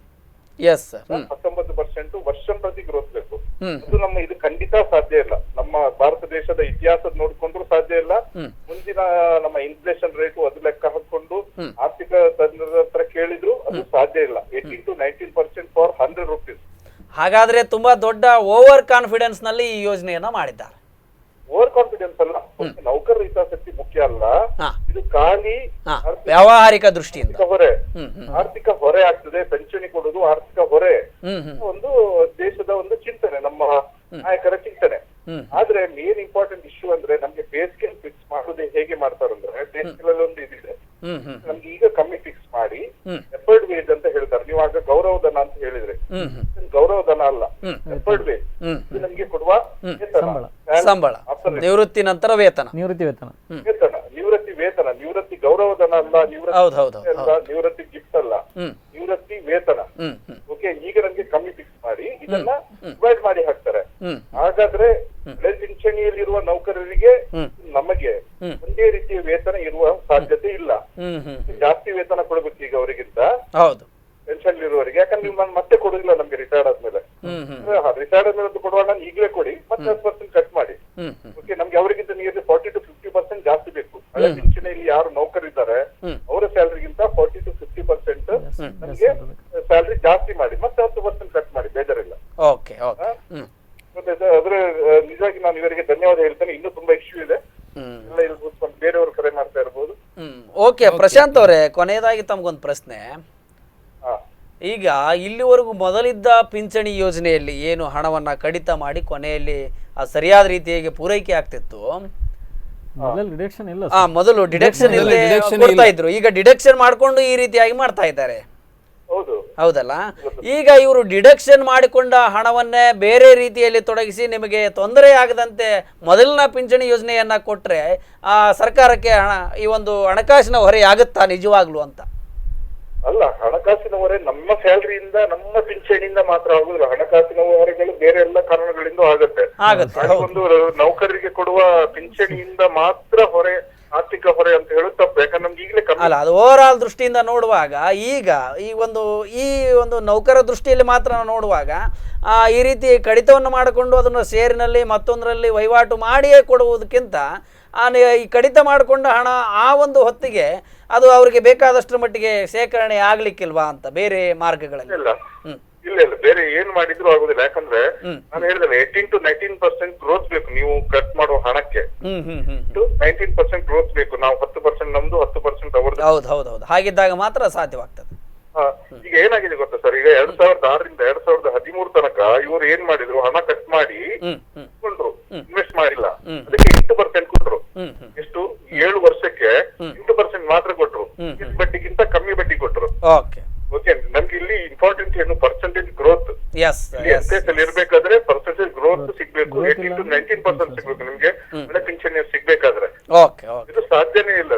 19% ವರ್ಷ ಪ್ರತಿ ಗ್ರೋತ್ ಬೇಕು. ಅದು ನಮ್ಮ ಇದು ಖಂಡಿತ ಸಾಧ್ಯ ಇಲ್ಲ. ನಮ್ಮ ಭಾರತ ದೇಶದ ಇತಿಹಾಸದ ನೋಡ್ಕೊಂಡ್ರು ಸಾಧ್ಯ ಇಲ್ಲ. ಮುಂದಿನ ನಮ್ಮ ಇನ್ಫ್ಲೇಷನ್ ರೇಟು ಅದು ಲೆಕ್ಕ ಹಾಕೊಂಡು ಆರ್ಥಿಕ ತಜ್ಞರ ಹತ್ರ ಕೇಳಿದ್ರು ಅದು ಸಾಧ್ಯ ಇಲ್ಲ. 18-19% ಫಾರ್ 100 ರೂಪೀಸ್. ಹಾಗಾದ್ರೆ ತುಂಬಾ ದೊಡ್ಡ ಓವರ್ ಕಾನ್ಫಿಡೆನ್ಸ್ ನಲ್ಲಿ ಈ ಯೋಜನೆಯನ್ನ ಮಾಡಿದ್ದಾರೆ. ಓವರ್ ಕಾನ್ಫಿಡೆನ್ಸ್ ಅಲ್ಲ, ನೌಕರರ ಹಿತಾಸಕ್ತಿ ಮುಖ್ಯ ಅಲ್ಲ. ಇದು ಖಾಲಿ ವ್ಯಾವಹಾರಿಕ ದೃಷ್ಟಿಯಿಂದ ಆರ್ಥಿಕ ಹೊರೆ ಆಗ್ತದೆ. ಪಿಂಚಣಿ ಕೊಡುದು ಆರ್ಥಿಕ ಹೊರೆ, ಒಂದು ದೇಶದ ಒಂದು ಚಿಂತನೆ, ನಮ್ಮ ನಾಯಕರ ಚಿಂತನೆ. ಆದ್ರೆ ಮೇನ್ ಇಂಪಾರ್ಟೆಂಟ್ ಇಶ್ಯೂ ಅಂದ್ರೆ ನಮ್ಗೆ ಪೇ ಸ್ಕೇಲ್ ಫಿಕ್ಸ್ ಮಾಡೋದೇ ಹೇಗೆ ಮಾಡ್ತಾರಂದ್ರೆ, ಪೇ ಸ್ಕೇಲ್ ಅಲ್ಲಿ ಒಂದು ಇದಿದೆ, ನಮ್ಗೆ ಈಗ ಕಮ್ಮಿ ಫಿಕ್ಸ್ ಮಾಡಿ ಎಫರ್ಡ್ ವೇಜ್ ಅಂತ ಹೇಳ್ತಾರೆ. ನೀವು ಆಗ ಗೌರವಧನ ಅಂತ ಹೇಳಿದ್ರೆ ಗೌರವಧನ ಅಲ್ಲ, ಎಫರ್ಟ್ ಬೇಸ್. ಇದು ನಮ್ಗೆ ಕೊಡುವ ಸಂಬಳ, ನಿವೃತ್ತಿ ನಂತರ ವೇತನ. ನಿವೃತ್ತಿ ವೇತನ, ನಿವೃತ್ತಿ ವೇತನ, ನಿವೃತ್ತಿ ಗೌರವಧನ ಅಲ್ಲ, ನಿವೃತ್ತಿ ಗಿಫ್ಟ್ ಅಲ್ಲ, ನಿವೃತ್ತಿ ವೇತನ. ಓಕೆ, ಈಗ ನಮ್ಗೆ ಕಮ್ಮಿ ಫಿಕ್ಸ್ ಮಾಡಿ ಇದನ್ನ ಡಿವೈಡ್ ಮಾಡಿ ಹಾಕ್ತಾರೆ. ಹಾಗಾದ್ರೆ ಹಳೆ ಪಿಂಚಣಿಯಲ್ಲಿರುವ ನೌಕರರಿಗೆ ನಮಗೆ ಒಂದೇ ರೀತಿಯ ವೇತನ ಇರುವ ಸಾಧ್ಯತೆ ಇಲ್ಲ. ಜಾಸ್ತಿ ವೇತನ ಕೊಡಬೇಕು ಈಗ ಅವರಿಗಿಂತ ಪೆನ್ಷನ್ ಇರುವವರಿಗೆ. ಯಾಕಂದ್ರೆ ನೀವು ನಾನು ಮತ್ತೆ ಕೊಡುದಿಲ್ಲ ನಮ್ಗೆ ರಿಟೈರ್ಡ್ ಆದ್ಮೇಲೆ. ರಿಟೈರ್ಡ್ ಆದ್ಮೇಲೆ ಕೊಡುವಾಗ ಈಗಲೇ ಕೊಡಿ, ಮತ್ತೆ 10% ಕಟ್ ಮಾಡಿ. ಓಕೆ, ನಮ್ಗೆ ಅವರಿಗಿಂತ ನಿಯರ್ಲಿ 40 to 50% ಜಾಸ್ತಿ ಬೇಕು. ಹಳೆ ಪಿಂಚಣಿಯಲ್ಲಿ ಯಾರು ನೌಕರಿದ್ದಾರೆ ಅವರ ಸ್ಯಾಲರಿಗಿಂತ 40 to 50% ನಮ್ಗೆ ಸ್ಯಾಲರಿ ಜಾಸ್ತಿ ಮಾಡಿ, ಮತ್ತೆ 10% ಕಟ್ ಮಾಡಿ, ಬೇಜಾರಿಲ್ಲ. ಅದ್ರ ನಿಜವಾಗಿ ನಾನು ಇವರಿಗೆ ಧನ್ಯವಾದ ಹೇಳ್ತೇನೆ. ಇನ್ನೂ ತುಂಬಾ ಇಶ್ಯೂ ಇದೆ, ಎಲ್ಲ ಇಲ್ಲಿ ಕೂತ್ಕೊಂಡು ಬೇರೆಯವರು ಕರೆ ಮಾಡ್ತಾ ಇರ್ಬೋದು. ಓಕೆ ಪ್ರಶಾಂತ್ ಅವರೇ, ಕೊನೆಯದಾಗಿ ತಮಗೊಂದು ಪ್ರಶ್ನೆ. ಈಗ ಇಲ್ಲಿವರೆಗೂ ಮೊದಲಿದ್ದ ಪಿಂಚಣಿ ಯೋಜನೆಯಲ್ಲಿ ಏನು ಹಣವನ್ನ ಕಡಿತ ಮಾಡಿ ಕೊನೆಯಲ್ಲಿ ಸರಿಯಾದ ರೀತಿಯಾಗಿ ಪೂರೈಕೆ ಆಗ್ತಿತ್ತು, ಮೊದಲು ಡಿಡಕ್ಷನ್ ಕೊಡ್ತಾ ಇದ್ರು, ಈಗ ಡಿಡಕ್ಷನ್ ಮಾಡ್ಕೊಂಡು ಈ ರೀತಿಯಾಗಿ ಮಾಡ್ತಾ ಇದ್ದಾರೆ. ಹೌದಲ್ಲ, ಈಗ ಇವರು ಡಿಡಕ್ಷನ್ ಮಾಡಿಕೊಂಡ ಹಣವನ್ನೇ ಬೇರೆ ರೀತಿಯಲ್ಲಿ ತೊಡಗಿಸಿ ನಿಮಗೆ ತೊಂದರೆ ಆಗದಂತೆ ಮೊದಲಿನ ಪಿಂಚಣಿ ಯೋಜನೆಯನ್ನ ಕೊಟ್ರೆ ಸರ್ಕಾರಕ್ಕೆ ಈ ಒಂದು ಹಣಕಾಸಿನ ಹೊರೆ ಆಗುತ್ತಾ ನಿಜವಾಗ್ಲು ಅಂತ? ಅಲ್ಲ, ಹಣಕಾಸಿನ ಹೊರೆ ನಮ್ಮ ಸ್ಯಾಲರಿಯಿಂದ, ನಮ್ಮ ಪಿಂಚಣಿಯಿಂದ ಮಾತ್ರ ಆಗುದಿಲ್ಲ. ಹಣಕಾಸಿನ ಹೊರೆಗಳು ಬೇರೆ ಎಲ್ಲ ಕಾರಣಗಳಿಂದ ಆಗುತ್ತೆ. ಒಂದು ನೌಕರರಿಗೆ ಕೊಡುವ ಪಿಂಚಣಿಯಿಂದ ಮಾತ್ರ ಹೊರೆ, ಆರ್ಥಿಕ ಹೊರೆ ಅಂತ ಹೇಳೋದು ತಪ್ಪು. ಯಾಕಂದ್ರೆ ನಮ್ಗೆ ಈಗಲೇ ಅಲ್ಲ, ಅದು ಓವರ್ ಆಲ್ ದೃಷ್ಟಿಯಿಂದ ನೋಡುವಾಗ, ಈಗ ಈ ಒಂದು ನೌಕರ ದೃಷ್ಟಿಯಲ್ಲಿ ಮಾತ್ರ ನೋಡುವಾಗ ಈ ರೀತಿ ಕಡಿತವನ್ನು ಮಾಡಿಕೊಂಡು ಅದನ್ನು ಷೇರಿನಲ್ಲಿ ಮತ್ತೊಂದರಲ್ಲಿ ವಹಿವಾಟು ಮಾಡಿಯೇ ಕೊಡುವುದಕ್ಕಿಂತ ಈ ಕಡಿತ ಮಾಡಿಕೊಂಡ ಹಣ ಆ ಒಂದು ಹೊತ್ತಿಗೆ ಅದು ಅವರಿಗೆ ಬೇಕಾದಷ್ಟರ ಮಟ್ಟಿಗೆ ಶೇಖರಣೆ ಆಗ್ಲಿಕ್ಕಿಲ್ವಾ ಅಂತ ಬೇರೆ ಮಾರ್ಗಗಳಲ್ಲಿ? ಇಲ್ಲ, ಬೇರೆ ಏನ್ ಮಾಡಿದ್ರು ಆಗುದಿಲ್ಲ. ಯಾಕಂದ್ರೆ ನಾನು ಹೇಳಿದ್ರೆ 18 to 19% ಗ್ರೋತ್ ಬೇಕು ನೀವು ಕಟ್ ಮಾಡುವ ಹಣಕ್ಕೆ. 19% ಗ್ರೋತ್ ಬೇಕು. ನಾವು 10% ನಮ್ದು, 10% ಅವ್ರದ್ದು. ಹೌದು, ಹಾಗಿದ್ದಾಗ ಮಾತ್ರ ಸಾಧ್ಯವಾಗ್ತದೆ. ಈಗ ಏನಾಗಿದೆ ಗೊತ್ತಾ ಸರ್, ಈಗ 2006ರಿಂದ 2013 ತನಕ ಇವರು ಏನ್ ಮಾಡಿದ್ರು, ಹಣ ಕಟ್ ಮಾಡಿ ಕೊಂಡ್ರು, ಇನ್ವೆಸ್ಟ್ ಮಾಡಿಲ್ಲ. ಅದಕ್ಕೆ 8% ಕೊಟ್ರು. ಎಷ್ಟು 7 ವರ್ಷಕ್ಕೆ 8% ಮಾತ್ರ ಕೊಟ್ರು. ಬಡ್ಡಿಗಿಂತ ಕಮ್ಮಿ ಬಡ್ಡಿ ಕೊಟ್ರು. ಓಕೆ, ನಮ್ಗೆ ಇಲ್ಲಿ ಇಂಪಾರ್ಟೆಂಟ್ ಏನು, ಪರ್ಸೆಂಟೇಜ್ ಗ್ರೋತ್. ಇರ್ಬೇಕಾದ್ರೆ ಪರ್ಸೆಂಟೇಜ್ ಗ್ರೋತ್ ಸಿಗ್ಬೇಕು. 18 to 19% ಸಿಗ್ಬೇಕು ನಿಮ್ಗೆ ಹಳೆ ಪಿಂಚಣಿ ಸಿಗ್ಬೇಕಾದ್ರೆ. ಇದು ಸಾಧ್ಯನೇ ಇಲ್ಲ.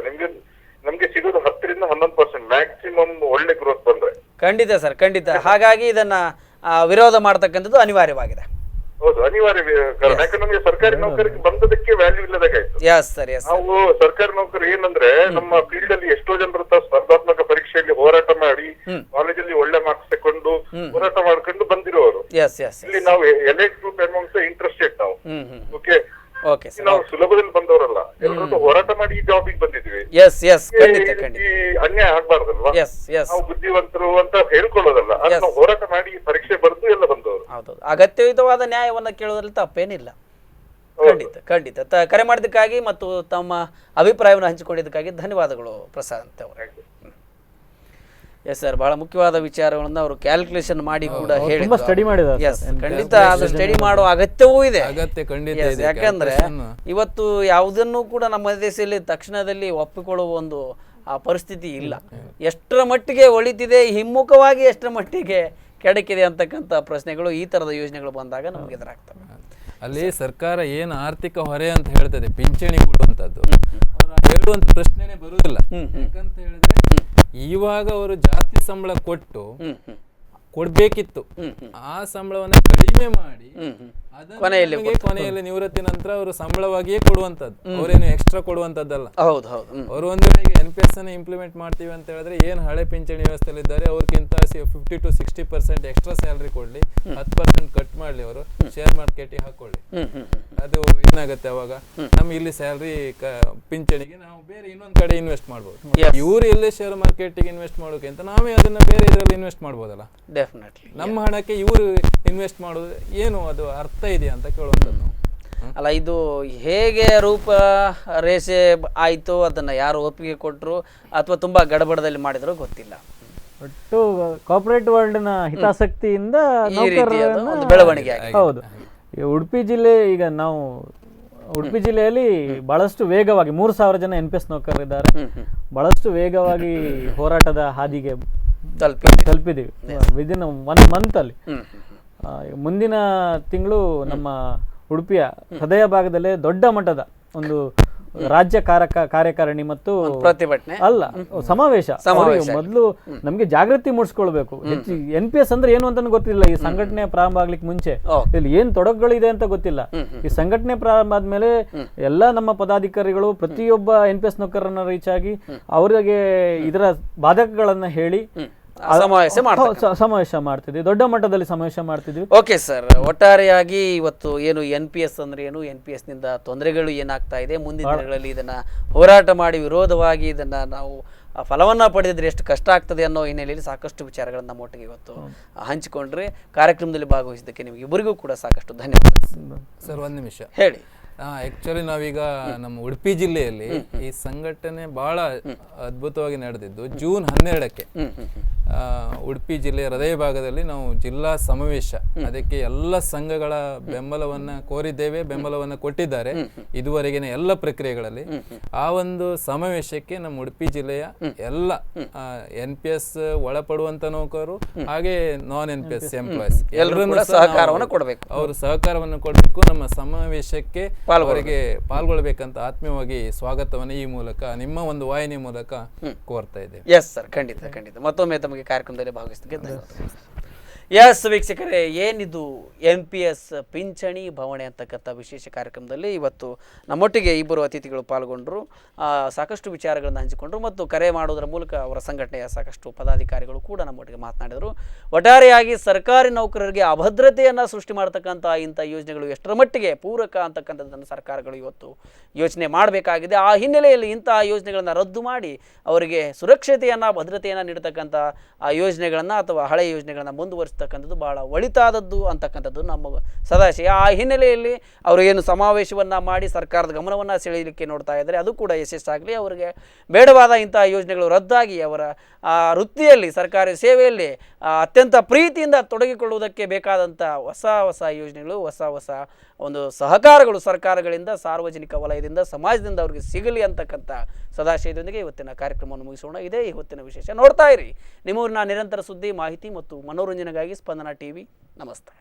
ನಮ್ಗೆ ಸಿಗೋದು 10 ರಿಂದ 11% ಮ್ಯಾಕ್ಸಿಮಮ್ ಒಳ್ಳೆ ಗ್ರೋತ್ ಬಂದ್ರೆ. ಖಂಡಿತ ಸರ್, ಖಂಡಿತ. ಹಾಗಾಗಿ ಇದನ್ನ ವಿರೋಧ ಮಾಡತಕ್ಕಂಥದ್ದು ಅನಿವಾರ್ಯವಾಗಿದೆ. ಹೌದು, ಅನಿವಾರ್ಯ. ಯಾಕಂದ್ರೆ ನಮ್ಗೆ ಸರ್ಕಾರಿ ನೌಕರಿಗೆ ಬಂದದಕ್ಕೆ ವ್ಯಾಲ್ಯೂ ಇಲ್ಲದಾಗಾಯ್ತು. ನಾವು ಸರ್ಕಾರಿ ನೌಕರು ಏನಂದ್ರೆ ನಮ್ಮ ಫೀಲ್ಡ್ ಅಲ್ಲಿ ಎಷ್ಟೋ ಜನರು ಸ್ಪರ್ಧಾತ್ಮಕ ಪರೀಕ್ಷೆಯಲ್ಲಿ ಹೋರಾಟ ಮಾಡಿ ಕಾಲೇಜಲ್ಲಿ ಒಳ್ಳೆ ಮಾರ್ಕ್ಸ್ ತಕೊಂಡು ಹೋರಾಟ ಮಾಡ್ಕೊಂಡು ಬಂದಿರೋರು. ಇಲ್ಲಿ ನಾವು ಎಲೈಟ್ ಗ್ರೂಪ್ ಅಮೌಂಟ್ ಇಂಟ್ರೆಸ್ಟೆಡ್ ನಾವು. ಓಕೆ, ನಾವು ಸುಲಭದಲ್ಲಿ ಬಂದವರಲ್ಲ, ಎಲ್ಲರೂ ಹೋರಾಟ ಮಾಡಿ ಈ ಜಾಬಿಗೆ ಬಂದಿದ್ವಿ. ಅನ್ಯಾಯ ಆಗ್ಬಾರ್ದಲ್ವಾ? ನಾವು ಬುದ್ಧಿವಂತರು ಅಂತ ಹೇಳ್ಕೊಳ್ಳೋದಲ್ಲ, ನಾವು ಹೋರಾಟ ಮಾಡಿ ಪರೀಕ್ಷೆ ಬರೆದು ಎಲ್ಲ ಬಂದವರು. ಅಗತ್ಯಯುತವಾದ ನ್ಯಾಯವನ್ನ ಕೇಳೋದ್ರಲ್ಲಿ ತಪ್ಪೇನಿಲ್ಲ. ಖಂಡಿತ. ಕರೆ ಮಾಡಿದ್ದಕ್ಕಾಗಿ ಮತ್ತು ತಮ್ಮ ಅಭಿಪ್ರಾಯವನ್ನು ಹಂಚಿಕೊಂಡಿದ್ದಕ್ಕಾಗಿ ಧನ್ಯವಾದಗಳು ಪ್ರಶಾಂತ್ ಅವರೇ. ಎಸ್ ಸರ್, ಬಹಳ ಮುಖ್ಯವಾದ ವಿಚಾರಗಳನ್ನು ಅವರು ಕ್ಯಾಲ್ಕುಲೇಷನ್ ಮಾಡಿ ಕೂಡ ಹೇಳಿದ್ರು. ಸ್ಟಡಿ ಮಾಡಿದ್ದಾರೆ. ಖಂಡಿತ ಅದು ಸ್ಟಡಿ ಮಾಡೋ ಅಗತ್ಯವೂ ಇದೆ. ಯಾಕಂದ್ರೆ ಇವತ್ತು ಯಾವುದನ್ನು ಕೂಡ ನಮ್ಮ ದೇಶದಲ್ಲಿ ತಕ್ಷಣದಲ್ಲಿ ಒಪ್ಪಿಕೊಳ್ಳುವ ಒಂದು ಪರಿಸ್ಥಿತಿ ಇಲ್ಲ. ಎಷ್ಟರ ಮಟ್ಟಿಗೆ ಒಳಿತಿದೆ, ಹಿಮ್ಮುಖವಾಗಿ ಎಷ್ಟರ ಮಟ್ಟಿಗೆ ಕೆಡಕಿದೆ ಅಂತಕ್ಕಂಥ ಪ್ರಶ್ನೆಗಳು ಈ ತರದ ಯೋಜನೆಗಳು ಬಂದಾಗ ನಮ್ಗೆ ಎದುರಾಗ್ತವೆ. ಅಲ್ಲಿ ಸರ್ಕಾರ ಏನು ಆರ್ಥಿಕ ಹೊರೆ ಅಂತ ಹೇಳ್ತದೆ ಪಿಂಚಣಿ ಕೊಡುವಂತದ್ದು, ಅವರು ಹೇಳುವಂತ ಪ್ರಶ್ನೆನೇ ಬರುವುದಿಲ್ಲ. ಯಾಕಂತ ಹೇಳಿದ್ರೆ ಇವಾಗ ಅವರು ಜಾಸ್ತಿ ಸಂಬಳ ಕೊಡ್ಬೇಕಿತ್ತು, ಆ ಸಂಬಳವನ್ನ ಕಡಿಮೆ ಮಾಡಿ ಕೊನೆಯಲ್ಲಿ ನಿವೃತ್ತಿ ನಂತರ ಅವರು ಸಂಬಳವಾಗಿಯೇ ಕೊಡುವಂತದ್ದು, ಅವರೇನು ಎಕ್ಸ್ಟ್ರಾ ಕೊಡುವಂತದ್ದಲ್ಲ. ಅವರು ಒಂದು ವೇಳೆ NPS ಅನ್ನು ಇಂಪ್ಲಿಮೆಂಟ್ ಮಾಡ್ತೀವಿ ಅಂತ ಹೇಳಿದ್ರೆ ಏನು ಹಳೆ ಪಿಂಚಣಿ ವ್ಯವಸ್ಥೆಯಲ್ಲಿ ಇದ್ದಾರೆ ಅವ್ರಿಗಿಂತ 50 to 60% ಎಕ್ಸ್ಟ್ರಾ ಸ್ಯಾಲರಿ ಕೊಡ್ಲಿ, 10% ಕಟ್ ಮಾಡ್ಲಿ, ಅವರು ಶೇರ್ ಮಾರ್ಕೆಟಿಗೆ ಹಾಕೊಳ್ಳಿ. ಅದು ಏನಾಗುತ್ತೆ ಅವಾಗ ನಮ್ಗೆ ಇಲ್ಲಿ ಸ್ಯಾಲರಿ ಪಿಂಚಣಿಗೆ ನಾವು ಬೇರೆ ಇನ್ನೊಂದ್ ಕಡೆ ಇನ್ವೆಸ್ಟ್ ಮಾಡ್ಬೋದು. ಇವ್ರು ಇಲ್ಲೇ ಶೇರ್ ಮಾರ್ಕೆಟಿಗೆ ಇನ್ವೆಸ್ಟ್ ಮಾಡೋಕ್ಕಿಂತ ನಾವೇ ಅದನ್ನ ಬೇರೆ ಇದರಲ್ಲಿ ಇನ್ವೆಸ್ಟ್ ಮಾಡ್ಬೋದಲ್ಲ. ನಮ್ಮ ಹಣಕ್ಕೆ ಇವರು ಇನ್ವೆಸ್ಟ್ ಮಾಡೋದು ಏನು ಅದು ಅರ್ಥ ಇದೆಯಾ ಅಂತ ಕೇಳುವಂಥದ್ದು. ಅಲ್ಲ, ಇದು ಹೇಗೆ ರೂಪ ರೇಷೆ ಆಯಿತು, ಅದನ್ನು ಯಾರು ಒಪ್ಪಿಗೆ ಕೊಟ್ಟರು ಅಥವಾ ತುಂಬ ಗಡಬಡದಲ್ಲಿ ಮಾಡಿದ್ರು ಗೊತ್ತಿಲ್ಲ. ಒಟ್ಟು ಕಾರ್ಪೊರೇಟ್ ವರ್ಲ್ಡ್ನ ಹಿತಾಸಕ್ತಿಯಿಂದ ಬೆಳವಣಿಗೆ. ಹೌದು, ಉಡುಪಿ ಜಿಲ್ಲೆ, ಈಗ ನಾವು ಉಡುಪಿ ಜಿಲ್ಲೆಯಲ್ಲಿ ಬಹಳಷ್ಟು ವೇಗವಾಗಿ 3000 ಜನ NPS ನೌಕರರಿದ್ದಾರೆ. ಬಹಳಷ್ಟು ವೇಗವಾಗಿ ಹೋರಾಟದ ಹಾದಿಗೆ ತಲುಪಿದ್ದೀವಿ ವಿದಿನ್ 1 ಮಂತಲ್ಲಿ. ಮುಂದಿನ ತಿಂಗಳು ನಮ್ಮ ಉಡುಪಿಯ ಹೃದಯ ಭಾಗದಲ್ಲೇ ದೊಡ್ಡ ಮಟ್ಟದ ಒಂದು ರಾಜ್ಯ ಕಾರ್ಯಕಾರಿಣಿ ಮತ್ತು ಪ್ರತಿಭಟನೆ ಅಲ್ಲ ಸಮಾವೇಶ. ಮೊದಲು ನಮ್ಗೆ ಜಾಗೃತಿ ಮೂಡಿಸ್ಕೊಳ್ಬೇಕು. NPS ಅಂದ್ರೆ ಏನು ಅಂತ ಗೊತ್ತಿಲ್ಲ. ಈ ಸಂಘಟನೆ ಪ್ರಾರಂಭ ಆಗ್ಲಿಕ್ಕೆ ಮುಂಚೆ ಇಲ್ಲಿ ಏನ್ ತೊಡಕುಗಳಿದೆ ಅಂತ ಗೊತ್ತಿಲ್ಲ. ಈ ಸಂಘಟನೆ ಪ್ರಾರಂಭ ಆದ್ಮೇಲೆ ಎಲ್ಲಾ ನಮ್ಮ ಪದಾಧಿಕಾರಿಗಳು ಪ್ರತಿಯೊಬ್ಬ NPS ನೌಕರರನ್ನ ರೀಚ್ ಆಗಿ ಅವರಿಗೆ ಇದರ ಬಾಧಕಗಳನ್ನ ಹೇಳಿ ಸಮಾವೇಶ ಮಾಡ್ತಿದ್ವಿ. ದೊಡ್ಡ ಮಟ್ಟದಲ್ಲಿ ಸಮಾವೇಶ ಮಾಡ್ತಿದ್ವಿ. ಓಕೆ ಸರ್, ಒಟ್ಟಾರೆಯಾಗಿ ಇವತ್ತು ಏನು NPS ಅಂದ್ರೆ ಏನು, NPS ನಿಂದ ತೊಂದರೆಗಳು ಏನಾಗ್ತಾ ಇದೆ, ಮುಂದಿನ ದಿನಗಳಲ್ಲಿ ಇದನ್ನ ಹೋರಾಟ ಮಾಡಿ ವಿರೋಧವಾಗಿ ಇದನ್ನ ನಾವು ಫಲವನ್ನ ಪಡೆದಿದ್ರೆ ಎಷ್ಟು ಕಷ್ಟ ಆಗ್ತದೆ ಅನ್ನೋ ಹಿನ್ನೆಲೆಯಲ್ಲಿ ಸಾಕಷ್ಟು ವಿಚಾರಗಳನ್ನ ನಮ್ಮೊಟ್ಟಿಗೆ ಇವತ್ತು ಹಂಚಿಕೊಂಡ್ರೆ. ಕಾರ್ಯಕ್ರಮದಲ್ಲಿ ಭಾಗವಹಿಸಿದ್ದಕ್ಕೆ ನಿಮಗೆ ಇಬ್ಬರಿಗೂ ಕೂಡ ಸಾಕಷ್ಟು ಧನ್ಯವಾದ ಸರ್. 1 ನಿಮಿಷ ಹೇಳಿ. ಆಕ್ಚುಲಿ ನಾವೀಗ ನಮ್ಮ ಉಡುಪಿ ಜಿಲ್ಲೆಯಲ್ಲಿ ಈ ಸಂಘಟನೆ ಬಹಳ ಅದ್ಭುತವಾಗಿ ನಡೆದಿದ್ದು ಜೂನ್ 12ಕ್ಕೆ ಉಡುಪಿ ಜಿಲ್ಲೆಯ ಹೃದಯ ಭಾಗದಲ್ಲಿ ನಾವು ಜಿಲ್ಲಾ ಸಮಾವೇಶ, ಅದಕ್ಕೆ ಎಲ್ಲ ಸಂಘಗಳ ಬೆಂಬಲವನ್ನ ಕೋರಿದ್ದೇವೆ, ಬೆಂಬಲವನ್ನ ಕೊಟ್ಟಿದ್ದಾರೆ ಇದುವರೆಗಿನ ಎಲ್ಲ ಪ್ರಕ್ರಿಯೆಗಳಲ್ಲಿ. ಆ ಒಂದು ಸಮಾವೇಶಕ್ಕೆ ನಮ್ಮ ಉಡುಪಿ ಜಿಲ್ಲೆಯ ಎಲ್ಲ NPS ಒಳಪಡುವಂತ ನೌಕರರು ಹಾಗೆ ನಾನ್ NPS ಎಂಪ್ಲಾಯ್ಸ್ ಎಲ್ಲರನ್ನು ಸಹಕಾರವನ್ನು ಕೊಡಬೇಕು, ಅವರು ಸಹಕಾರವನ್ನು ಕೊಡಬೇಕು. ನಮ್ಮ ಸಮಾವೇಶಕ್ಕೆ ಅವರಿಗೆ ಪಾಲ್ಗೊಳ್ಳಬೇಕಂತ ಆತ್ಮೀಯವಾಗಿ ಸ್ವಾಗತವನ್ನು ಈ ಮೂಲಕ ನಿಮ್ಮ ಒಂದು ವಾಹಿನಿ ಮೂಲಕ ಕೋರ್ತಾ ಇದ್ದೇವೆ. ಎಸ್ ಸರ್, ಖಂಡಿತ ಖಂಡಿತ. ಮತ್ತೊಮ್ಮೆ ತಮಗೆ ಕಾರ್ಯಕ್ರಮದಲ್ಲಿ ಭಾಗವಹಿಸಿದ್ದಕ್ಕೆ ಧನ್ಯವಾದ. ಎಸ್ ವೀಕ್ಷಕರೇ, ಏನಿದು NPS ಪಿಂಚಣಿ ಭವಣೆ ಅಂತಕ್ಕಂಥ ವಿಶೇಷ ಕಾರ್ಯಕ್ರಮದಲ್ಲಿ ಇವತ್ತು ನಮ್ಮೊಟ್ಟಿಗೆ ಇಬ್ಬರು ಅತಿಥಿಗಳು ಪಾಲ್ಗೊಂಡರು. ಸಾಕಷ್ಟು ವಿಚಾರಗಳನ್ನು ಹಂಚಿಕೊಂಡರು ಮತ್ತು ಕರೆ ಮಾಡೋದರ ಮೂಲಕ ಅವರ ಸಂಘಟನೆಯ ಸಾಕಷ್ಟು ಪದಾಧಿಕಾರಿಗಳು ಕೂಡ ನಮ್ಮೊಟ್ಟಿಗೆ ಮಾತನಾಡಿದರು. ಒಟ್ಟಾರೆಯಾಗಿ ಸರ್ಕಾರಿ ನೌಕರರಿಗೆ ಅಭದ್ರತೆಯನ್ನು ಸೃಷ್ಟಿ ಮಾಡತಕ್ಕಂಥ ಇಂಥ ಯೋಜನೆಗಳು ಎಷ್ಟರ ಮಟ್ಟಿಗೆ ಪೂರಕ ಅಂತಕ್ಕಂಥದ್ದನ್ನು ಸರ್ಕಾರಗಳು ಇವತ್ತು ಯೋಚನೆ ಮಾಡಬೇಕಾಗಿದೆ. ಆ ಹಿನ್ನೆಲೆಯಲ್ಲಿ ಇಂತಹ ಯೋಜನೆಗಳನ್ನು ರದ್ದು ಮಾಡಿ ಅವರಿಗೆ ಸುರಕ್ಷತೆಯನ್ನು, ಭದ್ರತೆಯನ್ನು ನೀಡತಕ್ಕಂಥ ಆ ಯೋಜನೆಗಳನ್ನು ಅಥವಾ ಹಳೆಯ ಯೋಜನೆಗಳನ್ನು ಮುಂದುವರಿಸ್ತಕ್ಕಂಥದ್ದು ಬಹಳ ಒಳಿತಾದದ್ದು ಅಂತಕ್ಕಂಥದ್ದು ನಮ್ಮ ಸದಾಶಯ. ಆ ಹಿನ್ನೆಲೆಯಲ್ಲಿ ಅವರು ಏನು ಸಮಾವೇಶವನ್ನು ಮಾಡಿ ಸರ್ಕಾರದ ಗಮನವನ್ನು ಸೆಳೆಯಲಿಕ್ಕೆ ನೋಡ್ತಾ ಇದ್ದಾರೆ, ಅದು ಕೂಡ ಯಶಸ್ಸಾಗಲಿ. ಅವರಿಗೆ ಬೇಡವಾದ ಇಂತಹ ಯೋಜನೆಗಳು ರದ್ದಾಗಿ ಅವರ ವೃತ್ತಿಯಲ್ಲಿ, ಸರ್ಕಾರಿ ಸೇವೆಯಲ್ಲಿ ಅತ್ಯಂತ ಪ್ರೀತಿಯಿಂದ ತೊಡಗಿಕೊಳ್ಳುವುದಕ್ಕೆ ಬೇಕಾದಂಥ ಹೊಸ ಯೋಜನೆಗಳು, ಹೊಸ ಒಂದು ಸಹಕಾರಗಳು ಸರ್ಕಾರಗಳಿಂದ, ಸಾರ್ವಜನಿಕ ವಲಯದಿಂದ, ಸಮಾಜದಿಂದ ಅವರಿಗೆ ಸಿಗಲಿ ಅಂತಕ್ಕಂಥ ಸದಾಶಯದೊಂದಿಗೆ ಇವತ್ತಿನ ಕಾರ್ಯಕ್ರಮವನ್ನು ಮುಗಿಸೋಣ. ಇದೇ ಇವತ್ತಿನ ವಿಶೇಷ. ನೋಡ್ತಾ ಇರಿ ನಿಮ್ಮೂರಿನ ನಿರಂತರ ಸುದ್ದಿ, ಮಾಹಿತಿ ಮತ್ತು ಮನೋರಂಜನೆಗಾಗಿ ಸ್ಪಂದನ TV. ನಮಸ್ತೆ.